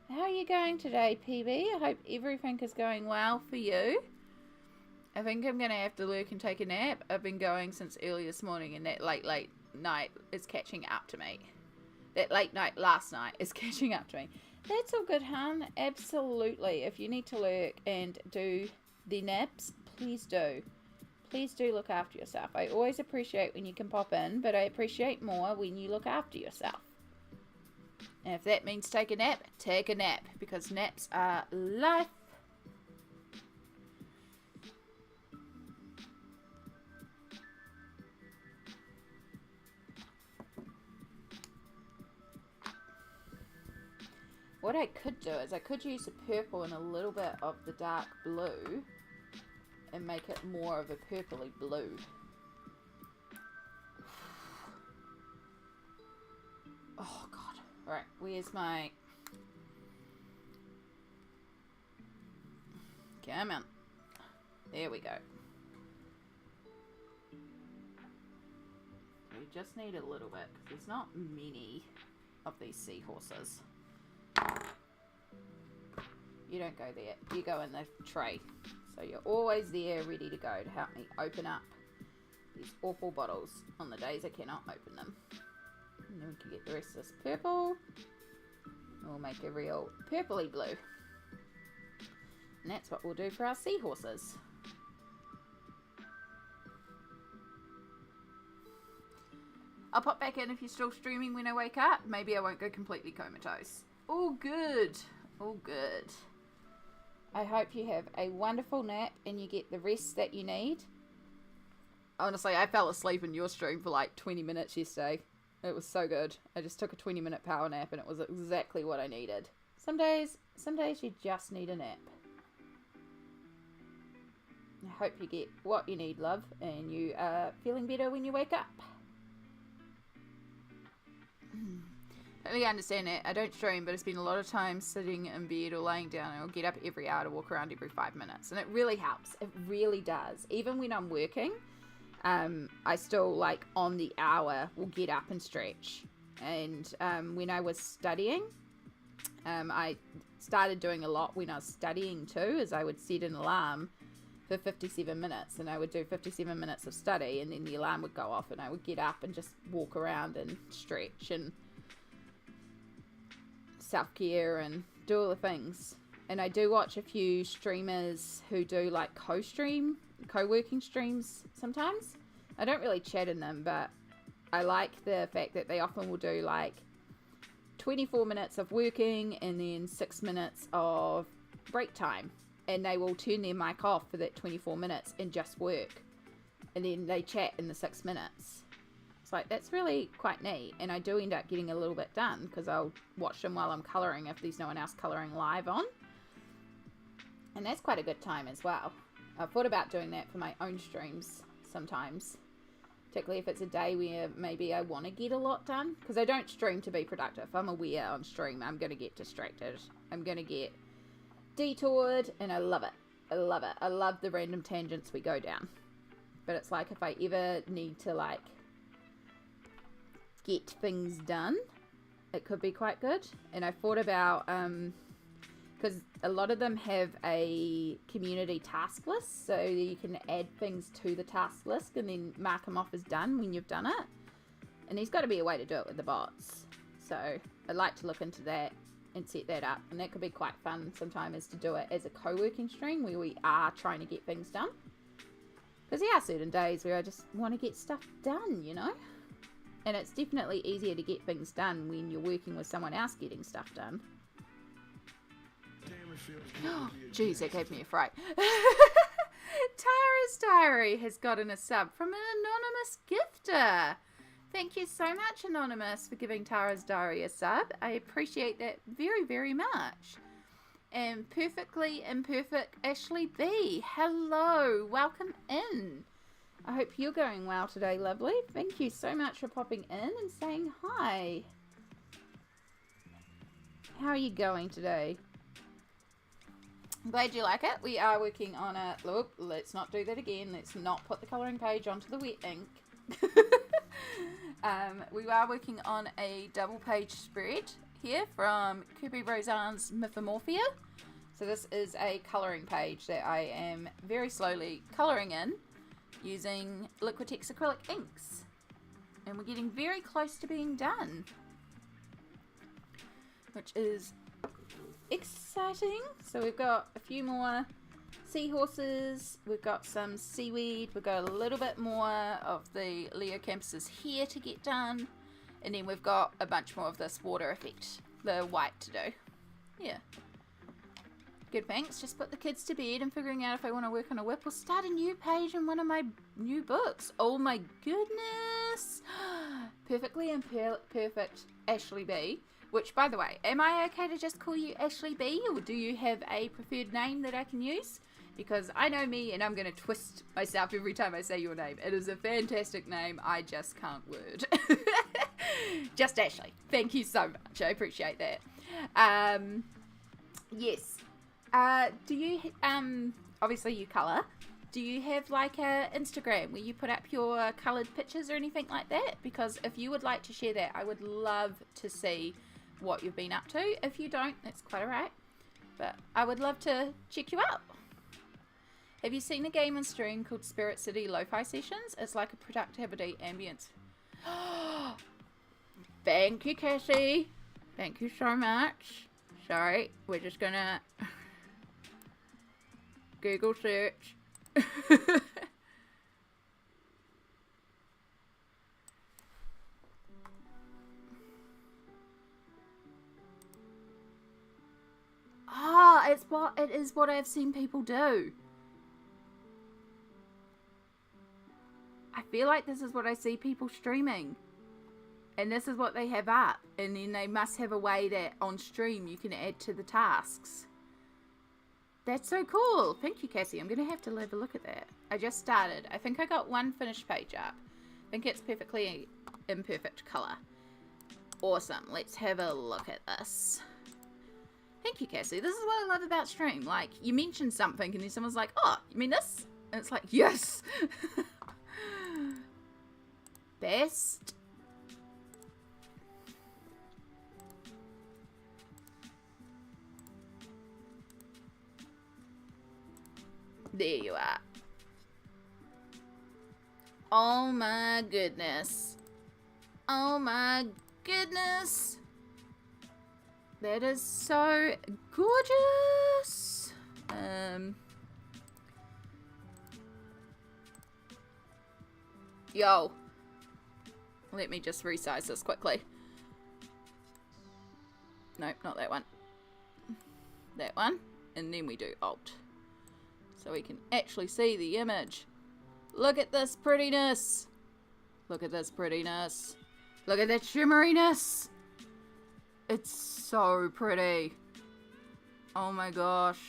How are you going today, PB? I hope everything is going well for you. I think I'm going to have to lurk and take a nap. I've been going since early this morning and that late night is catching up to me. That late night last night is catching up to me. That's all good, hun. Absolutely. If you need to lurk and do the naps, please do. Please do look after yourself. I always appreciate when you can pop in, but I appreciate more when you look after yourself. And if that means take a nap, because naps are life. What I could do is I could use the purple and a little bit of the dark blue and make it more of a purpley blue. Oh god. Right, where's my... Come on. There we go. We just need a little bit, because there's not many of these seahorses. You don't go there. You go in the tray. So you're always there, ready to go to help me open up these awful bottles on the days I cannot open them. And then we can get the rest of this purple. And we'll make a real purpley blue. And that's what we'll do for our seahorses. I'll pop back in if you're still streaming when I wake up. Maybe I won't go completely comatose. All good. All good. I hope you have a wonderful nap and you get the rest that you need. Honestly, I fell asleep in your stream for like 20 minutes yesterday. It was so good. I just took a 20-minute power nap and it was exactly what I needed. Some days you just need a nap. I hope you get what you need, love, and you are feeling better when you wake up. totally understand it. I don't stream, but I spend a lot of time sitting in bed or laying down, and I'll get up every hour to walk around every 5 minutes, and it really helps. It really does. Even when I'm working, I still, like, on the hour will get up and stretch. And when I was studying, I started doing a lot when I was studying too, as I would set an alarm for 57 minutes, and I would do 57 minutes of study, and then the alarm would go off, and I would get up and just walk around and stretch and self-care and do all the things. And I do watch a few streamers who do like co-working streams sometimes. I don't really chat in them, but I like the fact that they often will do like 24 minutes of working and then 6 minutes of break time, and they will turn their mic off for that 24 minutes and just work, and then they chat in the 6 minutes. It's like, that's really quite neat, and I do end up getting a little bit done because I'll watch them while I'm colouring if there's no one else colouring live on, and that's quite a good time as well. I've thought about doing that for my own streams sometimes, particularly if it's a day where maybe I want to get a lot done, because I don't stream to be productive. I'm aware on stream I'm going to get distracted, I'm going to get detoured, and I love it. I love it. I love the random tangents we go down, but it's like if I ever need to like get things done, it could be quite good. And I thought about because a lot of them have a community task list, so you can add things to the task list and then mark them off as done when you've done it. And there's got to be a way to do it with the bots, so I'd like to look into that and set that up, and that could be quite fun sometimes, is to do it as a co-working stream where we are trying to get things done, because there are certain days where I just want to get stuff done, you know. And it's definitely easier to get things done when you're working with someone else getting stuff done. Jeez, that gave me a fright. Tara's Diary has gotten a sub from an anonymous gifter. Thank you so much, Anonymous, for giving Tara's Diary a sub. I appreciate that very, very much. And Perfectly Imperfect Ashley B. Hello, welcome in. I hope you're going well today, lovely. Thank you so much for popping in and saying hi. How are you going today? I'm glad you like it. We are working on a... Look, let's not do that again. Let's not put the colouring page onto the wet ink. We are working on a double page spread here from Kerby Rosanes' Mythomorphia. So this is a colouring page that I am very slowly colouring in using Liquitex Acrylic Inks, and we're getting very close to being done, which is exciting. So we've got a few more seahorses, we've got some seaweed, we've got a little bit more of the Leocampuses here to get done, and then we've got a bunch more of this water effect, the white, to do. Yeah. Good, thanks. Just put the kids to bed and figuring out if I want to work on a whip or start a new page in one of my new books. Oh my goodness. Perfectly Imperfect Ashley B. Which, by the way, am I okay to just call you Ashley B, or do you have a preferred name that I can use? Because I know me, and I'm going to twist myself every time I say your name. It is a fantastic name. I just can't word. Just Ashley. Thank you so much. I appreciate that. Yes. Do you, obviously you colour. Do you have like a Instagram where you put up your coloured pictures or anything like that? Because if you would like to share that, I would love to see what you've been up to. If you don't, that's quite alright, but I would love to check you out. Have you seen a game on stream called Spirit City Lo-Fi Sessions? It's like a productivity ambience. Thank you, Cassie. Thank you so much. Sorry, we're just gonna Google search. It is what I've seen people do. I feel like this is what I see people streaming, and this is what they have up, and then they must have a way that on stream you can add to the tasks. That's so cool. Thank you, Cassie. I'm gonna have to have a look at that. I just started. I think I got one finished page up. I think it's Perfectly Imperfect colour. Awesome. Let's have a look at this. Thank you, Cassie. This is what I love about stream. Like, you mention something and then someone's like, oh, you mean this? And it's like, yes. Best. There you are. Oh my goodness. Oh my goodness. That is so gorgeous. Yo. Let me just resize this quickly. Nope, not that one. That one. And then we do Alt. So we can actually see the image. Look at this prettiness. Look at this prettiness. Look at that shimmeriness. It's so pretty. Oh my gosh.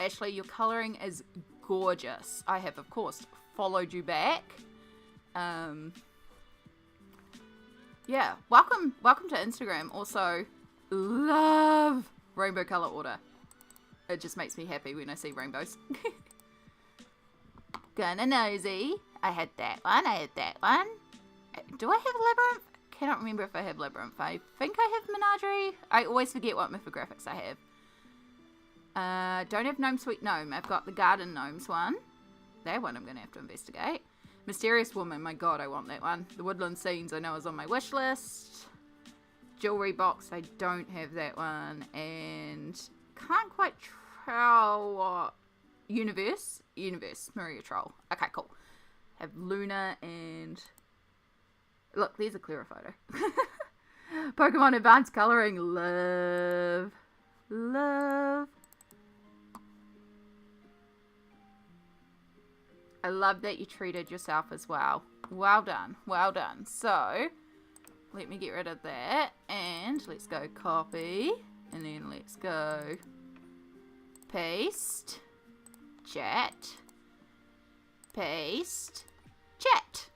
Ashley, your colouring is gorgeous. I have, of course, followed you back. Yeah, welcome to Instagram. Also, love rainbow colour order. It just makes me happy when I see rainbows. Kinda nosy. I had that one. Do I have Labyrinth? Cannot remember if I have Labyrinth. I think I have Menagerie. I always forget what mythographics I have. Don't have Gnome Sweet Gnome. I've got the Garden Gnomes one. That one I'm going to have to investigate. Mysterious Woman. My god, I want that one. The Woodland Scenes I know is on my wish list. Jewelry Box. I don't have that one. And can't quite tell what... Universe, Maria Troll. Okay, cool. Have Luna and... Look, there's a clearer photo. Pokemon Advanced Colouring. Love. I love that you treated yourself as well. Well done. So, let me get rid of that. And let's go copy. And then let's go paste. Chat. Paste. Chat.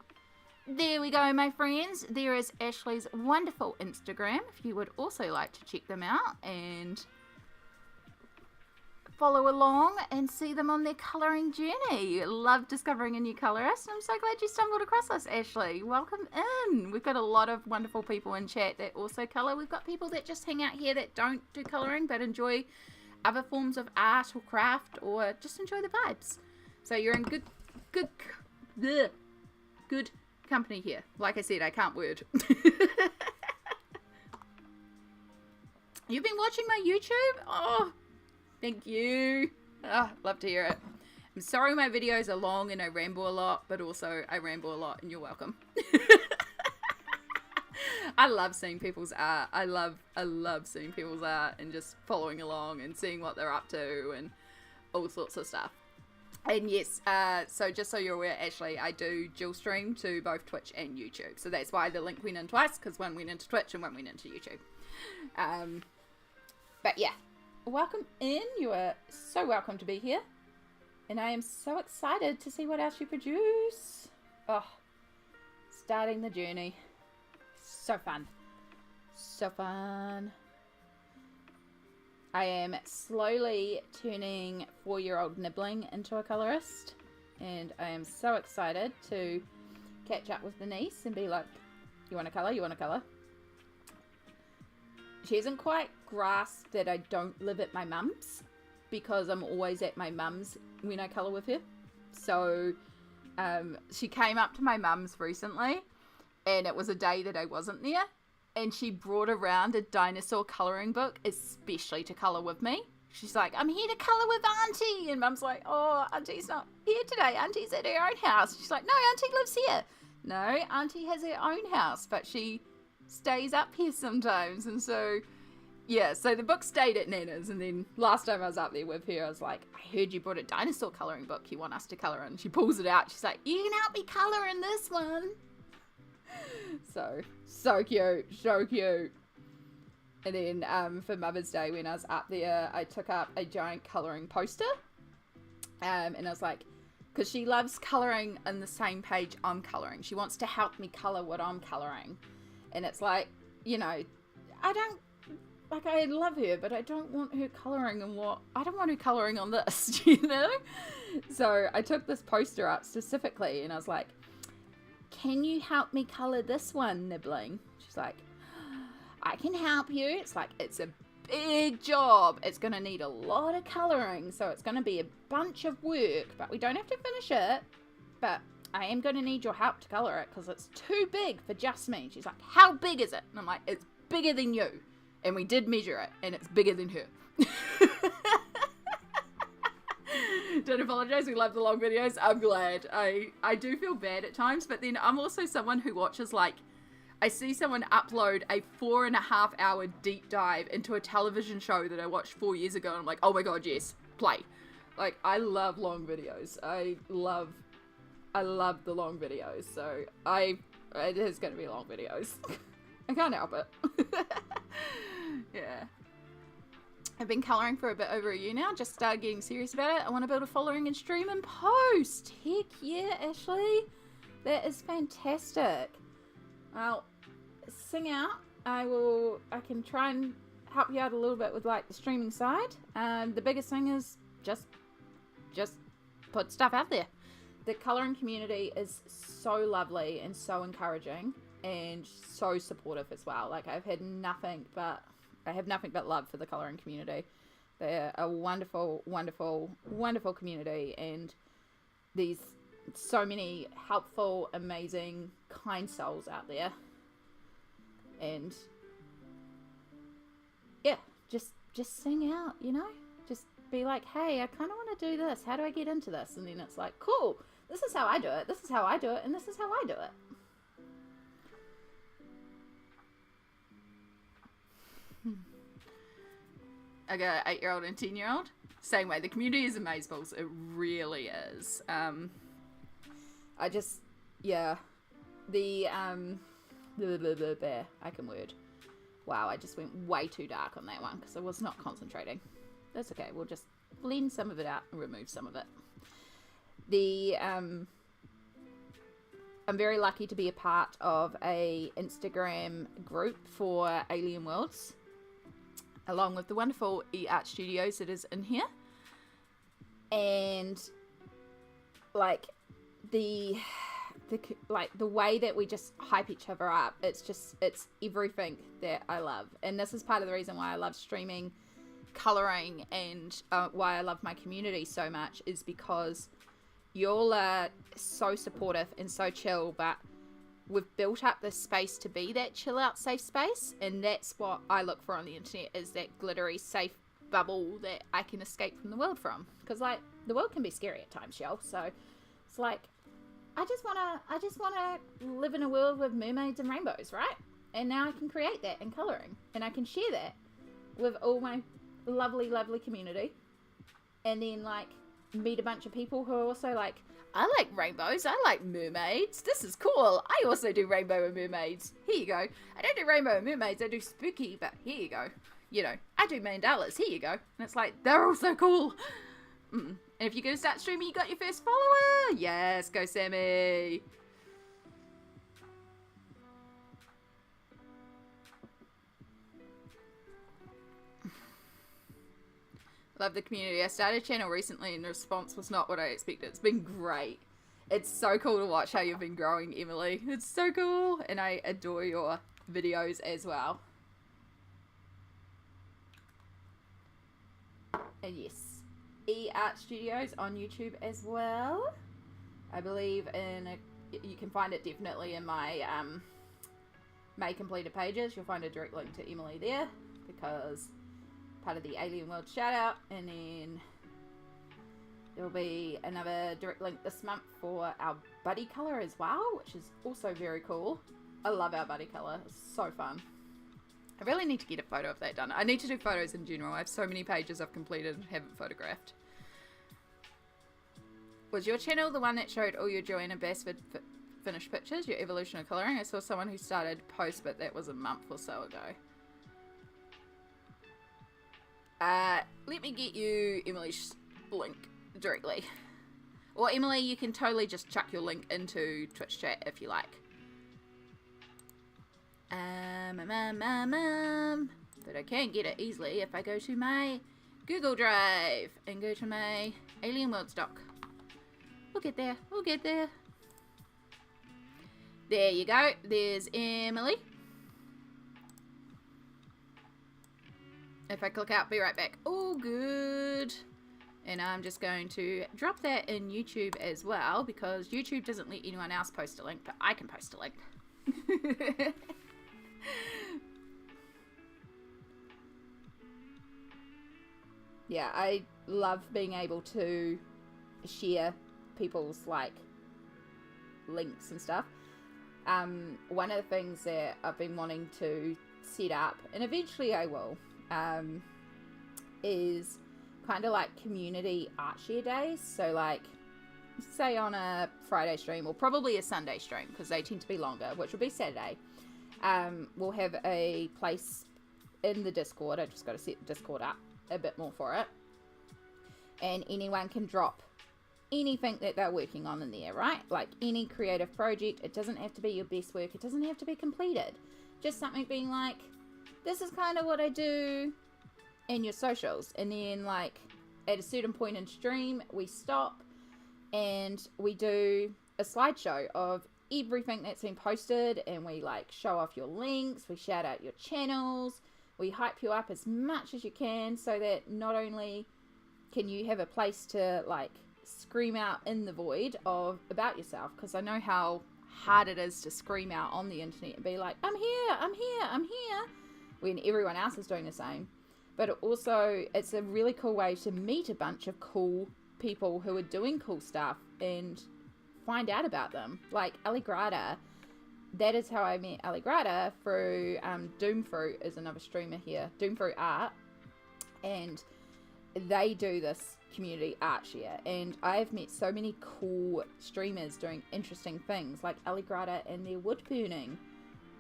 There we go, my friends. There is Ashley's wonderful Instagram. If you would also like to check them out and follow along and see them on their colouring journey. Love discovering a new colourist. I'm so glad you stumbled across us, Ashley. Welcome in. We've got a lot of wonderful people in chat that also colour. We've got people that just hang out here that don't do colouring but enjoy other forms of art or craft or just enjoy the vibes. So you're in good company here. Like I said, I can't word. You've been watching my YouTube? Oh, thank you. Oh, love to hear it. I'm sorry my videos are long and I ramble a lot, but also I ramble a lot and you're welcome. I love seeing people's art. I love seeing people's art and just following along and seeing what they're up to and all sorts of stuff. And yes, so just so you're aware, Ashley, I do dual stream to both Twitch and YouTube. So that's why the link went in twice, because one went into Twitch and one went into YouTube. But yeah, welcome in. You are so welcome to be here. And I am so excited to see what else you produce. Oh, starting the journey. So fun. So fun. I am slowly turning 4-year-old nibbling into a colorist, and I am so excited to catch up with the niece and be like, you want to color? You want to color? She hasn't quite grasped that I don't live at my mum's because I'm always at my mum's when I color with her. So she came up to my mum's recently, and it was a day that I wasn't there. And she brought around a dinosaur colouring book, especially to colour with me. She's like, I'm here to colour with Auntie. And Mum's like, oh, Auntie's not here today. Auntie's at her own house. She's like, no, Auntie lives here. No, Auntie has her own house, but she stays up here sometimes. And so, yeah, so the book stayed at Nana's. And then last time I was up there with her, I was like, I heard you brought a dinosaur colouring book you want us to colour in. She pulls it out. She's like, you can help me colour in this one. So cute, so cute. And then for Mother's Day, when I was up there, I took up a giant colouring poster. And I was like, because she loves colouring on the same page I'm colouring. She wants to help me colour what I'm colouring. And it's like, you know, I don't, like, I love her, but I don't want her colouring on I don't want her colouring on this, you know? So I took this poster up specifically, and I was like, can you help me colour this one, Nibbling? She's like, I can help you. It's like, it's a big job. It's going to need a lot of colouring, so it's going to be a bunch of work, but we don't have to finish it. But I am going to need your help to colour it because it's too big for just me. She's like, how big is it? And I'm like, it's bigger than you. And we did measure it, and it's bigger than her. Don't apologize, we love the long videos. I'm glad. I do feel bad at times, but then I'm also someone who watches, like, I see someone upload a 4.5 hour deep dive into a television show that I watched 4 years ago, and I'm like, oh my god, yes, play. Like, I love long videos. I love the long videos, so it is going to be long videos. I can't help it. Yeah. I've been colouring for a bit over a year now. Just started getting serious about it. I want to build a following and stream and post. Heck yeah, Ashley. That is fantastic. Well, sing out. I can try and help you out a little bit with, like, the streaming side. The biggest thing is just put stuff out there. The colouring community is so lovely and so encouraging and so supportive as well. Like, I have nothing but love for the colouring community. They're a wonderful, wonderful, wonderful community, and these so many helpful, amazing, kind souls out there. And yeah, just sing out, you know? Just be like, hey, I kind of want to do this. How do I get into this? And then it's like, cool, this is how I do it. This is how I do it. And this is how I do it. I got an 8-year-old and 10-year-old. Same way. The community is amazeballs. It really is. I just, yeah. I can word. Wow, I just went way too dark on that one because I was not concentrating. That's okay. We'll just blend some of it out and remove some of it. I'm very lucky to be a part of a Instagram group for Alien Worlds, along with the wonderful eArt Studios that is in here. And like the way that we just hype each other up, it's everything that I love. And this is part of the reason why I love streaming, coloring, and why I love my community so much, is because y'all are so supportive and so chill, but we've built up this space to be that chill out safe space, and that's what I look for on the internet, is that glittery safe bubble that I can escape from the world from. Because, like, the world can be scary at times, y'all. So it's like, I just wanna live in a world with mermaids and rainbows, right? And now I can create that in colouring, and I can share that with all my lovely, lovely community, and then, like, meet a bunch of people who are also like, I like rainbows, I like mermaids, this is cool, I also do rainbow and mermaids, here you go. I don't do rainbow and mermaids, I do spooky, but here you go. You know, I do mandalas, here you go. And it's like, they're all so cool. And if you're going to start streaming, you got your first follower. Yes, go Sammy. Love the community. I started a channel recently and the response was not what I expected. It's been great. It's so cool to watch how you've been growing, Emily. It's so cool. And I adore your videos as well. And yes, eArt Studios on YouTube as well. I believe you can find it definitely in my May completed pages. You'll find a direct link to Emily there, because part of the Alien World shout out, and then there'll be another direct link this month for our buddy color as well, which is also very cool. I love our buddy color. It's so fun. I really need to get a photo of that done. I need to do photos in general. I have so many pages I've completed and haven't photographed. Was your channel the one that showed all your Joanna Basford finished pictures, your evolution of colouring? I saw someone who started post, but that was a month or so ago. Let me get you Emily's link directly. Or Emily, you can totally just chuck your link into Twitch chat if you like. But I can get it easily if I go to my Google Drive and go to my Alien World stock. We'll get there. We'll get there. There you go. There's Emily. If I click out, be right back. Oh, good. And I'm just going to drop that in YouTube as well, because YouTube doesn't let anyone else post a link, but I can post a link. Yeah, I love being able to share people's like links and stuff. One of the things that I've been wanting to set up, and eventually I will, is kind of like community art share days. So like, say on a Friday stream, or probably a Sunday stream, because they tend to be longer, which will be Saturday, we'll have a place in the Discord. I just got to set the Discord up a bit more for it, and anyone can drop anything that they're working on in there, right? Like any creative project. It doesn't have to be your best work, it doesn't have to be completed, just something being like, this is kind of what I do, in your socials. And then like at a certain point in stream, we stop and we do a slideshow of everything that's been posted, and we like show off your links, we shout out your channels, we hype you up as much as you can, so that not only can you have a place to like scream out in the void of about yourself, because I know how hard it is to scream out on the internet and be like, I'm here, I'm here, I'm here, when everyone else is doing the same. But also it's a really cool way to meet a bunch of cool people who are doing cool stuff and find out about them. Like Aligrada, that is how I met Aligrada, through Doomfruit is another streamer here, Doomfruit Art, and they do this community art share, and I've met so many cool streamers doing interesting things like Aligrada and their wood burning,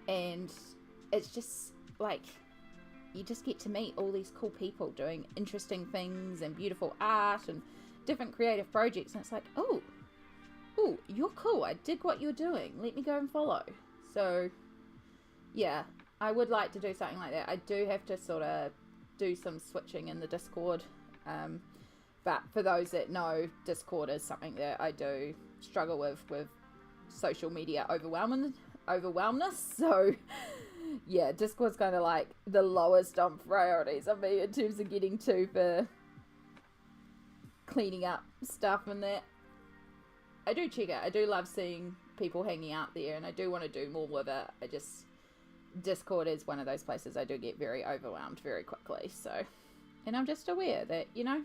and it's just like, you just get to meet all these cool people doing interesting things and beautiful art and different creative projects, and it's like, oh, you're cool, I dig what you're doing, let me go and follow. So yeah, I would like to do something like that. I do have to sort of do some switching in the Discord, but for those that know, Discord is something that I do struggle with social media overwhelmness. So yeah, Discord's kind of like the lowest on priorities of me in terms of getting to for cleaning up stuff and that. I do check it. I do love seeing people hanging out there, and I do want to do more with it. Discord is one of those places I do get very overwhelmed very quickly. So, and I'm just aware that, you know,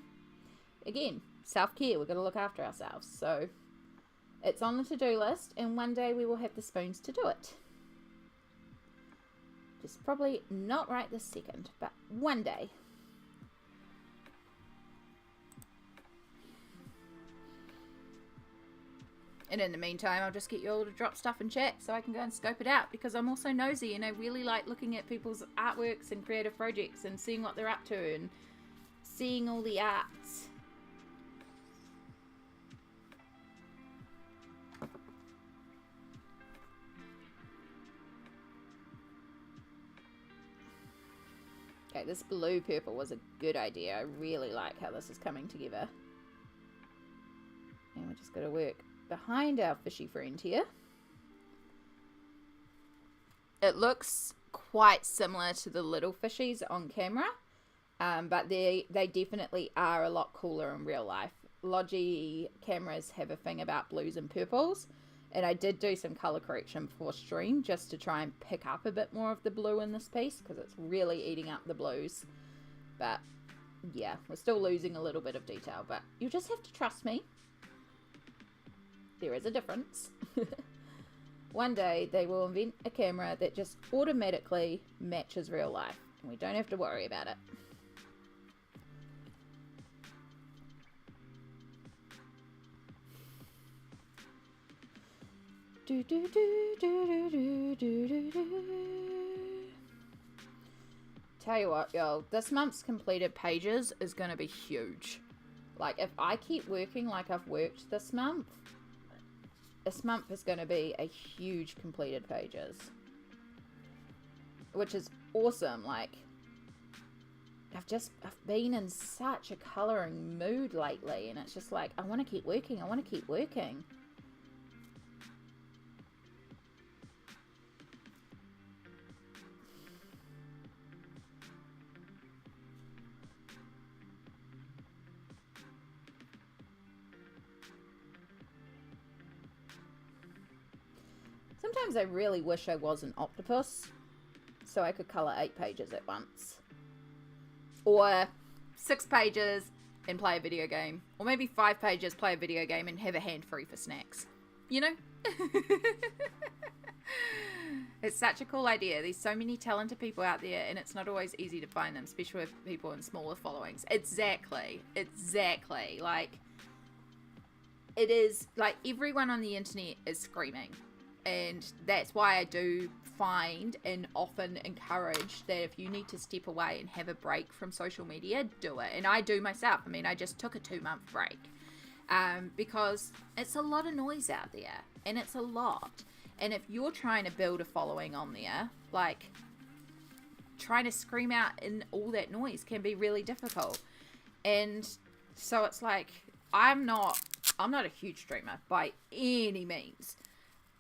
again, self-care, we've got to look after ourselves. So it's on the to-do list, and one day we will have the spoons to do it. Just probably not right this second, but one day. And in the meantime, I'll just get you all to drop stuff in chat so I can go and scope it out, because I'm also nosy and I really like looking at people's artworks and creative projects and seeing what they're up to and seeing all the arts. Okay, this blue purple was a good idea. I really like how this is coming together. And we're just going to work behind our fishy friend here. It looks quite similar to the little fishies on camera, but they definitely are a lot cooler in real life. Logi cameras have a thing about blues and purples, and I did do some color correction before stream just to try and pick up a bit more of the blue in this piece, because it's really eating up the blues. But yeah, we're still losing a little bit of detail, but you just have to trust me. There is a difference. One day they will invent a camera that just automatically matches real life, and we don't have to worry about it. Do, do, do, do, do, do, do, do. Tell you what, y'all, this month's completed pages is going to be huge. Like, if I keep working like I've worked this month is going to be a huge completed pages. which is awesome. Like, I've been in such a colouring mood lately, and it's just like, I want to keep working. I want to keep working. Sometimes I really wish I was an octopus, so I could colour 8 pages at once. Or 6 pages and play a video game. Or maybe 5 pages, play a video game, and have a hand free for snacks. You know? It's such a cool idea. There's so many talented people out there, and it's not always easy to find them, especially with people in smaller followings. Exactly. Like, it is, like, everyone on the internet is screaming. And that's why I do find and often encourage that if you need to step away and have a break from social media, do it. And I do myself. I mean, I just took a 2-month break because it's a lot of noise out there, and it's a lot. And if you're trying to build a following on there, like, trying to scream out in all that noise can be really difficult. And so it's like, I'm not a huge streamer by any means.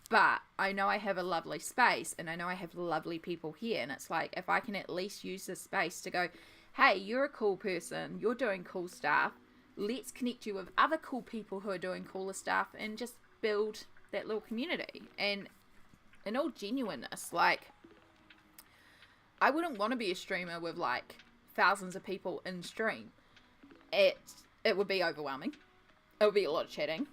But I know I have a lovely space, and I know I have lovely people here. And it's like, if I can at least use this space to go, hey, you're a cool person, you're doing cool stuff, let's connect you with other cool people who are doing cooler stuff, and just build that little community. And in all genuineness, like, I wouldn't want to be a streamer with, like, thousands of people in stream. It would be overwhelming. It would be a lot of chatting.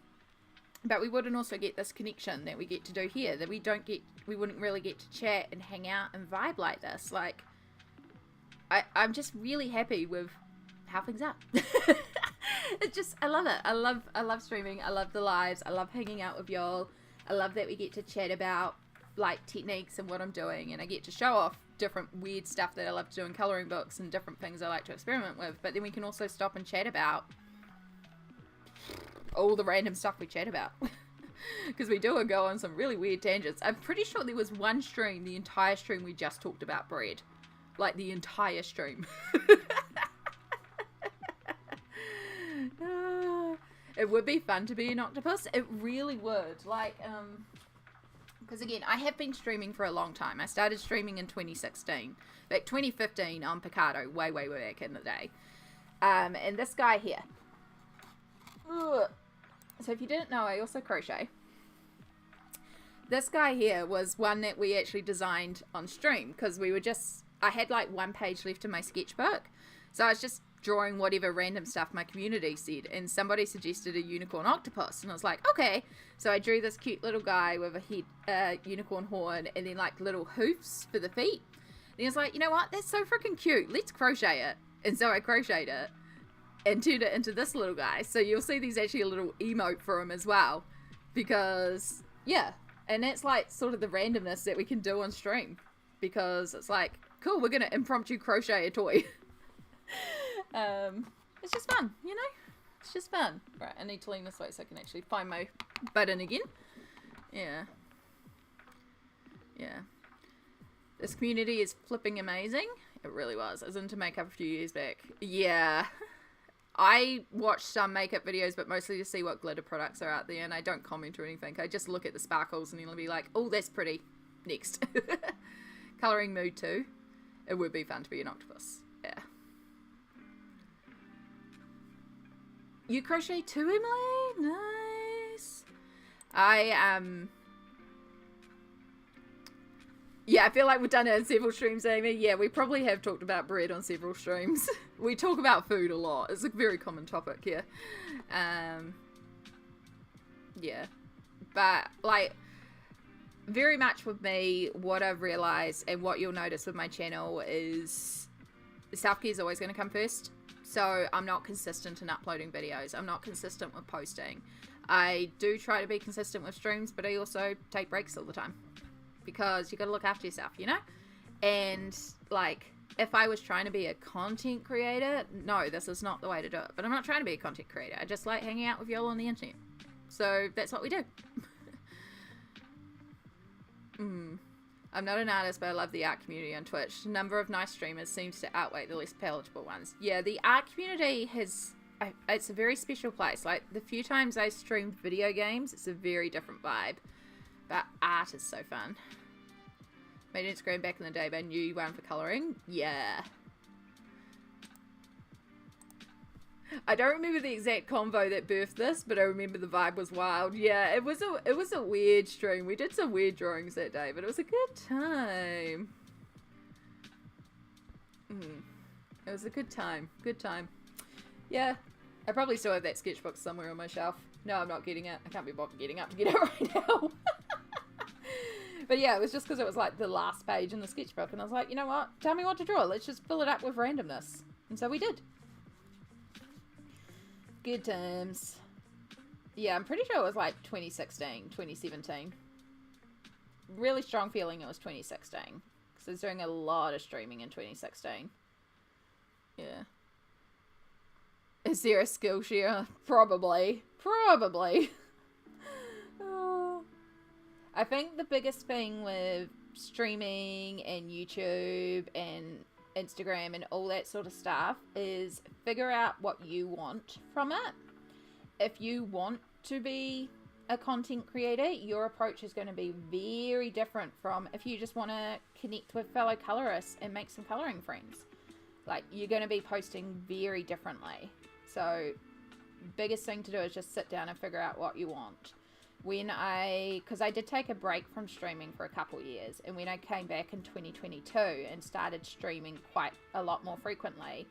But we wouldn't also get this connection that we get to do here, that we wouldn't really get to chat and hang out and vibe like this. Like, I'm just really happy with how things are. I love it. I love streaming. I love the lives. I love hanging out with y'all. I love that we get to chat about, like, techniques and what I'm doing, and I get to show off different weird stuff that I love to do in colouring books and different things I like to experiment with. But then we can also stop and chat about all the random stuff we chat about, because we do go on some really weird tangents. I'm pretty sure there was one stream, the entire stream, we just talked about bread, like the entire stream. It would be fun to be an octopus. It really would. Like, because again, I have been streaming for a long time. I started streaming in 2016, like 2015 on Picardo, way back in the day. And this guy here. Ugh. So if you didn't know, I also crochet. This guy here was one that we actually designed on stream, because I had like 1 page left in my sketchbook. So I was just drawing whatever random stuff my community said, and somebody suggested a unicorn octopus, and I was like, okay. So I drew this cute little guy with a head, unicorn horn, and then like little hoofs for the feet. And he was like, you know what? That's so freaking cute. Let's crochet it. And so I crocheted it and turned it into this little guy. So you'll see there's actually a little emote for him as well, because, yeah, and that's like sort of the randomness that we can do on stream, because it's like, cool, we're gonna impromptu crochet a toy. It's just fun, you know? It's just fun. Right, I need to lean this way so I can actually find my button again. Yeah. This community is flipping amazing. It really was. I was into makeup a few years back. Yeah. I watch some makeup videos, but mostly to see what glitter products are out there, and I don't comment or anything. I just look at the sparkles and then I'll be like, oh, that's pretty. Next. Colouring mood too. It would be fun to be an octopus. Yeah. You crochet too, Emily? Nice. Yeah, I feel like we've done it in several streams, Amy. Yeah, we probably have talked about bread on several streams. We talk about food a lot. It's a very common topic here. Yeah. But, like, very much with me, what I've realised and what you'll notice with my channel is self-care is always going to come first. So I'm not consistent in uploading videos. I'm not consistent with posting. I do try to be consistent with streams, but I also take breaks all the time, because you got to look after yourself, you know? And, like, if I was trying to be a content creator, no, this is not the way to do it. But I'm not trying to be a content creator. I just like hanging out with y'all on the internet. So that's what we do. I'm not an artist, but I love the art community on Twitch. The number of nice streamers seems to outweigh the less palatable ones. Yeah, the art community it's a very special place. Like, the few times I streamed video games, it's a very different vibe. But art is so fun. Made Instagram back in the day, but I knew you one for colouring. Yeah. I don't remember the exact convo that birthed this, but I remember the vibe was wild. Yeah, it was a weird stream. We did some weird drawings that day, but it was a good time. It was a good time. Good time. Yeah, I probably still have that sketchbook somewhere on my shelf. No, I'm not getting it. I can't be bothered getting up to get it right now. But yeah, it was just because it was like the last page in the sketchbook, and I was like, you know what? Tell me what to draw. Let's just fill it up with randomness. And so we did. Good times. Yeah, I'm pretty sure it was like 2016, 2017. Really strong feeling it was 2016. Because I was doing a lot of streaming in 2016. Yeah. Is there a Skillshare? Probably. Probably. Oh. I think the biggest thing with streaming and YouTube and Instagram and all that sort of stuff is figure out what you want from it. If you want to be a content creator, your approach is going to be very different from if you just want to connect with fellow colorists and make some coloring friends. Like, you're going to be posting very differently. So biggest thing to do is just sit down and figure out what you want. Because I did take a break from streaming for a couple years, and when I came back in 2022 and started streaming quite a lot more frequently,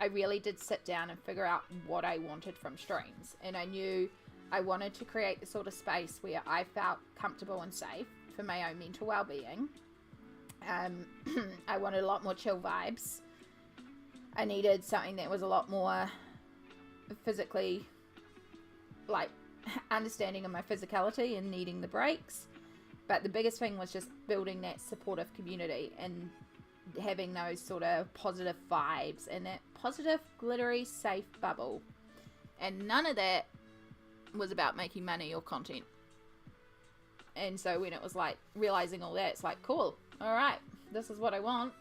I really did sit down and figure out what I wanted from streams. And I knew I wanted to create the sort of space where I felt comfortable and safe for my own mental well-being. I wanted a lot more chill vibes. I needed something that was a lot more physically, like, understanding of my physicality and needing the breaks. But the biggest thing was just building that supportive community and having those sort of positive vibes and that positive, glittery, safe bubble. And none of that was about making money or content. And so when it was like realizing all that, it's like, cool, all right, this is what I want.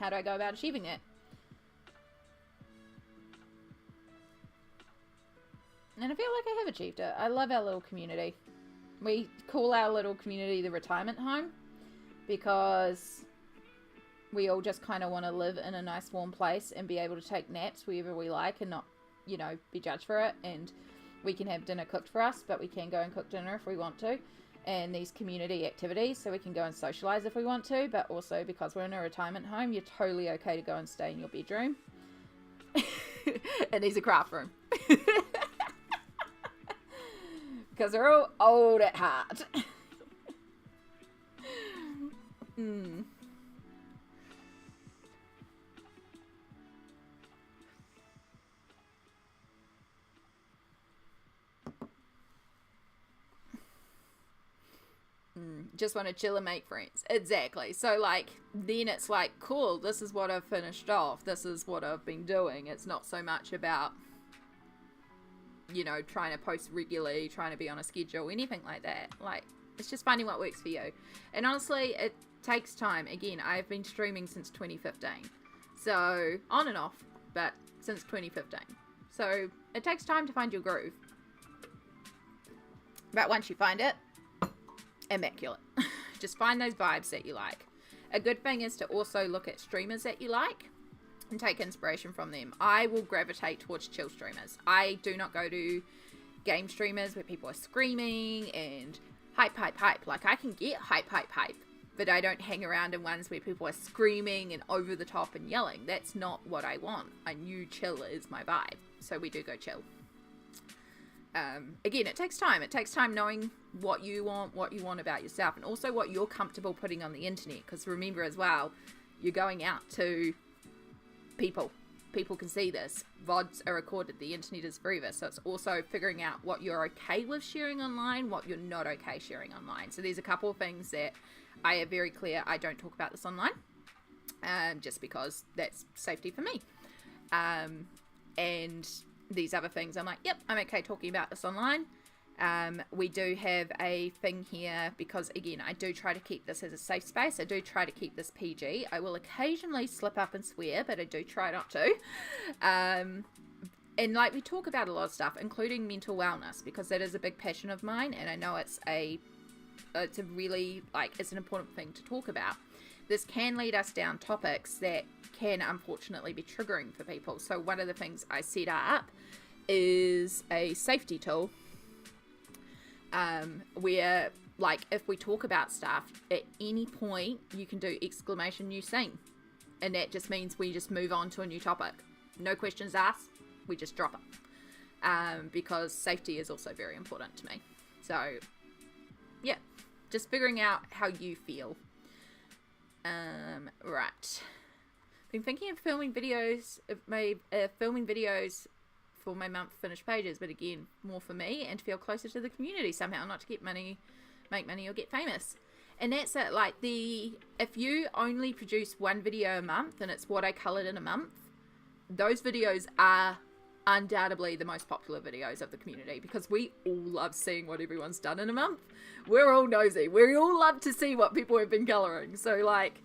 How do I go about achieving that? And I feel like I have achieved it. I love our little community. We call our little community the retirement home because we all just kind of want to live in a nice warm place and be able to take naps wherever we like and not, you know, be judged for it. And we can have dinner cooked for us, but we can go and cook dinner if we want to. And these community activities, so we can go and socialize if we want to, but also because we're in a retirement home, you're totally okay to go and stay in your bedroom. And there's a craft room. Because they're all old at heart. Just want to chill and make friends. Exactly. So, like, then it's like, cool, this is what I've finished off. This is what I've been doing. It's not so much about, you know, trying to post regularly, trying to be on a schedule, anything like that. Like, it's just finding what works for you. And honestly, it takes time. Again, I've been streaming since 2015. So, on and off, but since 2015. So, it takes time to find your groove. But once you find it, immaculate. Just find those vibes that you like. A good thing is to also look at streamers that you like and take inspiration from them. I will gravitate towards chill streamers. I do not go to game streamers where people are screaming and hype. Like, I can get hype, but I don't hang around in ones where people are screaming and over the top and yelling. That's not what I want. I knew chill is my vibe, so we do go chill. Again, it takes time. It takes time knowing what you want about yourself, and also what you're comfortable putting on the internet. Because remember as well, you're going out to people. People can see this. VODs are recorded. The internet is forever. So it's also figuring out what you're okay with sharing online, what you're not okay sharing online. So there's a couple of things that I am very clear I don't talk about this online, just because that's safety for me. And these other things, I'm like, yep, I'm okay talking about this online. We do have a thing here because, again, I do try to keep this as a safe space. I do try to keep this PG. I will occasionally slip up and swear, but I do try not to. And like, we talk about a lot of stuff, including mental wellness, because that is a big passion of mine, and I know it's a really, like, it's an important thing to talk about. This can lead us down topics that can unfortunately be triggering for people. So one of the things I set up is a safety tool, where, like, if we talk about stuff, at any point you can do exclamation new scene, and that just means we just move on to a new topic. No questions asked, we just drop it, because safety is also very important to me. So yeah, just figuring out how you feel. Right, been thinking of filming videos for my month finished pages, but again, more for me and to feel closer to the community somehow, not to get money, make money, or get famous. And that's it. Like, if you only produce one video a month, and it's what I colored in a month, those videos are undoubtedly the most popular videos of the community, because we all love seeing what everyone's done in a month. We're all nosy. We all love to see what people have been coloring. So, like,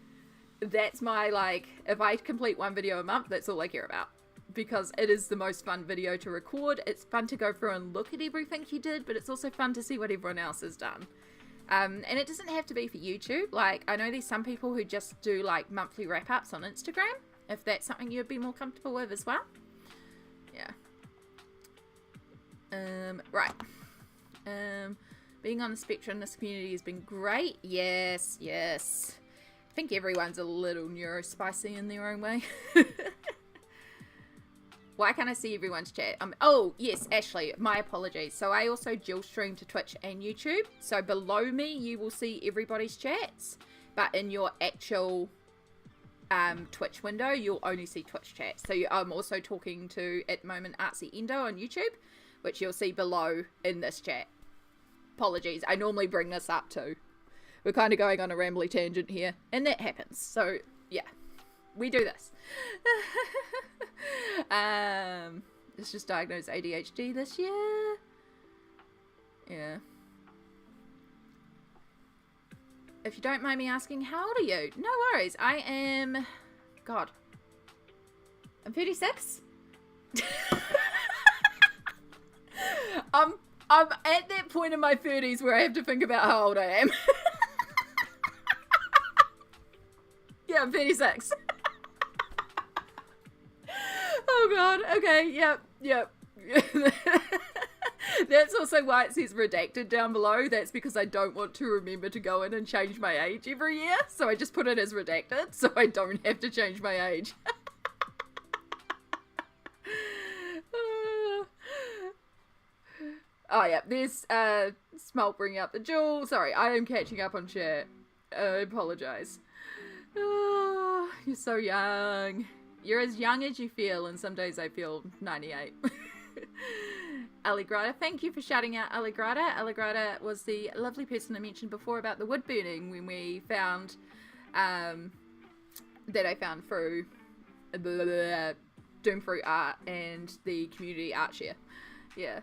that's my, like, if I complete one video a month, that's all I care about, because it is the most fun video to record. It's fun to go through and look at everything you did, but it's also fun to see what everyone else has done. And it doesn't have to be for YouTube. Like, I know there's some people who just do, like, monthly wrap-ups on Instagram, if that's something you'd be more comfortable with as well. Yeah. Right. Being on the spectrum in this community has been great. Yes, yes. I think everyone's a little neurospicy in their own way. Why can't I see everyone's chat? Oh, yes, Ashley, my apologies. So I also dual stream to Twitch and YouTube. So below me, you will see everybody's chats. But in your actual Twitch window, you'll only see Twitch chats. So I'm also talking to, at the moment, Artsy Endo on YouTube, which you'll see below in this chat. Apologies, I normally bring this up too. We're kind of going on a rambly tangent here, and that happens. So, yeah, we do this. It's just diagnosed ADHD this year. Yeah. If you don't mind me asking, how old are you? No worries. I am... God. I'm 36? I'm at that point in my 30s where I have to think about how old I am. Yeah, I'm 36. Oh God. Okay. Yep. That's also why it says redacted down below. That's because I don't want to remember to go in and change my age every year. So I just put it as redacted so I don't have to change my age. Oh yeah, there's Smalt bringing up the jewel. Sorry, I am catching up on chat. I apologize. Oh, you're so young. You're as young as you feel, and some days I feel 98. Allegrata, thank you for shouting out Allegrata. Allegrata was the lovely person I mentioned before about the wood burning when we found, that I found through the Doomfruit Art and the community art share. Yeah.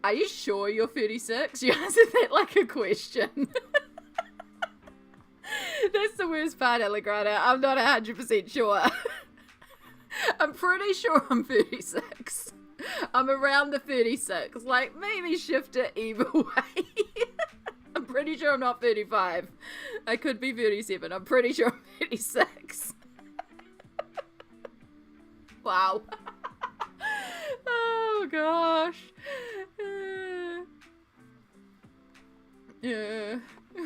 Are you sure you're 36? You answered that like a question. That's the worst part, Allegrata. I'm not 100% sure. I'm pretty sure I'm 36. I'm around the 36. Like, maybe shift it either way. I'm pretty sure I'm not 35. I could be 37. I'm pretty sure I'm 36. Wow. Oh, gosh. Yeah.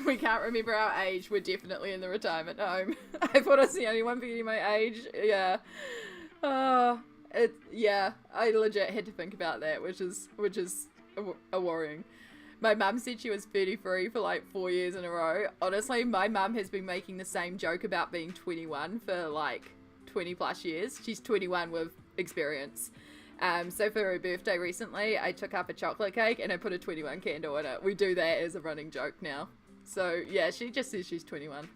We can't remember our age. We're definitely in the retirement home. I thought I was the only one forgetting my age. Yeah. Yeah, I legit had to think about that, which is a worrying. My mum said she was 33 for like 4 years in a row. Honestly, my mum has been making the same joke about being 21 for like 20 plus years. She's 21 with experience. So for her birthday recently, I took up a chocolate cake and I put a 21 candle in it. We do that as a running joke now. So yeah, she just says she's 21.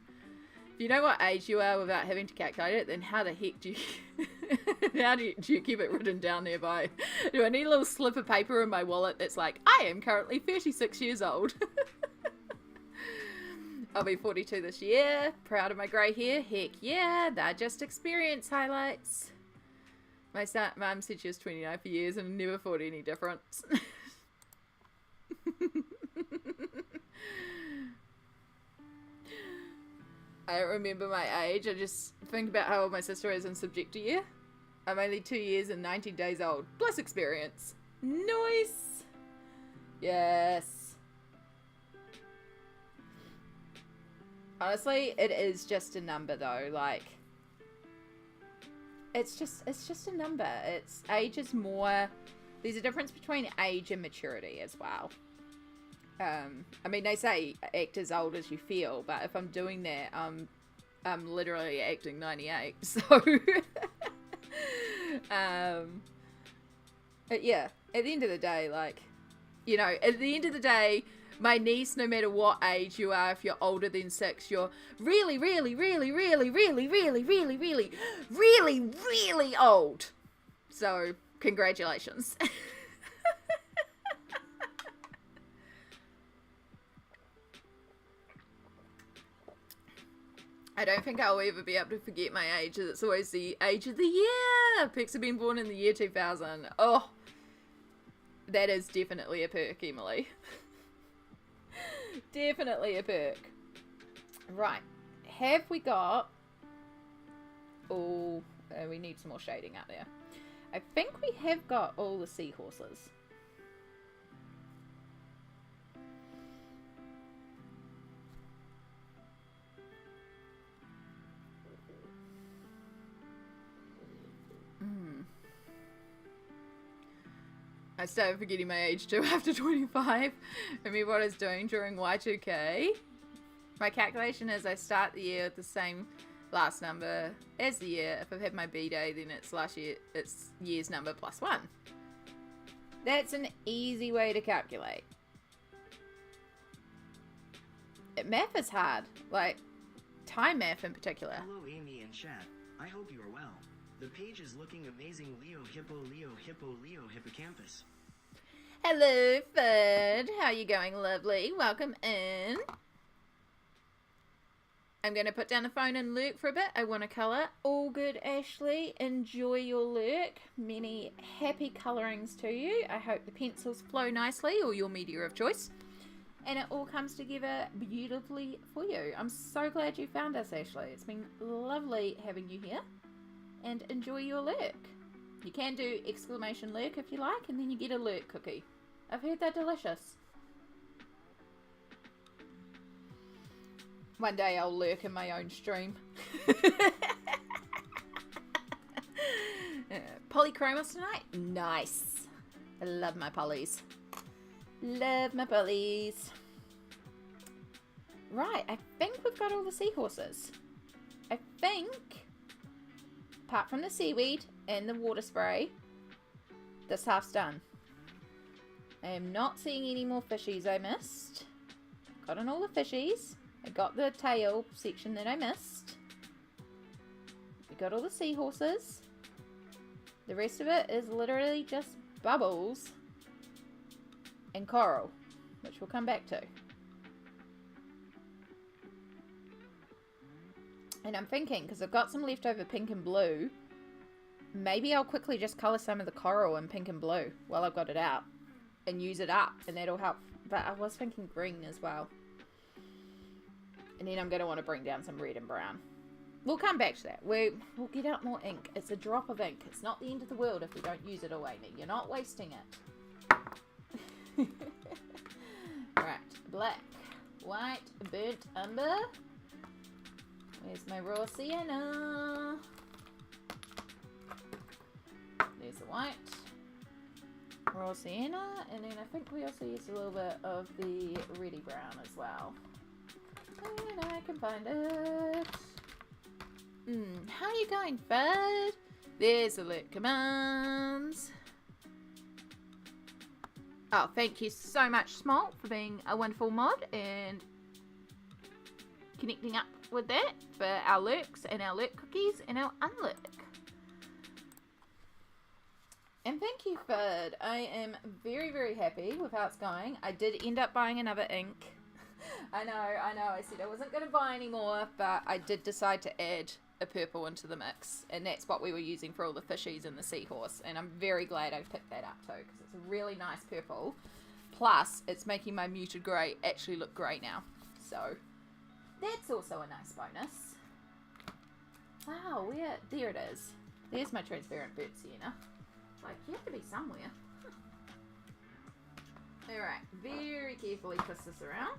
If you know what age you are without having to calculate it, then how the heck do you do you keep it written down nearby? Do I need a little slip of paper in my wallet that's like, I am currently 36 years old. I'll be 42 this year. Proud of my grey hair. Heck yeah, they're just experience highlights. My mum said she was 29 for years and never thought any difference. I don't remember my age. I just think about how old my sister is in subjector year. I'm only 2 years and 19 days old. Plus experience. Nice. Yes. Honestly, it is just a number though. Like, it's just a number. It's age is more. There's a difference between age and maturity as well. I mean, they say act as old as you feel, but if I'm doing that, I'm literally acting 98. So, but yeah, at the end of the day, like, you know, at the end of the day, my niece, no matter what age you are, if you're older than 6, you're really, really, really, really, really, really, really, really, really, really old. So, congratulations. I don't think I'll ever be able to forget my age. It's always the age of the year. Pics have been born in the year 2000. Oh, that is definitely a perk, Emily. Definitely a perk. Right. Have we got... Oh, we need some more shading out there. I think we have got all the seahorses. I started forgetting my age too after 25. Remember what I was doing during Y2K? My calculation is I start the year with the same last number as the year. If I've had my B-day, then it's year's number plus 1. That's an easy way to calculate. Math is hard, like time math in particular. Hello Amy and chat, I hope you are well. The page is looking amazing. Leo Hippo, Leo Hippo, Leo Hippocampus. Hello, Fud. How you going, lovely? Welcome in. I'm going to put down the phone and lurk for a bit. I want to colour. All good, Ashley. Enjoy your lurk. Many happy colourings to you. I hope the pencils flow nicely, or your media of choice. And it all comes together beautifully for you. I'm so glad you found us, Ashley. It's been lovely having you here. And enjoy your lurk. You can do exclamation lurk if you like, and then you get a lurk cookie. I've heard they're delicious. One day I'll lurk in my own stream. Polychromos tonight? Nice. I love my polys. Love my polys. Right, I think we've got all the seahorses. I think... Apart from the seaweed and the water spray, this half's done. I am not seeing any more fishies I missed. Got on all the fishies. I got the tail section that I missed. We got all the seahorses. The rest of it is literally just bubbles and coral, which we'll come back to. And I'm thinking, because I've got some leftover pink and blue, maybe I'll quickly just colour some of the coral in pink and blue while I've got it out and use it up, and that'll help. But I was thinking green as well. And then I'm going to want to bring down some red and brown. We'll come back to that. We'll get out more ink. It's a drop of ink. It's not the end of the world if we don't use it all, Amy. You're not wasting it. Right, black, white, burnt umber. Where's my raw sienna? There's the white, raw sienna, and then I think we also use a little bit of the reddy brown as well. And I can find it. How are you going, Fud? There's the alert commands. Oh, thank you so much, Smalt, for being a wonderful mod, and connecting up with that for our lurks and our lurk cookies and our unlurk. And thank you, Fid. I am very, very happy with how it's going. I did end up buying another ink. I know. I said I wasn't going to buy any more, but I did decide to add a purple into the mix. And that's what we were using for all the fishies and the seahorse. And I'm very glad I picked that up too, because it's a really nice purple. Plus, it's making my muted grey actually look grey now. So, that's also a nice bonus. Wow, there it is. There's my transparent bird sienna. Like, you have to be somewhere. Alright, very carefully twist this around.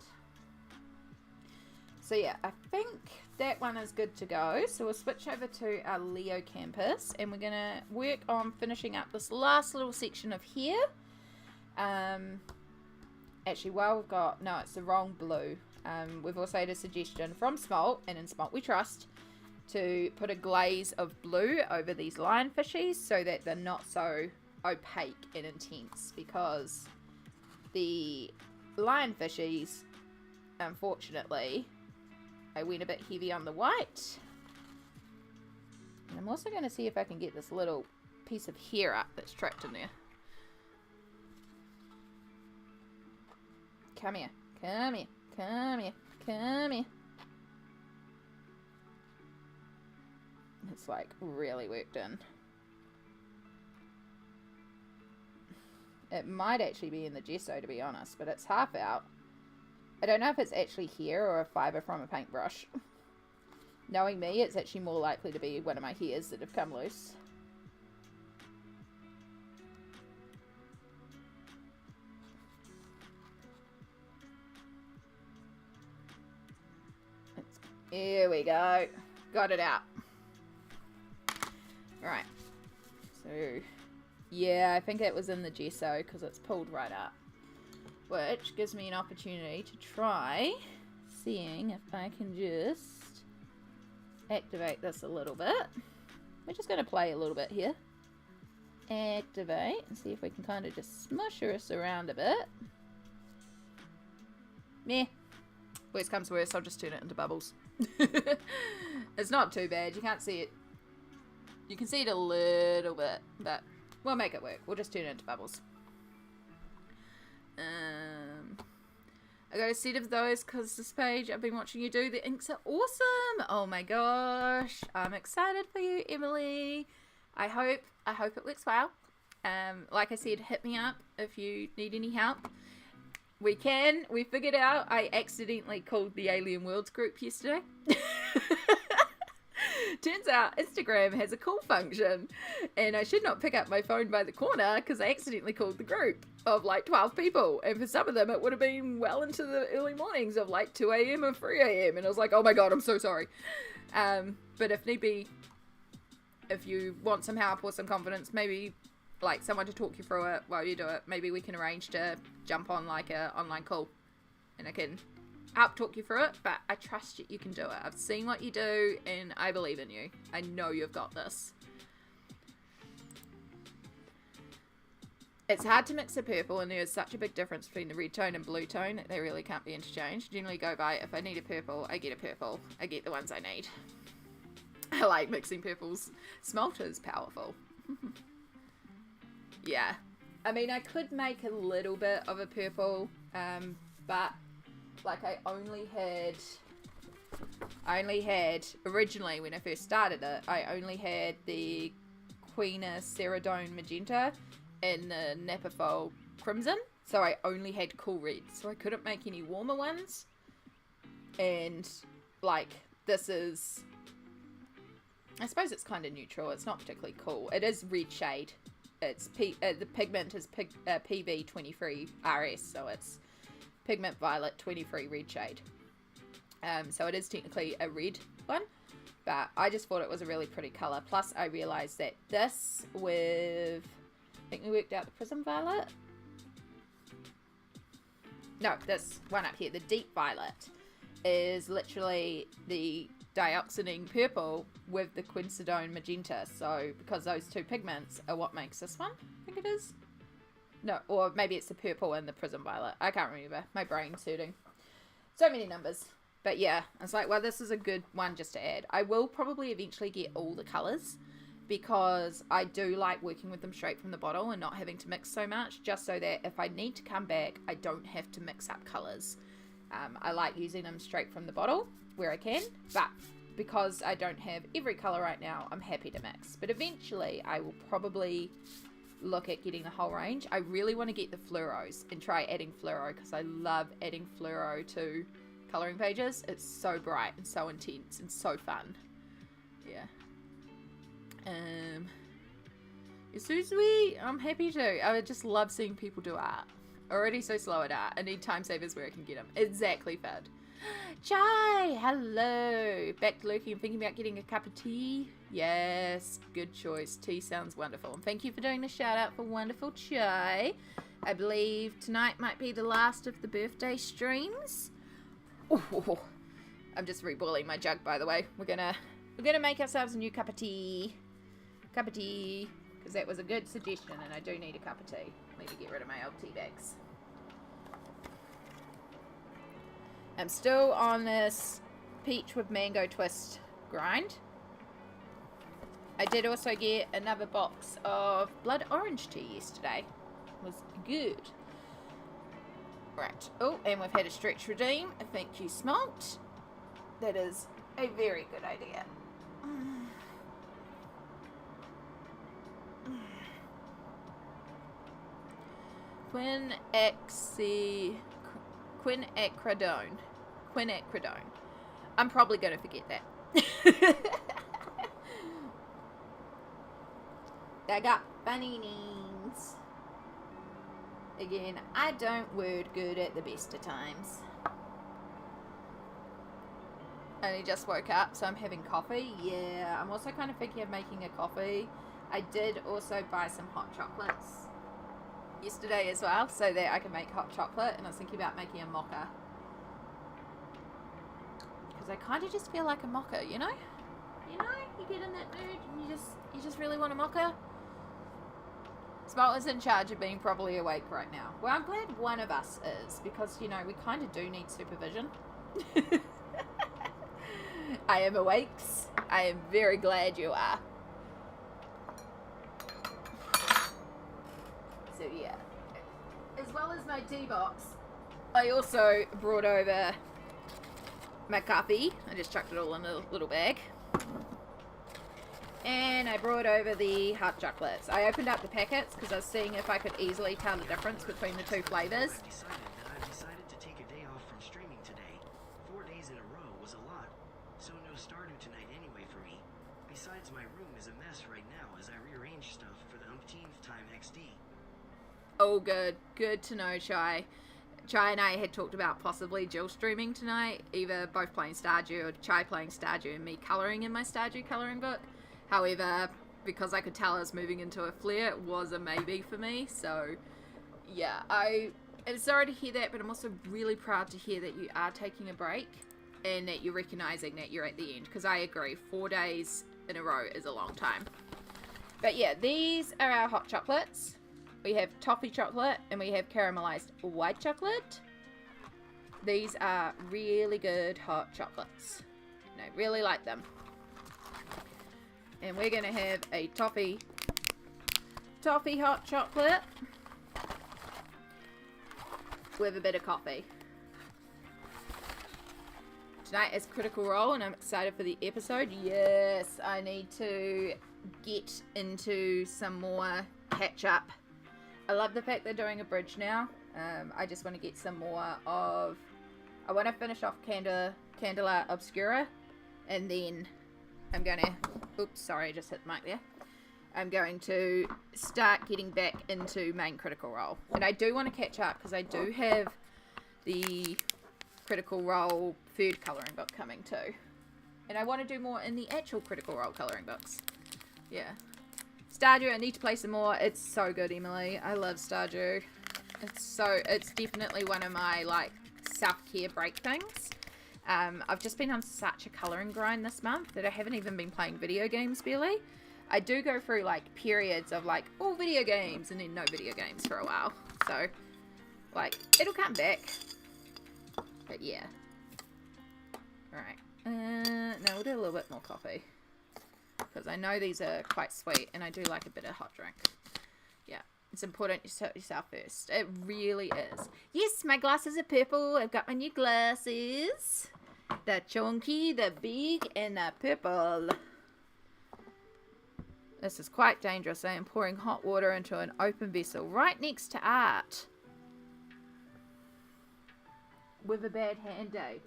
So yeah, I think that one is good to go. So we'll switch over to our Leocampus, and we're going to work on finishing up this last little section of here. Actually, while we've got, no, it's the wrong blue. We've also had a suggestion from Smalt, and in Smalt we trust, to put a glaze of blue over these lionfishies so that they're not so opaque and intense, because the lionfishies, unfortunately, I went a bit heavy on the white. And I'm also going to see if I can get this little piece of hair up that's trapped in there. Come here, come here, come here, come here. It's like really worked in. It might actually be in the gesso, to be honest, but it's half out. I don't know if it's actually hair or a fibre from a paintbrush. Knowing me, it's actually more likely to be one of my hairs that have come loose. Here we go. Got it out. Alright. So, yeah, I think it was in the gesso because it's pulled right up. Which gives me an opportunity to try seeing if I can just activate this a little bit. We're just going to play a little bit here. Activate and see if we can kind of just smush us around a bit. Meh. Worst comes to worst, I'll just turn it into bubbles. It's not too bad. You can't see it. You can see it a little bit, but we'll make it work. We'll just turn it into bubbles. I got a set of those because this page I've been watching you do. The inks are awesome. Oh my gosh. I'm excited for you, Emily. I hope it works well. Like I said, hit me up if you need any help. We figured out I accidentally called the Alien Worlds group yesterday. Turns out Instagram has a call function, and I should not pick up my phone by the corner because I accidentally called the group of like 12 people, and for some of them it would have been well into the early mornings of like 2 a.m. or 3 a.m. and I was like, oh my god, I'm so sorry. But if need be, if you want some help or some confidence, maybe like someone to talk you through it while you do it, maybe we can arrange to jump on like a online call and I can help talk you through it. But I trust you can do it. I've seen what you do and I believe in you. I know you've got this. It's hard to mix a purple, and there's such a big difference between the red tone and blue tone that they really can't be interchanged. Generally go by, if I need a purple, I get a purple. I get the ones I need. I like mixing purples. Smalt is powerful. Yeah. I mean, I could make a little bit of a purple, but like I only had, originally when I first started it, I only had the Queener Ceridone Magenta and the Napafold Crimson, so I only had cool reds, so I couldn't make any warmer ones. And like this is, I suppose it's kind of neutral. It's not particularly cool. It is red shade. It's the pigment is PV23 RS, so it's pigment violet 23 red shade. So it is technically a red one, but I just thought it was a really pretty color. Plus, I realized that this with, I think we worked out the prism violet. No, this one up here, the deep violet, is literally the dioxazine purple with the quinsidone magenta. So because those two pigments are what makes this one, I think it is. No, or maybe it's the purple and the prism violet. I can't remember. My brain's hurting. So many numbers. But yeah, it's like, well, this is a good one just to add. I will probably eventually get all the colours because I do like working with them straight from the bottle and not having to mix so much, just so that if I need to come back, I don't have to mix up colours. I like using them straight from the bottle where I can, but because I don't have every colour right now, I'm happy to mix. But eventually, I will probably look at getting the whole range. I really want to get the fluoros and try adding fluoro because I love adding fluoro to colouring pages. It's so bright and so intense and so fun. Yeah. You're so sweet. I'm happy to. I just love seeing people do art. Already so slow at art. I need time savers where I can get them. Exactly, Fad. Chai, hello. Back to lurking and thinking about getting a cup of tea. Yes, good choice. Tea sounds wonderful. And thank you for doing the shout out for wonderful chai. I believe tonight might be the last of the birthday streams. Ooh, I'm just reboiling my jug, by the way. We're gonna make ourselves a new cup of tea. Because that was a good suggestion, and I do need a cup of tea. Need to get rid of my old tea bags. I'm still on this peach with mango twist grind. I did also get another box of blood orange tea yesterday. It was good. Right. Oh, and we've had a stretch redeem. Thank you, Smalt. That is a very good idea. Quinacridone. I'm probably going to forget that. I got bananas. Again, I don't word good at the best of times. I only just woke up, so I'm having coffee. Yeah, I'm also kind of thinking of making a coffee. I did also buy some hot chocolates yesterday as well, so that I can make hot chocolate, and I was thinking about making a mocha. Because I kind of just feel like a mocha, you know? You get in that mood and you just really want a mocha. Smart is in charge of being probably awake right now. Well, I'm glad one of us is, because, we kind of do need supervision. I am awakes. I am very glad you are. So, yeah. As well as my tea box, I also brought over my coffee. I just chucked it all in a little bag. And I brought over the hot chocolates. I opened up the packets because I was seeing if I could easily tell the difference between the two flavors. I've decided to take a day off from streaming today. 4 days in a row was a lot, so no Stardew tonight anyway for me. Besides, my room is a mess right now as I rearrange stuff for the umpteenth time XD. Oh, good. Good to know, Chai. Chai and I had talked about possibly Jill streaming tonight, either both playing Stardew or Chai playing Stardew and me colouring in my Stardew colouring book. However, because I could tell I was moving into a flare, it was a maybe for me. So, yeah, I'm sorry to hear that, but I'm also really proud to hear that you are taking a break and that you're recognising that you're at the end. Because I agree, 4 days in a row is a long time. But yeah, these are our hot chocolates. We have toffee chocolate and we have caramelised white chocolate. These are really good hot chocolates. And I really like them. And we're going to have a toffee hot chocolate with a bit of coffee. Tonight is Critical Role and I'm excited for the episode. Yes, I need to get into some more catch up. I love the fact they're doing a bridge now. I just want to get some more of... I want to finish off Candela Obscura and then I'm going to... Oops, sorry, I just hit the mic there. I'm going to start getting back into main Critical Role. And I do want to catch up because I do have the Critical Role third colouring book coming too. And I want to do more in the actual Critical Role colouring books. Yeah. Stardew, I need to play some more. It's so good, Emily. I love Stardew. It's definitely one of my, self-care break things. I've just been on such a colouring grind this month that I haven't even been playing video games, barely. I do go through, periods of, all video games and then no video games for a while. So, it'll come back. But, yeah. Alright. Now we'll do a little bit more coffee. Because I know these are quite sweet and I do like a bit of hot drink. Yeah. It's important you sort yourself first. It really is. Yes, my glasses are purple. I've got my new glasses. The chunky, the big, and the purple. This is quite dangerous. I am pouring hot water into an open vessel right next to art. With a bad hand day.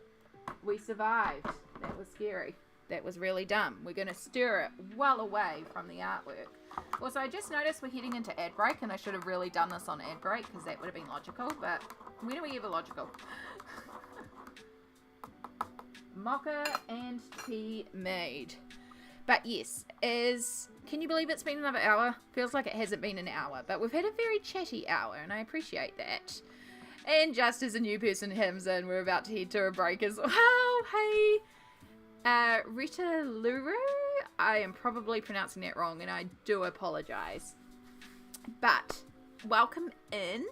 We survived. That was scary. That was really dumb. We're going to stir it well away from the artwork. Also, I just noticed we're heading into ad break, and I should have really done this on ad break because that would have been logical, but when are we ever logical? Mocha and tea made. But yes, can you believe it's been another hour? Feels like it hasn't been an hour, but we've had a very chatty hour, and I appreciate that. And just as a new person comes in, we're about to head to a break as well. Hey! Rita Luru? I am probably pronouncing that wrong, and I do apologize. But, welcome in.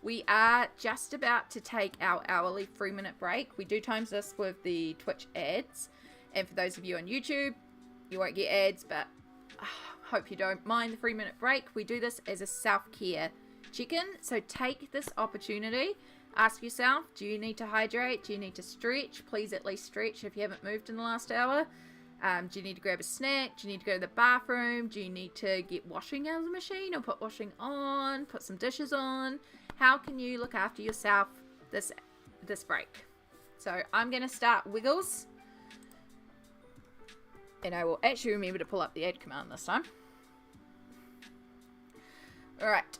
We are just about to take our hourly 3-minute break. We do times this with the Twitch ads. And for those of you on YouTube, you won't get ads, but hope you don't mind the 3-minute break. We do this as a self-care check-in. So take this opportunity. Ask yourself, do you need to hydrate? Do you need to stretch? Please at least stretch if you haven't moved in the last hour. Do you need to grab a snack? Do you need to go to the bathroom? Do you need to get washing out of the machine or put washing on? Put some dishes on? How can you look after yourself this break? So I'm going to start Wiggles. And I will actually remember to pull up the add command this time. Alright.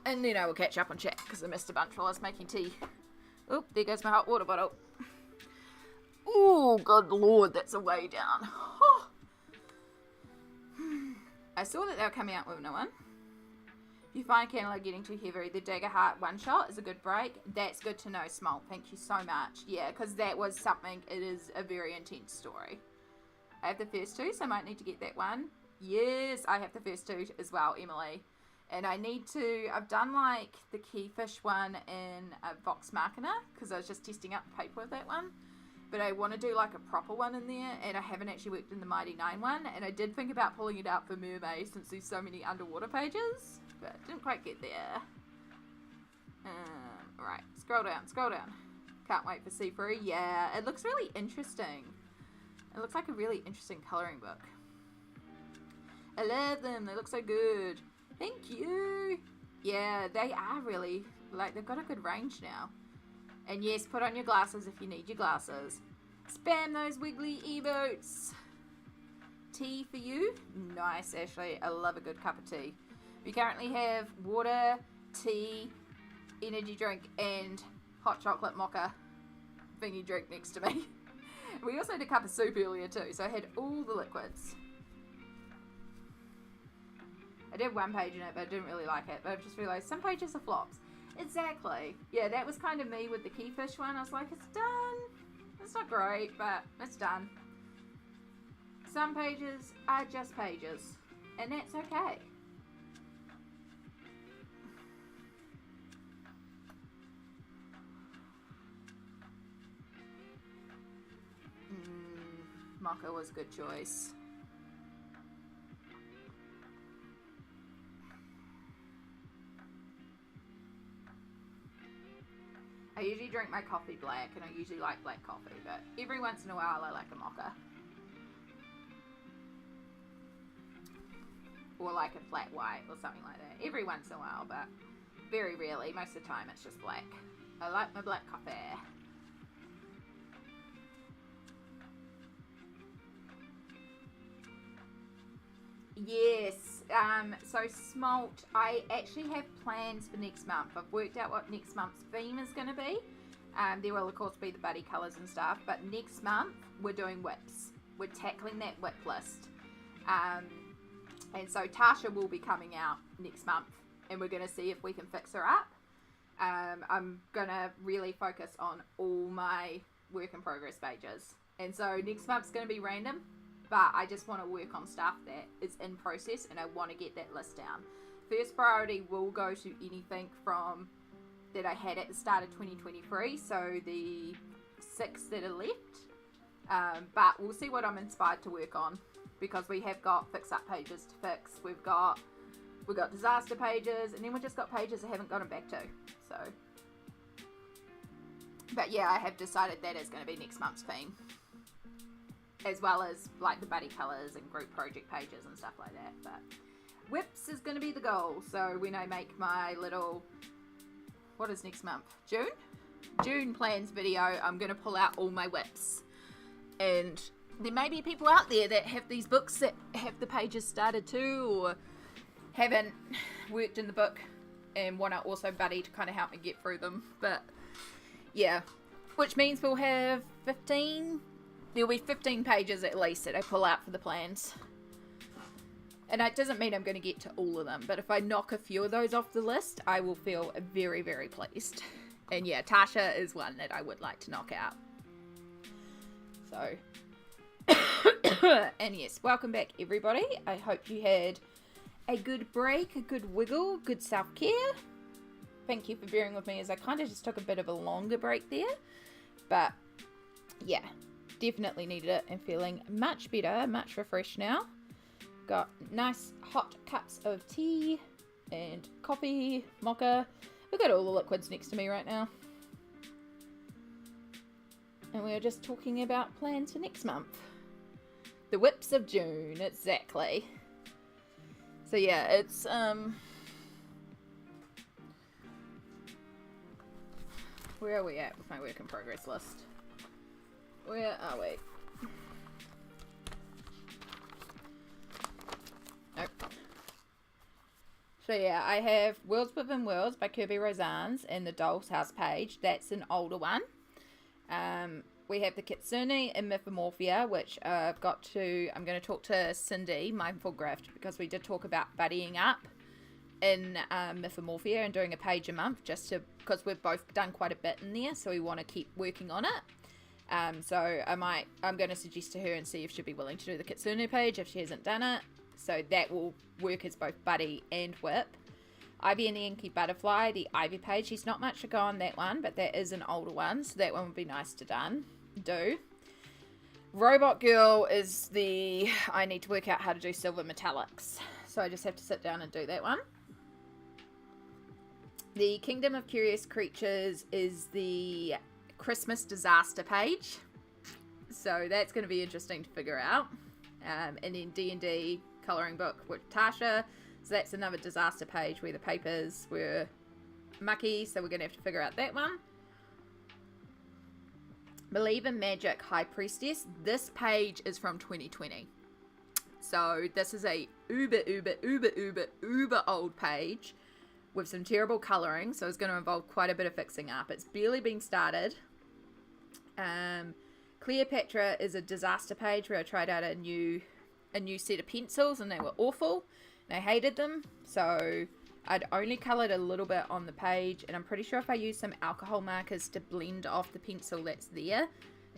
And then I will catch up on chat because I missed a bunch while I was making tea. Oh, there goes my hot water bottle. Oh, good lord, that's a way down. Oh. I saw that they were coming out with no one. If you find candle getting too heavy, the Dagger Heart one shot is a good break. That's good to know, Small. Thank you so much. Yeah, because that was something, it is a very intense story. I have the first two, so I might need to get that one. Yes, I have the first two as well, Emily. And I need to, I've done like the Keyfish one in a Vox Machina, because I was just testing out the paper with that one. But I want to do like a proper one in there, and I haven't actually worked in the Mighty Nine one. And I did think about pulling it out for Mermaid, since there's so many underwater pages. But didn't quite get there. Right, scroll down. Can't wait for C3. Yeah, it looks really interesting. It looks like a really interesting colouring book. I love them, they look so good. Thank you. Yeah, they are really, like, they've got a good range now. And yes, put on your glasses if you need your glasses. Spam those wiggly emotes. Tea for you? Nice, Ashley. I love a good cup of tea. We currently have water, tea, energy drink, and hot chocolate mocha thingy drink next to me. We also had a cup of soup earlier too, so I had all the liquids. I did one page in it, but I didn't really like it. But I've just realised some pages are flops. Exactly. Yeah, that was kind of me with the Keyfish one. I was like, it's done. It's not great, but it's done. Some pages are just pages, and that's okay. Mocha was a good choice. I usually drink my coffee black, and I usually like black coffee, but every once in a while I like a mocha. Or like a flat white or something like that. Every once in a while, but very rarely. Most of the time it's just black. I like my black coffee. Yes, so Smalt, I actually have plans for next month. I've worked out what next month's theme is going to be. There will of course be the buddy colours and stuff, but next month we're doing whips. We're tackling that whip list. And so Tasha will be coming out next month, and we're going to see if we can fix her up. I'm going to really focus on all my work in progress pages. And so next month's going to be random. But I just want to work on stuff that is in process, and I want to get that list down. First priority will go to anything from that I had at the start of 2023. So the 6 that are left, But we'll see what I'm inspired to work on, because we have got fix-up pages to fix. We've got disaster pages, and then we've just got pages I haven't gotten back to. So, but yeah, I have decided that is going to be next month's theme, as well as like the buddy colours and group project pages and stuff like that. But whips is going to be the goal. So when I make my little, what is next month? June plans video, I'm going to pull out all my whips. And there may be people out there that have these books that have the pages started too, or haven't worked in the book and want to also buddy to kind of help me get through them. But yeah, which means we'll have 15, there'll be 15 pages at least that I pull out for the plans. And that doesn't mean I'm going to get to all of them, but if I knock a few of those off the list, I will feel very, very pleased. And yeah, Tasha is one that I would like to knock out. So, and yes, welcome back everybody. I hope you had a good break, a good wiggle, good self-care. Thank you for bearing with me as I kind of just took a bit of a longer break there. But yeah, definitely needed it and feeling much better, much refreshed now. Got nice hot cups of tea and coffee, mocha. We've got all the liquids next to me right now. And we were just talking about plans for next month. The whips of June, exactly. So yeah, it's where are we at with my work in progress list? Where are we? Nope. So yeah, I have Worlds Within Worlds by Kerby Rosanes and the Doll's House page. That's an older one. We have the Kitsune and Mythomorphia, which I'm going to talk to Cindy, Mindful Grift, because we did talk about buddying up in Mythomorphia and doing a page a month, because we've both done quite a bit in there, so we want to keep working on it. So I'm going to suggest to her and see if she'd be willing to do the Kitsune page if she hasn't done it. So that will work as both buddy and whip. Ivy and the Inky Butterfly, the Ivy page. She's not much to go on that one, but that is an older one, so that one would be nice to do. Robot Girl is I need to work out how to do silver metallics, so I just have to sit down and do that one. The Kingdom of Curious Creatures is the Christmas disaster page, so that's going to be interesting to figure out. And then D&D colouring book with Tasha. So that's another disaster page where the papers were mucky, so we're going to have to figure out that one. Believe in Magic High Priestess. This page is from 2020. So this is a uber old page with some terrible colouring, so it's going to involve quite a bit of fixing up. It's barely been started. Cleopatra is a disaster page where I tried out a new set of pencils and they were awful. I hated them, so I'd only coloured a little bit on the page, and I'm pretty sure if I use some alcohol markers to blend off the pencil that's there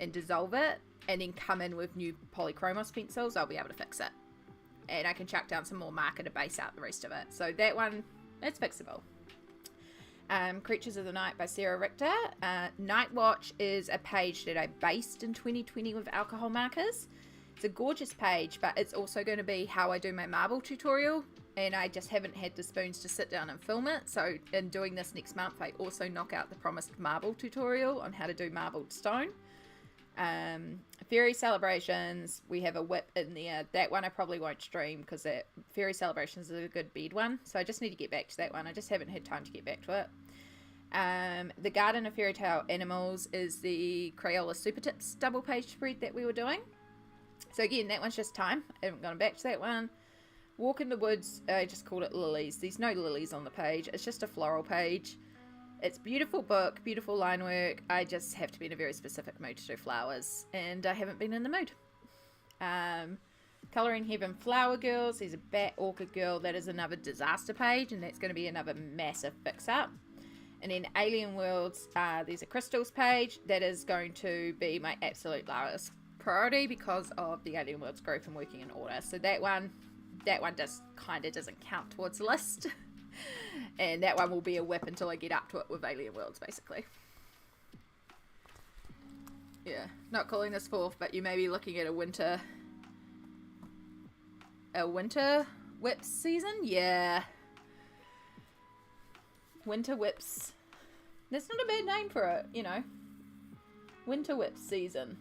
and dissolve it, and then come in with new polychromos pencils, I'll be able to fix it. And I can chuck down some more marker to base out the rest of it. So that one, it's fixable. Creatures of the Night by Sarah Richter. Night Watch is a page that I based in 2020 with alcohol markers. It's a gorgeous page, but it's also going to be how I do my marble tutorial, and I just haven't had the spoons to sit down and film it. So in doing this next month, I also knock out the promised marble tutorial on how to do marbled stone. Fairy Celebrations, we have a whip in there. That one I probably won't stream because Fairy Celebrations is a good bed one, so I just need to get back to that one. I just haven't had time to get back to it. The Garden of Fairy Tale Animals is the Crayola Super Tips double page spread that we were doing. So again, that one's just time. I haven't gone back to that one. Walk in the Woods, I just called it Lilies. There's no lilies on the page. It's just a floral page. It's beautiful book, beautiful line work. I just have to be in a very specific mood to do flowers, and I haven't been in the mood. Colouring Heaven Flower Girls. There's a Bat Orchid Girl. That is another disaster page, and that's going to be another massive fix-up. And then Alien Worlds, there's a Crystals page. That is going to be my absolute lowest priority because of the Alien Worlds group and working in order. So that one just kind of doesn't count towards the list. And that one will be a whip until I get up to it with Alien Worlds, basically. Yeah, not calling this fourth, but you may be looking at a winter whip season. Yeah, winter whips. That's not a bad name for it, you know. Winter whip season.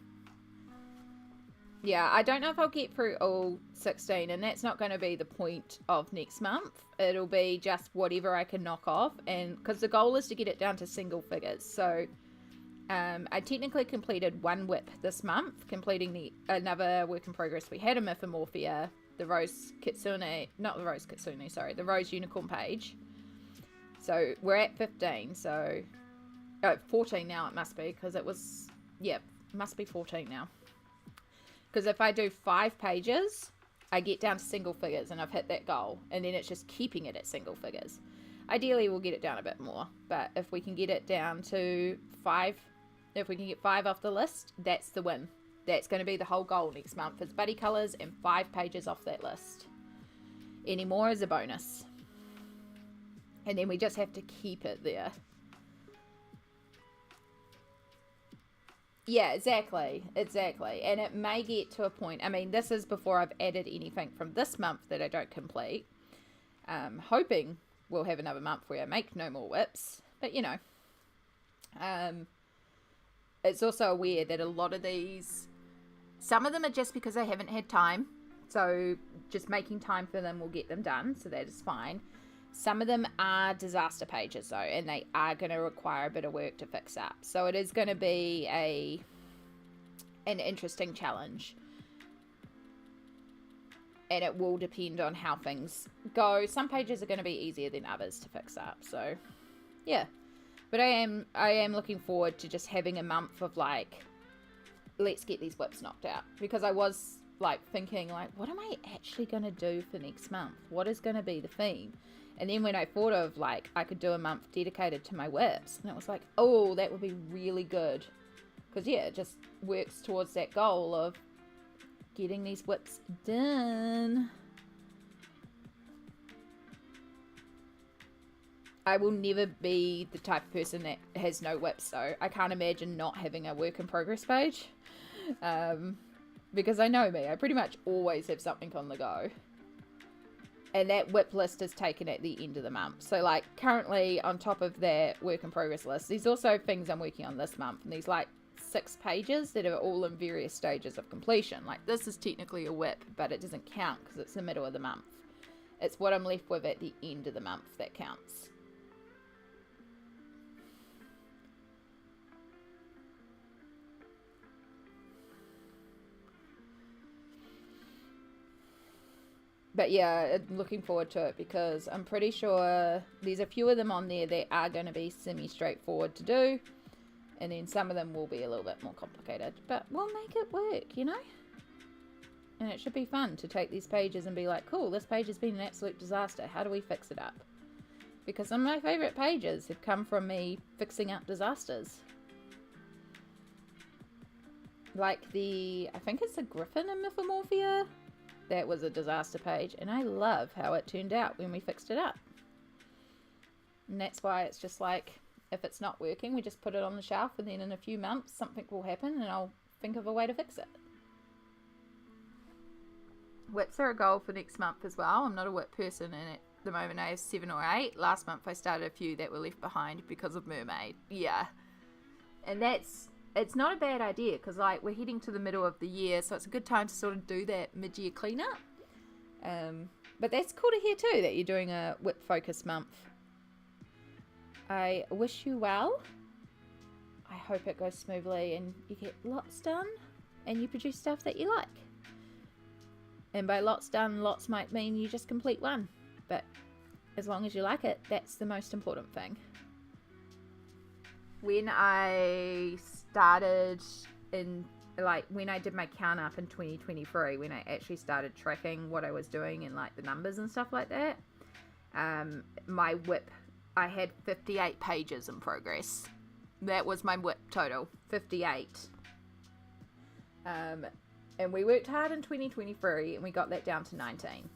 Yeah, I don't know if I'll get through all 16, and that's not going to be the point of next month. It'll be just whatever I can knock off, and because the goal is to get it down to single figures. So I technically completed one whip this month, completing another work in progress. We had a Mythomorphia, the Rose Unicorn page. So we're at 15, so 14 now it must be, because it was, yeah, must be 14 now. Because if I do 5 pages, I get down to single figures and I've hit that goal. And then it's just keeping it at single figures. Ideally, we'll get it down a bit more. But if we can get it down to 5, if we can get 5 off the list, that's the win. That's going to be the whole goal next month. It's buddy colours and 5 pages off that list. Any more is a bonus. And then we just have to keep it there. Yeah, exactly. And it may get to a point, I mean, this is before I've added anything from this month that I don't complete. Hoping we'll have another month where I make no more whips. But, you know, it's also aware that a lot of these, some of them are just because I haven't had time. So just making time for them will get them done. So that is fine. Some of them are disaster pages though, and they are going to require a bit of work to fix up. So it is going to be an interesting challenge. And it will depend on how things go. Some pages are going to be easier than others to fix up. So, yeah. But I am looking forward to just having a month of like, let's get these whips knocked out. Because I was like thinking like, what am I actually going to do for next month? What is going to be the theme? And then when I thought of, like, I could do a month dedicated to my whips, and it was like, oh, that would be really good. Because, yeah, it just works towards that goal of getting these whips done. I will never be the type of person that has no whips, though. I can't imagine not having a work in progress page. Because I know me. I pretty much always have something on the go. And that whip list is taken at the end of the month. So, like, currently on top of that work in progress list, there's also things I'm working on this month. And there's, like, 6 pages that are all in various stages of completion. Like, this is technically a whip, but it doesn't count because it's the middle of the month. It's what I'm left with at the end of the month that counts. But yeah, looking forward to it because I'm pretty sure there's a few of them on there that are going to be semi-straightforward to do. And then some of them will be a little bit more complicated. But we'll make it work, you know? And it should be fun to take these pages and be like, cool, this page has been an absolute disaster. How do we fix it up? Because some of my favourite pages have come from me fixing up disasters. Like I think it's a Griffin in Mythomorphia. That was a disaster page, and I love how it turned out when we fixed it up. And that's why it's just like, if it's not working, we just put it on the shelf, and then in a few months, something will happen, and I'll think of a way to fix it. Whips are a goal for next month as well. I'm not a whip person, and at the moment I have 7 or 8. Last month I started a few that were left behind because of Mermaid. Yeah. And it's not a bad idea because like we're heading to the middle of the year, so it's a good time to sort of do that mid-year cleanup. But that's cool to hear too that you're doing a whip focus month. I wish you well. I hope it goes smoothly and you get lots done and you produce stuff that you like. And by lots done, lots might mean you just complete one. But as long as you like it, that's the most important thing. When I started when I did my count up in 2023, when I actually started tracking what I was doing and like the numbers and stuff like that, my whip, I had 58 pages in progress. That was my whip total, 58. And we worked hard in 2023 and we got that down to 19.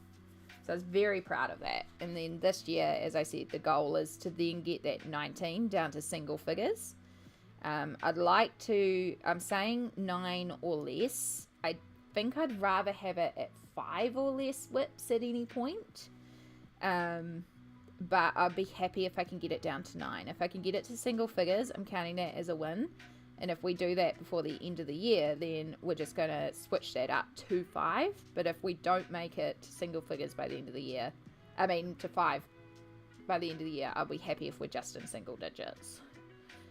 So I was very proud of that. And then this year, as I said, the goal is to then get that 19 down to single figures. I'd like to, I'm saying 9 or less. I think I'd rather have it at 5 or less whips at any point. But I'd be happy if I can get it down to 9. If I can get it to single figures, I'm counting that as a win. And if we do that before the end of the year, then we're just going to switch that up to 5. But if we don't make it to single figures by the end of the year, to 5 by the end of the year, I'll be happy if we're just in single digits.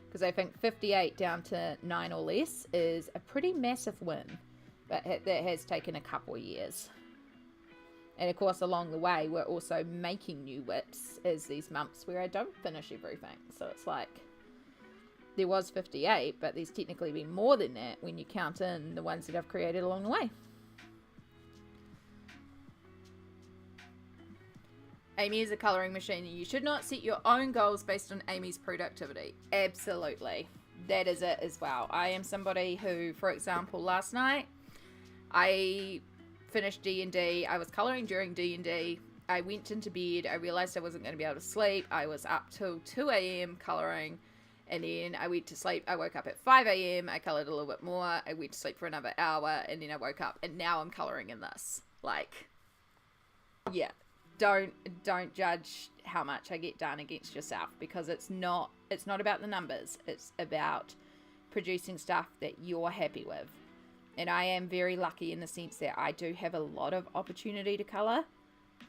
Because I think 58 down to 9 or less is a pretty massive win. But that has taken a couple of years. And of course, along the way, we're also making new whips as these months where I don't finish everything. So it's like, there was 58, but there's technically been more than that when you count in the ones that I've created along the way. Amy is a colouring machine, and you should not set your own goals based on Amy's productivity. Absolutely. That is it as well. I am somebody who, for example, last night, I finished D&D. I was colouring during D&D. I went into bed. I realised I wasn't going to be able to sleep. I was up till 2 a.m. colouring. And then I went to sleep. I woke up at 5 a.m. I coloured a little bit more. I went to sleep for another hour. And then I woke up. And now I'm colouring in this. Like, yeah. Don't judge how much I get done against yourself. Because it's not about the numbers. It's about producing stuff that you're happy with. And I am very lucky in the sense that I do have a lot of opportunity to colour.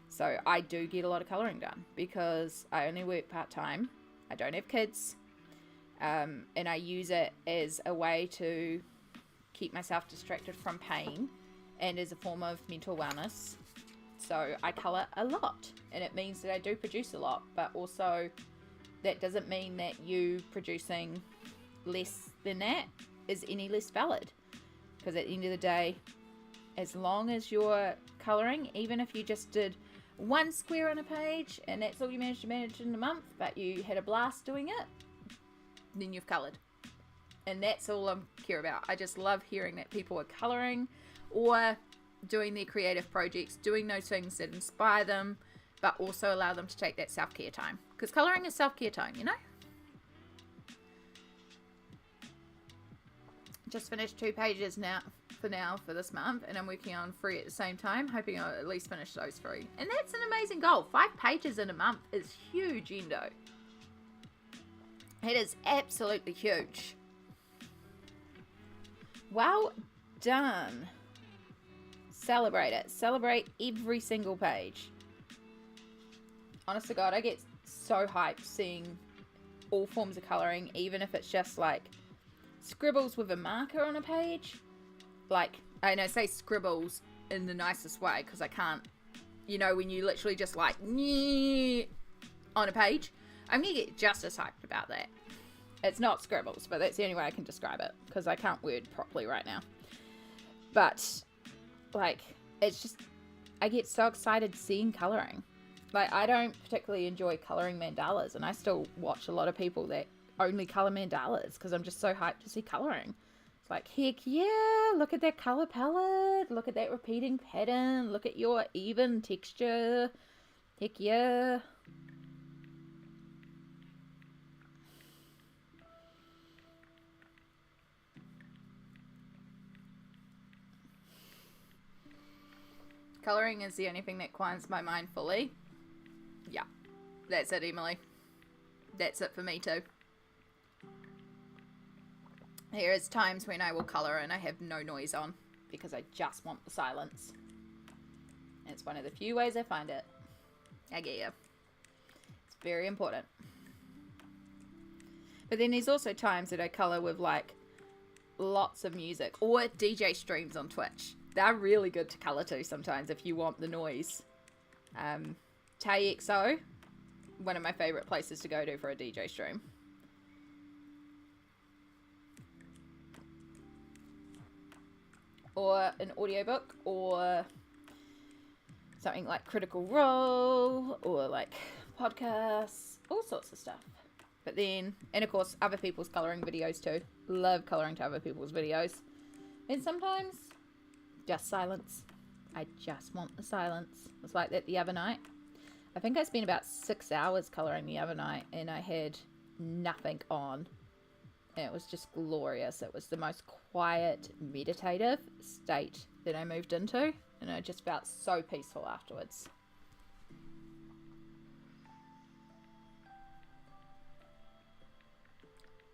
So I do get a lot of colouring done. Because I only work part-time. I don't have kids. And I use it as a way to keep myself distracted from pain and as a form of mental wellness. So I colour a lot, and it means that I do produce a lot, but also that doesn't mean that you producing less than that is any less valid, because at the end of the day, as long as you're colouring, even if you just did one square on a page and that's all you managed to manage in a month, but you had a blast doing it, then you've coloured. And that's all I care about. I just love hearing that people are colouring or doing their creative projects, doing those things that inspire them, but also allow them to take that self-care time. Because colouring is self-care time, you know? Just finished 2 pages now for this month, and I'm working on 3 at the same time, hoping I'll at least finish those 3. And that's an amazing goal. 5 pages in a month is huge, Endo. It is absolutely huge. Well done. Celebrate it. Celebrate every single page. Honest to God, I get so hyped seeing all forms of colouring, even if it's just like scribbles with a marker on a page. Like, and I say scribbles in the nicest way because I can't, you know, when you literally just like on a page. I'm going to get just as hyped about that. It's not scribbles, but that's the only way I can describe it because I can't word properly right now. But, like, it's just, I get so excited seeing colouring. Like, I don't particularly enjoy colouring mandalas, and I still watch a lot of people that only colour mandalas because I'm just so hyped to see colouring. It's like, heck yeah, look at that colour palette, look at that repeating pattern, look at your even texture, heck yeah. Colouring is the only thing that quiets my mind fully. Yeah, that's it, Emily. That's it for me too. There is times when I will colour and I have no noise on because I just want the silence. And it's one of the few ways I find it. I get you. It's very important. But then there's also times that I colour with like lots of music or DJ streams on Twitch. They're really good to colour to sometimes if you want the noise. TayXO, one of my favourite places to go to for a DJ stream. Or an audiobook, or something like Critical Role, or like podcasts, all sorts of stuff. But then, and of course, other people's colouring videos too. Love colouring to other people's videos. And sometimes, just silence. I just want the silence. It was like that the other night. I think I spent about 6 hours colouring the other night, and I had nothing on. And it was just glorious. It was the most quiet, meditative state that I moved into. And I just felt so peaceful afterwards.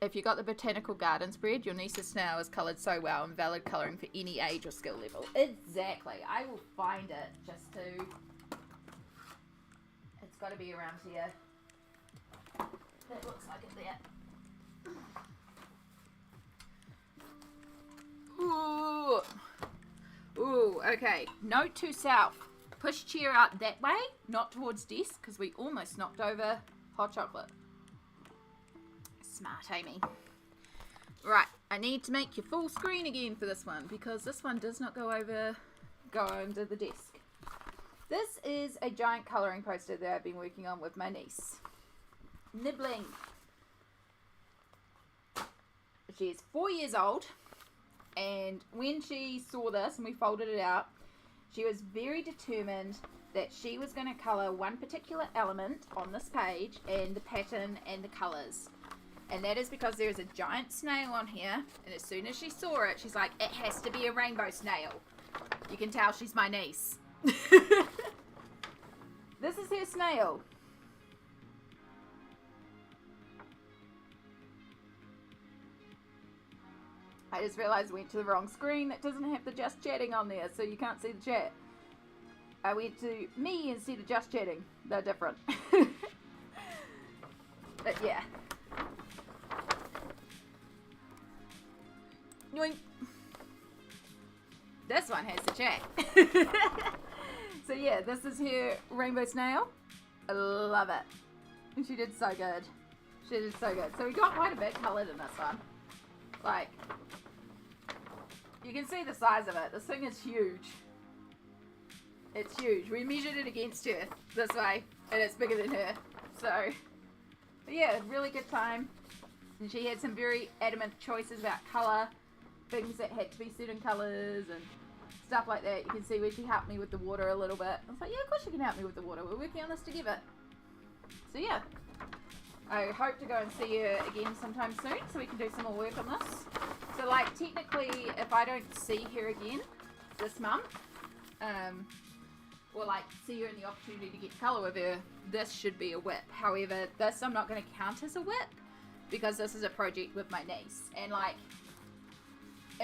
If you got the Botanical Garden spread, your niece's snail is coloured so well and valid colouring for any age or skill level. Exactly. I will find it just to... It's got to be around here. That looks like it there. Ooh. Ooh, okay. Note to self. Push chair out that way, not towards desk, because we almost knocked over hot chocolate. Smart, Amy. Right, I need to make you full screen again for this one, because this one does not go under the desk. This is a giant colouring poster that I've been working on with my niece. Nibbling. She's 4 years old. And when she saw this and we folded it out, she was very determined that she was going to colour one particular element on this page and the pattern and the colours. And that is because there is a giant snail on here. And as soon as she saw it, she's like, it has to be a rainbow snail. You can tell she's my niece. This is her snail. I just realised I went to the wrong screen. It doesn't have the just chatting on there, so you can't see the chat. I went to me instead of just chatting. They're different. But yeah. Yoink. This one has the chat. So yeah, this is her rainbow snail. I love it. And she did so good. She did so good. So we got quite a bit coloured in this one. Like... You can see the size of it. This thing is huge. It's huge. We measured it against her this way, and it's bigger than her. So, but yeah, really good time. And she had some very adamant choices about colour, things that had to be certain colours and stuff like that. You can see where she helped me with the water a little bit. I was like, yeah, of course you can help me with the water. We're working on this together. So yeah, I hope to go and see her again sometime soon so we can do some more work on this. So like technically if I don't see her again this month, or like see her in the opportunity to get colour with her, this should be a whip. However, this I'm not going to count as a whip because this is a project with my niece and like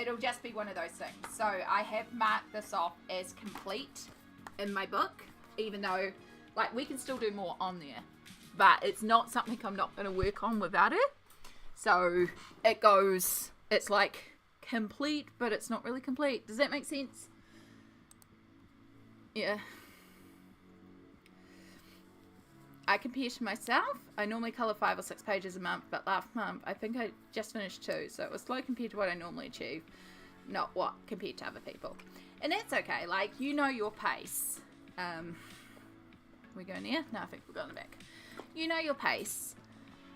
it'll just be one of those things. So I have marked this off as complete in my book, even though like we can still do more on there, but it's not something I'm not going to work on without her. So it goes, it's like complete, but it's not really complete. Does that make sense? Yeah. I compare to myself. I normally colour 5 or 6 pages a month, but last month I think I just finished 2, so it was slow compared to what I normally achieve, not what compared to other people. And that's okay. Like, you know your pace. We going there? No, I think we're going back. You know your pace.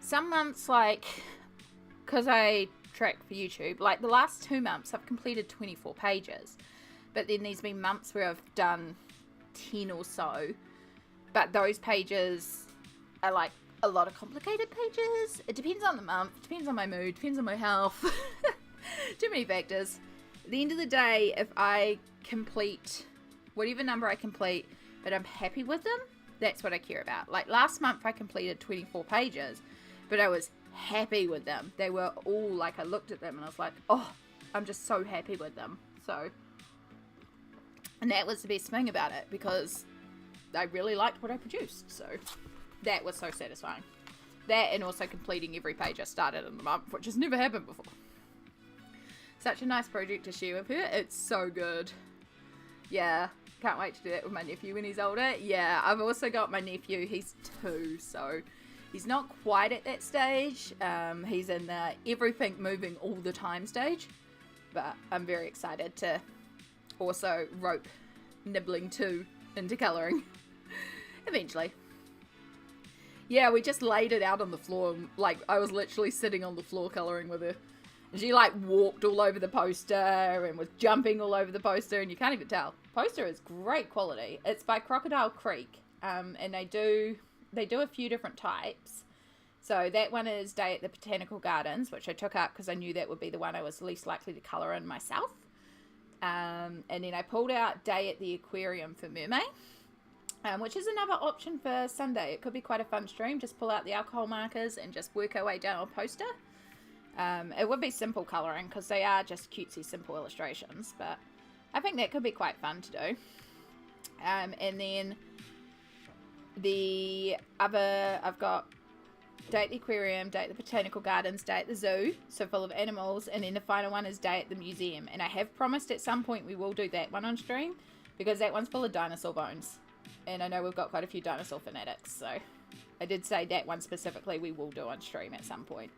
Some months, like, because I track for YouTube, like the last 2 months I've completed 24 pages, but then there's been months where I've done 10 or so, but those pages are like a lot of complicated pages. It depends on the month, depends on my mood, depends on my health. Too many factors. At the end of the day, if I complete whatever number I complete but I'm happy with them, that's what I care about. Like last month I completed 24 pages, but I was happy with them. They were all like, I looked at them and I was like, oh, I'm just so happy with them. So, and that was the best thing about it, because I really liked what I produced. So that was so satisfying. That and also completing every page I started in the month, which has never happened before. Such a nice project to share with her. It's so good. Yeah, can't wait to do that with my nephew when he's older. Yeah, I've also got my nephew. He's 2, so he's not quite at that stage. He's in the everything moving all the time stage. But I'm very excited to also rope nibbling 2 into colouring. Eventually. Yeah, we just laid it out on the floor. Like, I was literally sitting on the floor colouring with her. And she, like, walked all over the poster and was jumping all over the poster. And you can't even tell. Poster is great quality. It's by Crocodile Creek. And they do a few different types. So that one is Day at the Botanical Gardens, which I took up because I knew that would be the one I was least likely to colour in myself. And then I pulled out Day at the Aquarium for Mermaid, which is another option for Sunday. It could be quite a fun stream. Just pull out the alcohol markers and just work our way down a poster. It would be simple colouring because they are just cutesy, simple illustrations. But I think that could be quite fun to do. And then the other, I've got Day at the Aquarium, Day at the Botanical Gardens, Day at the Zoo, so full of animals, and then the final one is Day at the Museum. And I have promised at some point we will do that one on stream, because that one's full of dinosaur bones. And I know we've got quite a few dinosaur fanatics, so I did say that one specifically we will do on stream at some point.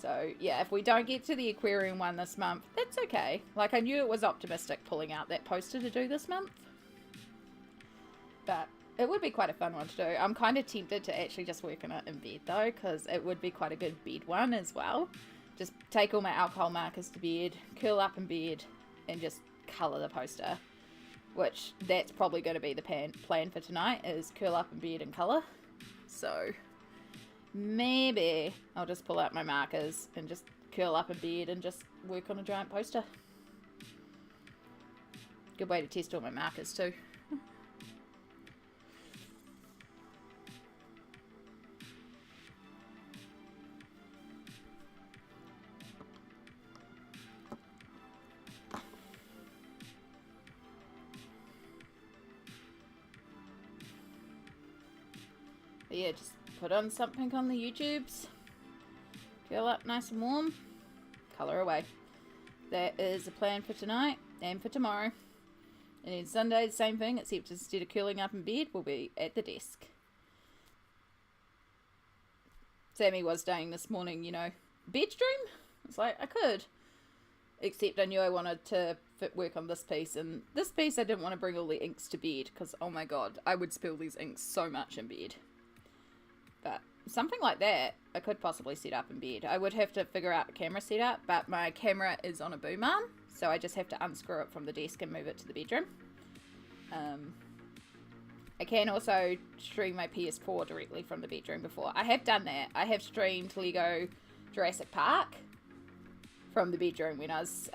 So yeah, if we don't get to the aquarium one this month, that's okay. Like, I knew it was optimistic pulling out that poster to do this month, but it would be quite a fun one to do. I'm kind of tempted to actually just work on it in bed though, because it would be quite a good bed one as well. Just take all my alcohol markers to bed, curl up in bed, and just colour the poster. Which, that's probably going to be the plan for tonight, is curl up in bed and colour. So, maybe I'll just pull out my markers and just curl up in bed and just work on a giant poster. Good way to test all my markers too. But yeah, just put on something on the YouTubes, curl up nice and warm, colour away. That is the plan for tonight and for tomorrow. And then Sunday, the same thing, except instead of curling up in bed, we'll be at the desk. Sammy was saying this morning, you know, bedroom? It's like, I could. Except I knew I wanted to work on this piece. And this piece, I didn't want to bring all the inks to bed, because, oh my god, I would spill these inks so much in bed. But something like that, I could possibly set up in bed. I would have to figure out a camera setup, but my camera is on a boom arm, so I just have to unscrew it from the desk and move it to the bedroom. I can also stream my PS4 directly from the bedroom before. I have done that. I have streamed Lego Jurassic Park from the bedroom when I was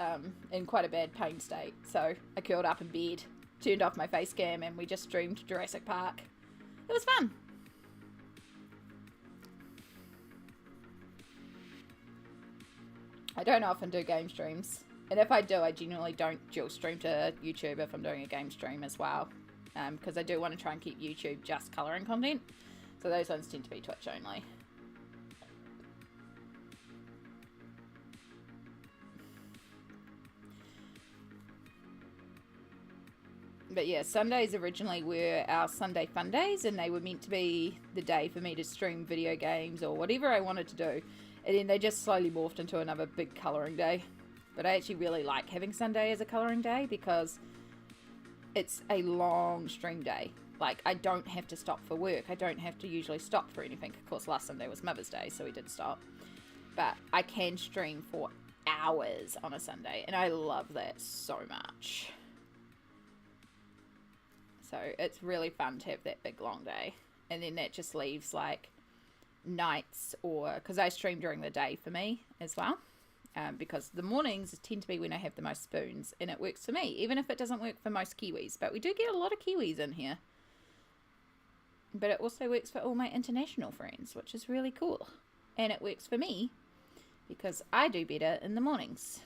in quite a bad pain state. So I curled up in bed, turned off my face cam, and we just streamed Jurassic Park. It was fun. I don't often do game streams, and if I do, I generally don't dual stream to YouTube if I'm doing a game stream as well, because I do want to try and keep YouTube just colouring content, so those ones tend to be Twitch only. But yeah, Sundays originally were our Sunday fun days, and they were meant to be the day for me to stream video games or whatever I wanted to do. And then they just slowly morphed into another big colouring day. But I actually really like having Sunday as a colouring day because it's a long stream day. Like, I don't have to stop for work. I don't have to usually stop for anything. Of course, last Sunday was Mother's Day, so we did stop. But I can stream for hours on a Sunday, and I love that so much. So it's really fun to have that big long day. And then that just leaves, like, nights, or because I stream during the day for me as well, because the mornings tend to be when I have the most spoons, and it works for me, even if it doesn't work for most Kiwis. But we do get a lot of Kiwis in here, but it also works for all my international friends, which is really cool. And it works for me because I do better in the mornings,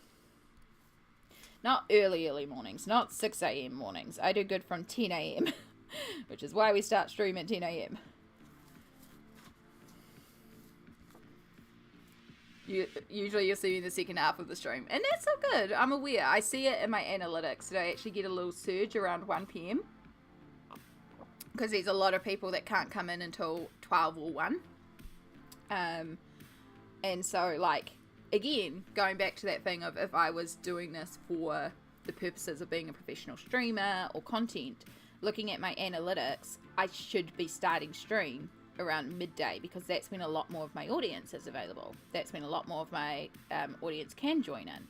not early mornings, not 6 a.m. mornings. I do good from 10 a.m. which is why we start stream at 10 a.m. Usually you'll see me in the second half of the stream, and that's so good. I'm aware. I see it in my analytics that I actually get a little surge around 1 p.m. because there's a lot of people that can't come in until 12 or 1. And so, like, again, going back to that thing of if I was doing this for the purposes of being a professional streamer or content, looking at my analytics, I should be starting stream around midday, because that's when a lot more of my audience is available. That's when a lot more of my audience can join in.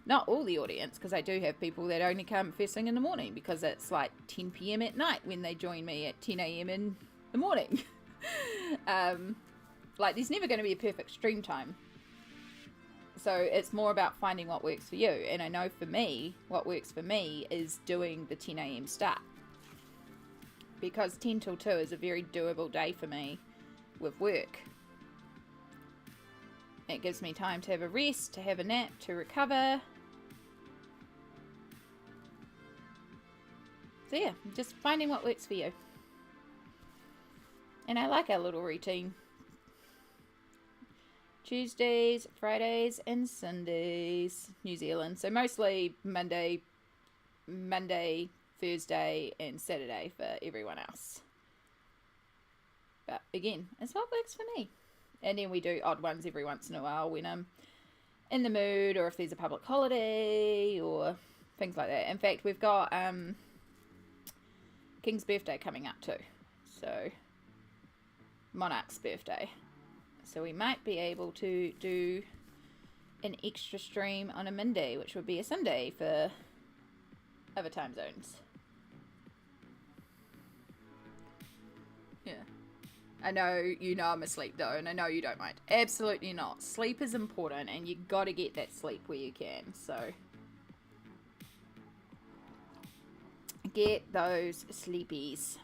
Not all the audience, because I do have people that only come first thing in the morning, because it's like 10 p.m. at night when they join me at 10 a.m. in the morning. Like, there's never going to be a perfect stream time. So it's more about finding what works for you. And I know for me, what works for me is doing the 10 a.m. start. Because 10 till 2 is a very doable day for me with work. It gives me time to have a rest, to have a nap, to recover. So yeah, just finding what works for you. And I like our little routine. Tuesdays, Fridays, and Sundays, New Zealand. So mostly Monday, Thursday, and Saturday for everyone else. But again, it's what works for me. And then we do odd ones every once in a while when I'm in the mood, or if there's a public holiday, or things like that. In fact, we've got King's birthday coming up too. So, Monarch's birthday. So we might be able to do an extra stream on a Monday, which would be a Sunday for other time zones. Yeah. I know you know I'm asleep though, and I know you don't mind. Absolutely not. Sleep is important, and you got to get that sleep where you can. So get those sleepies.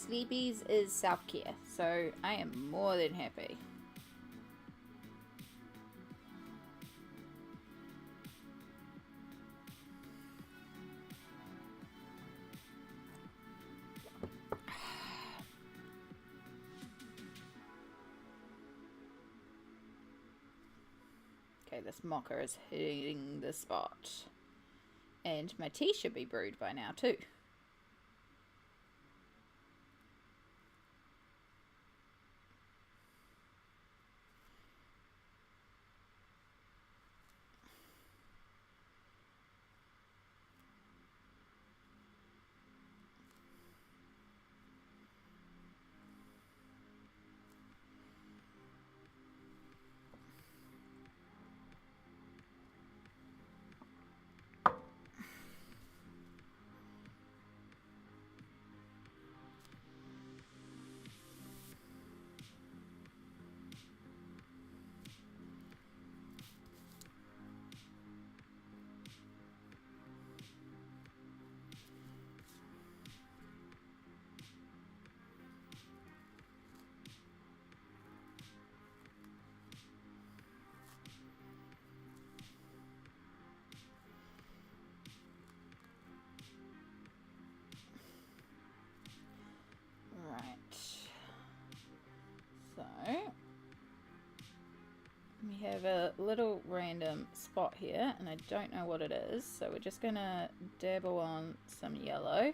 Sleepies is self-care, so I am more than happy. Okay, this mocha is hitting the spot. And my tea should be brewed by now too. We have a little random spot here, and I don't know what it is, so we're just gonna dabble on some yellow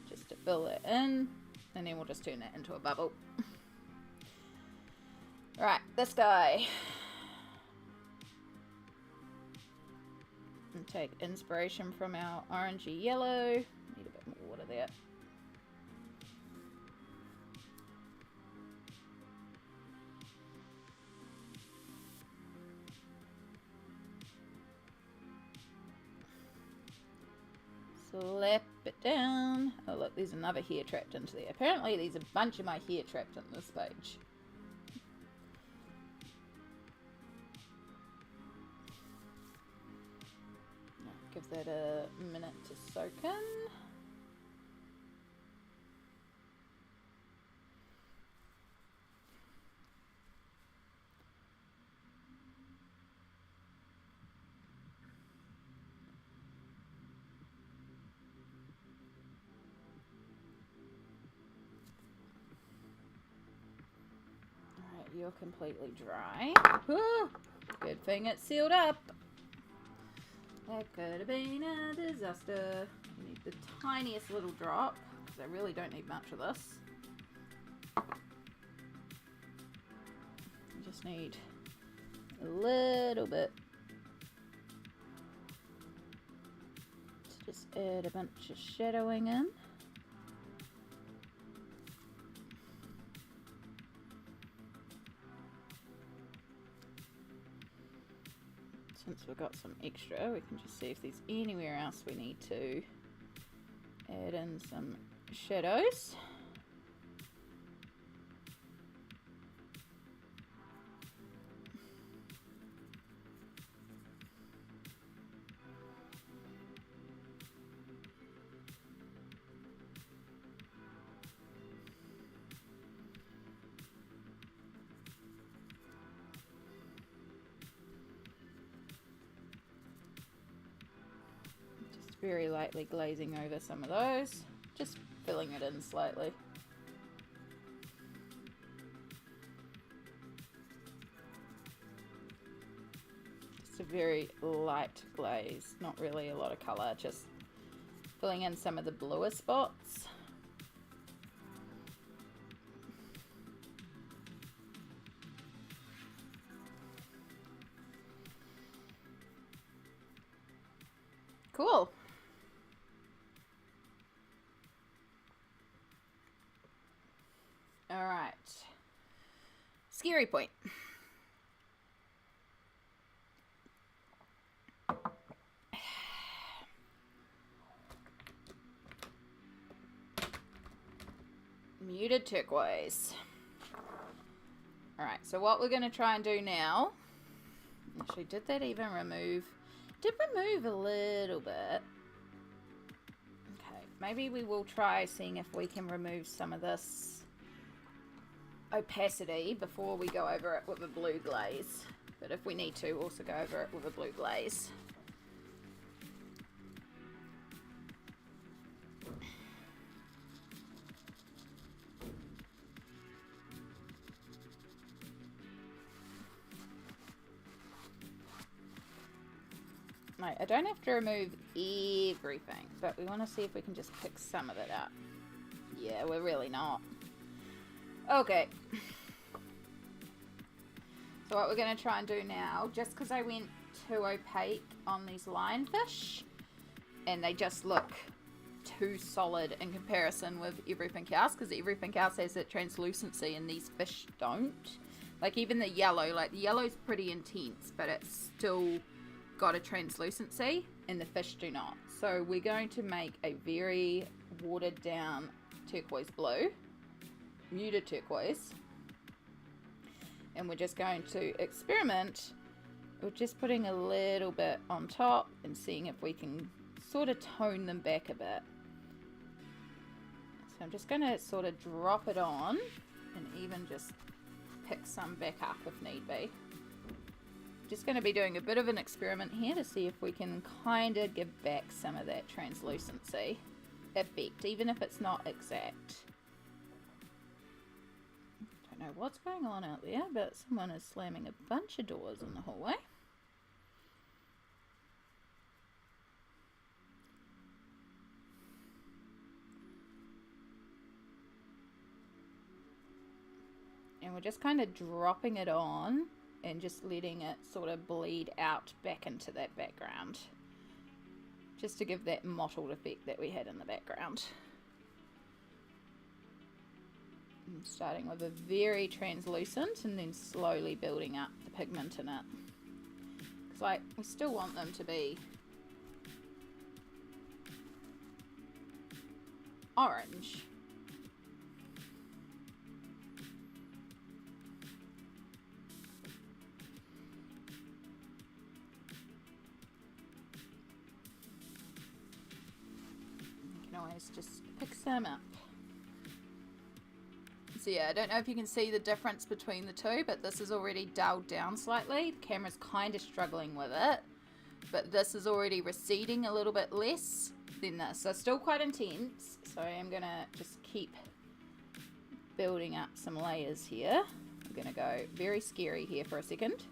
just to fill it in, and then we'll just turn that into a bubble. Right, this guy. And take inspiration from our orangey yellow. Need a bit more water there. Slap it down. Oh look, there's another hair trapped into there. Apparently there's a bunch of my hair trapped in this page. Give that a minute to soak in. You're completely dry. Ooh, good thing it's sealed up. That could have been a disaster. We need the tiniest little drop, because I really don't need much of this. I just need a little bit to just add a bunch of shadowing in. Since we've got some extra, we can just see if there's anywhere else we need to add in some shadows. Very lightly glazing over some of those, just filling it in slightly. Just a very light glaze, not really a lot of colour, just filling in some of the bluer spots. Cool. All right. Scary point. Muted turquoise. All right, so what we're going to try and do now, actually, did that even remove? Did remove a little bit. Okay, maybe we will try seeing if we can remove some of this opacity before we go over it with a blue glaze. But if we need to, also go over it with a blue glaze. Right, I don't have to remove everything, but we want to see if we can just pick some of it up. Yeah, we're really not. Okay. So what we're going to try and do now, just because I went too opaque on these lionfish, and they just look too solid in comparison with everything else, because everything else has that translucency and these fish don't. Like even the yellow, like the yellow's pretty intense, but it's still got a translucency, and the fish do not. So we're going to make a very watered down turquoise blue, muted turquoise, and we're just going to experiment with just putting a little bit on top and seeing if we can sort of tone them back a bit. So I'm just going to sort of drop it on and even just pick some back up if need be. Just going to be doing a bit of an experiment here to see if we can kind of give back some of that translucency effect, even if it's not exact. Don't know what's going on out there, but someone is slamming a bunch of doors in the hallway. And we're just kind of dropping it on and just letting it sort of bleed out back into that background, just to give that mottled effect that we had in the background. And starting with a very translucent and then slowly building up the pigment in it. Because like, we still want them to be orange. Always just pick some up. So yeah, I don't know if you can see the difference between the two, but this is already dulled down slightly. The camera's kind of struggling with it, but this is already receding a little bit less than this. So still quite intense. So I am gonna just keep building up some layers here. I'm gonna go very scary here for a second.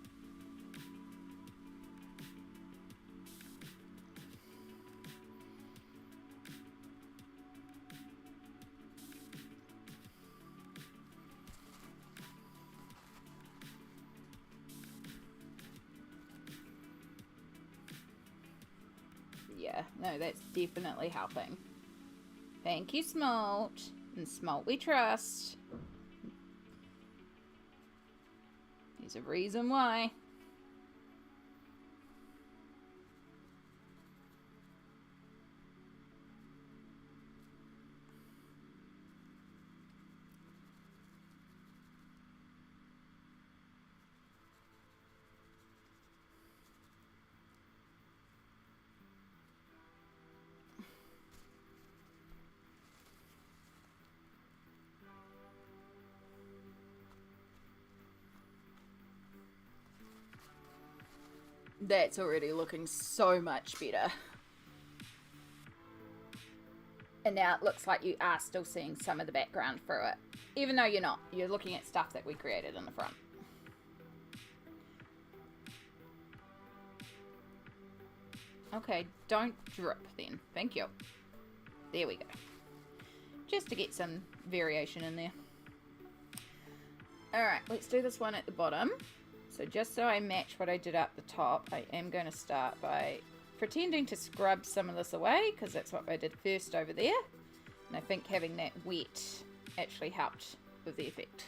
no, that's definitely helping. Thank you, Smalt. And Smalt we trust. There's a reason why. That's already looking so much better. And now it looks like you are still seeing some of the background through it. Even though you're not. You're looking at stuff that we created in the front. Okay, don't drip then. Thank you. There we go. Just to get some variation in there. Alright, let's do this one at the bottom. So just so I match what I did up the top, I am going to start by pretending to scrub some of this away, because that's what I did first over there. And I think having that wet actually helped with the effect.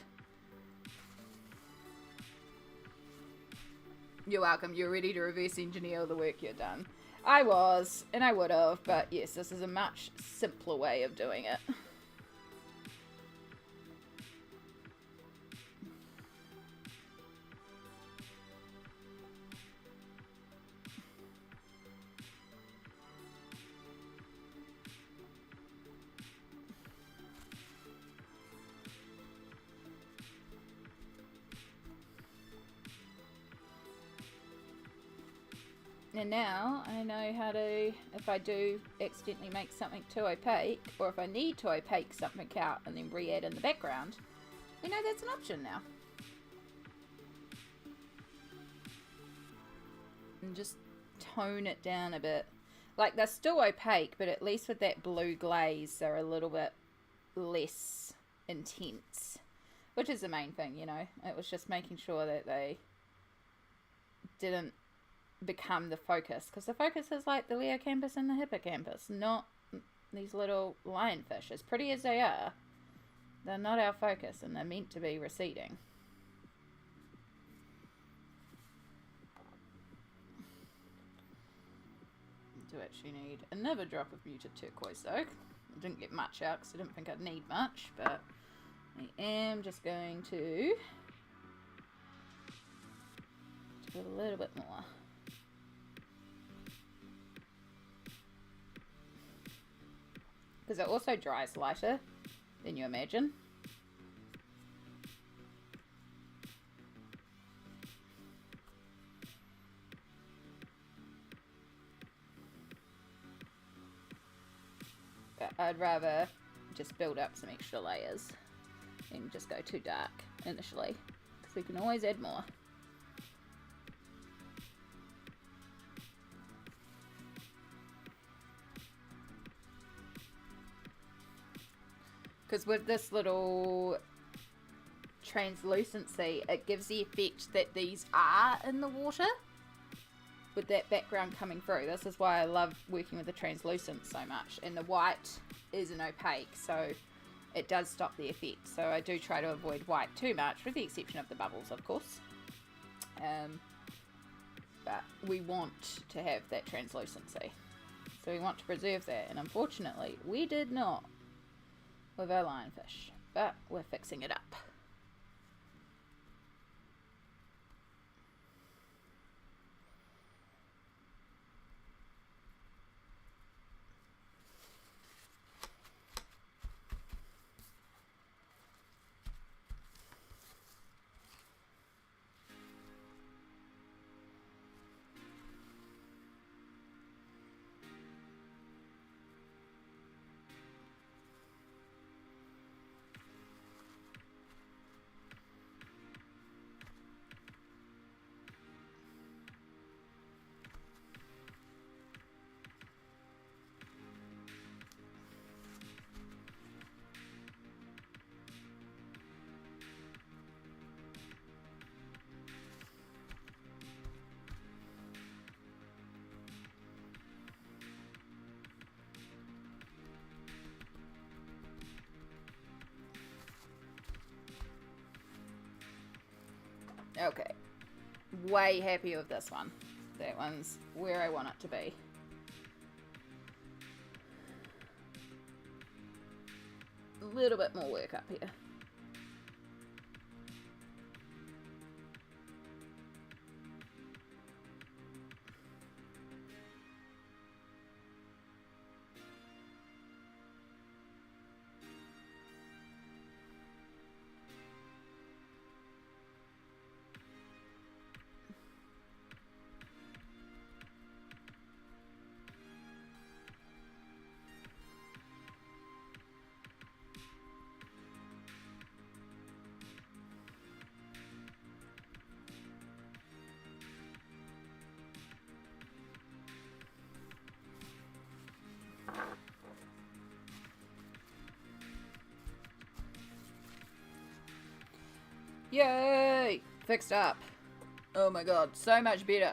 You're welcome. You're ready to reverse engineer all the work you've done. I was, and I would have, but yes, this is a much simpler way of doing it. And now I know how to, if I do accidentally make something too opaque, or if I need to opaque something out and then re-add in the background, you know that's an option now. And just tone it down a bit. Like, they're still opaque, but at least with that blue glaze, they're a little bit less intense. Which is the main thing, you know. It was just making sure that they didn't become the focus, because the focus is like the Leocampus and the Hippocampus, not these little lionfish. As pretty as they are, they're not our focus, and they're meant to be receding. I do actually need another drop of muted turquoise though. I didn't get much out because I didn't think I'd need much, but I am just going to do a little bit more. Because it also dries lighter than you imagine. But I'd rather just build up some extra layers and just go too dark initially, because we can always add more. Because with this little translucency, it gives the effect that these are in the water with that background coming through. This is why I love working with the translucent so much. And the white isn't opaque, so it does stop the effect. So I do try to avoid white too much, with the exception of the bubbles, of course. But we want to have that translucency. So we want to preserve that. And unfortunately, we did not with our lionfish, but we're fixing it up. Okay. Way happy with this one. That one's where I want it to be. A little bit more work up here. Yay! Fixed up. Oh my god, so much better.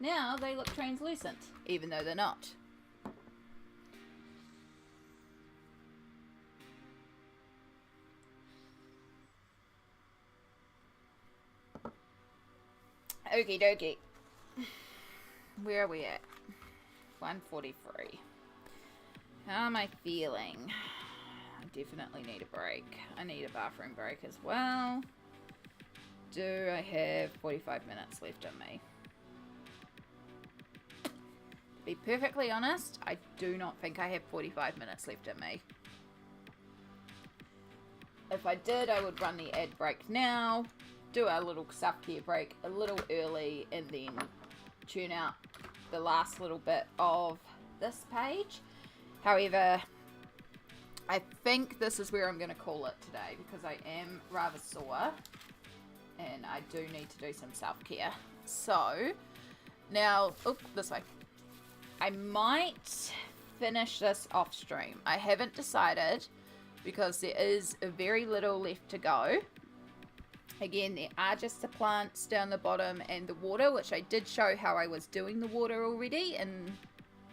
Now they look translucent, even though they're not. Okie dokie. Where are we at? 1:43. How am I feeling? I definitely need a break. I need a bathroom break as well. Do I have 45 minutes left in me? To be perfectly honest, I do not think I have 45 minutes left in me. If I did, I would run the ad break now, do a little self-care break a little early, and then tune out the last little bit of this page. However, I think this is where I'm going to call it today, because I am rather sore and I do need to do some self-care. So now, this way. I might finish this off stream. I haven't decided, because there is very little left to go. Again, there are just the plants down the bottom and the water, which I did show how I was doing the water already in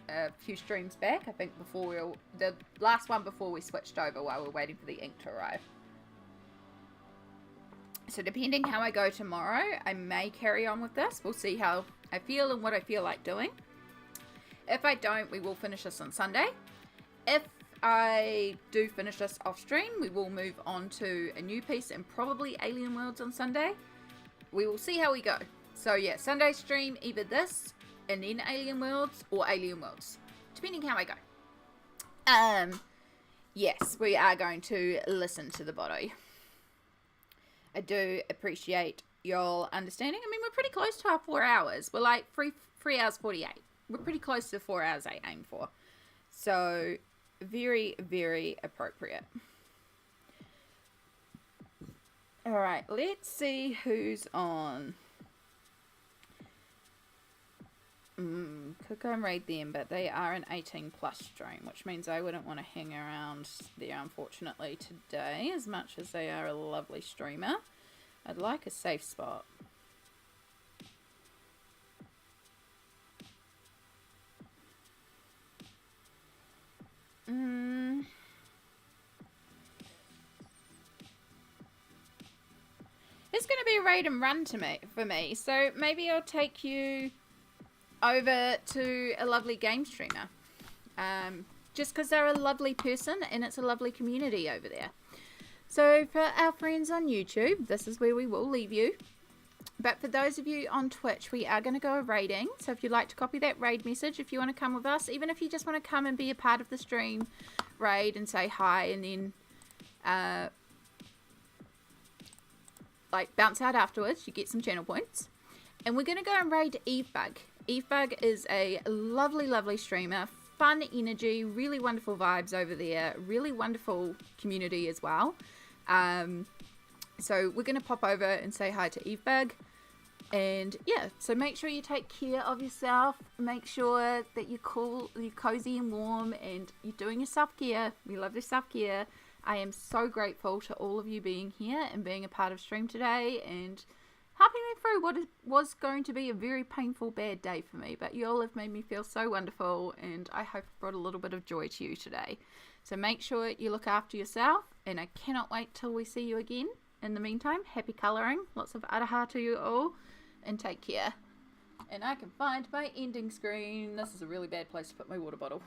a few streams back. I think before the last one before we switched over while we're waiting for the ink to arrive. So depending how I go tomorrow, I may carry on with this. We'll see how I feel and what I feel like doing. If I don't, we will finish this on Sunday. If I do finish this off stream, we will move on to a new piece and probably Alien Worlds on Sunday. We will see how we go. So yeah, Sunday stream, either this and then Alien Worlds, or Alien Worlds, depending how I go. Yes, we are going to listen to the body. I do appreciate your understanding. I mean, we're pretty close to our 4 hours. We're like 3 hours 48. We're pretty close to the 4 hours I aim for. So very, very appropriate. Alright, let's see who's on. Could go and raid them, but they are an 18 plus stream, which means I wouldn't want to hang around there, unfortunately, today, as much as they are a lovely streamer. I'd like a safe spot. It's going to be a raid and run for me, so maybe I'll take you over to a lovely game streamer, just because they're a lovely person and it's a lovely community over there. So for our friends on YouTube, this is where we will leave you. But for those of you on Twitch, we are going to go raiding. So if you'd like to copy that raid message, if you want to come with us, even if you just want to come and be a part of the stream raid and say hi, and then like bounce out afterwards, you get some channel points. And we're going to go and raid Evebug. Evebug is a lovely, lovely streamer, fun energy, really wonderful vibes over there, really wonderful community as well. So we're going to pop over and say hi to Evebug. And yeah, so make sure you take care of yourself. Make sure that you're cool, you're cozy and warm, and you're doing your self-care. We love your self-care. I am so grateful to all of you being here and being a part of stream today and helping me through what was going to be a very painful, bad day for me. But you all have made me feel so wonderful, and I hope I've brought a little bit of joy to you today. So make sure you look after yourself, and I cannot wait till we see you again in the meantime, happy colouring, lots of araha to you all, and take care. And I can find my ending screen. This is a really bad place to put my water bottle.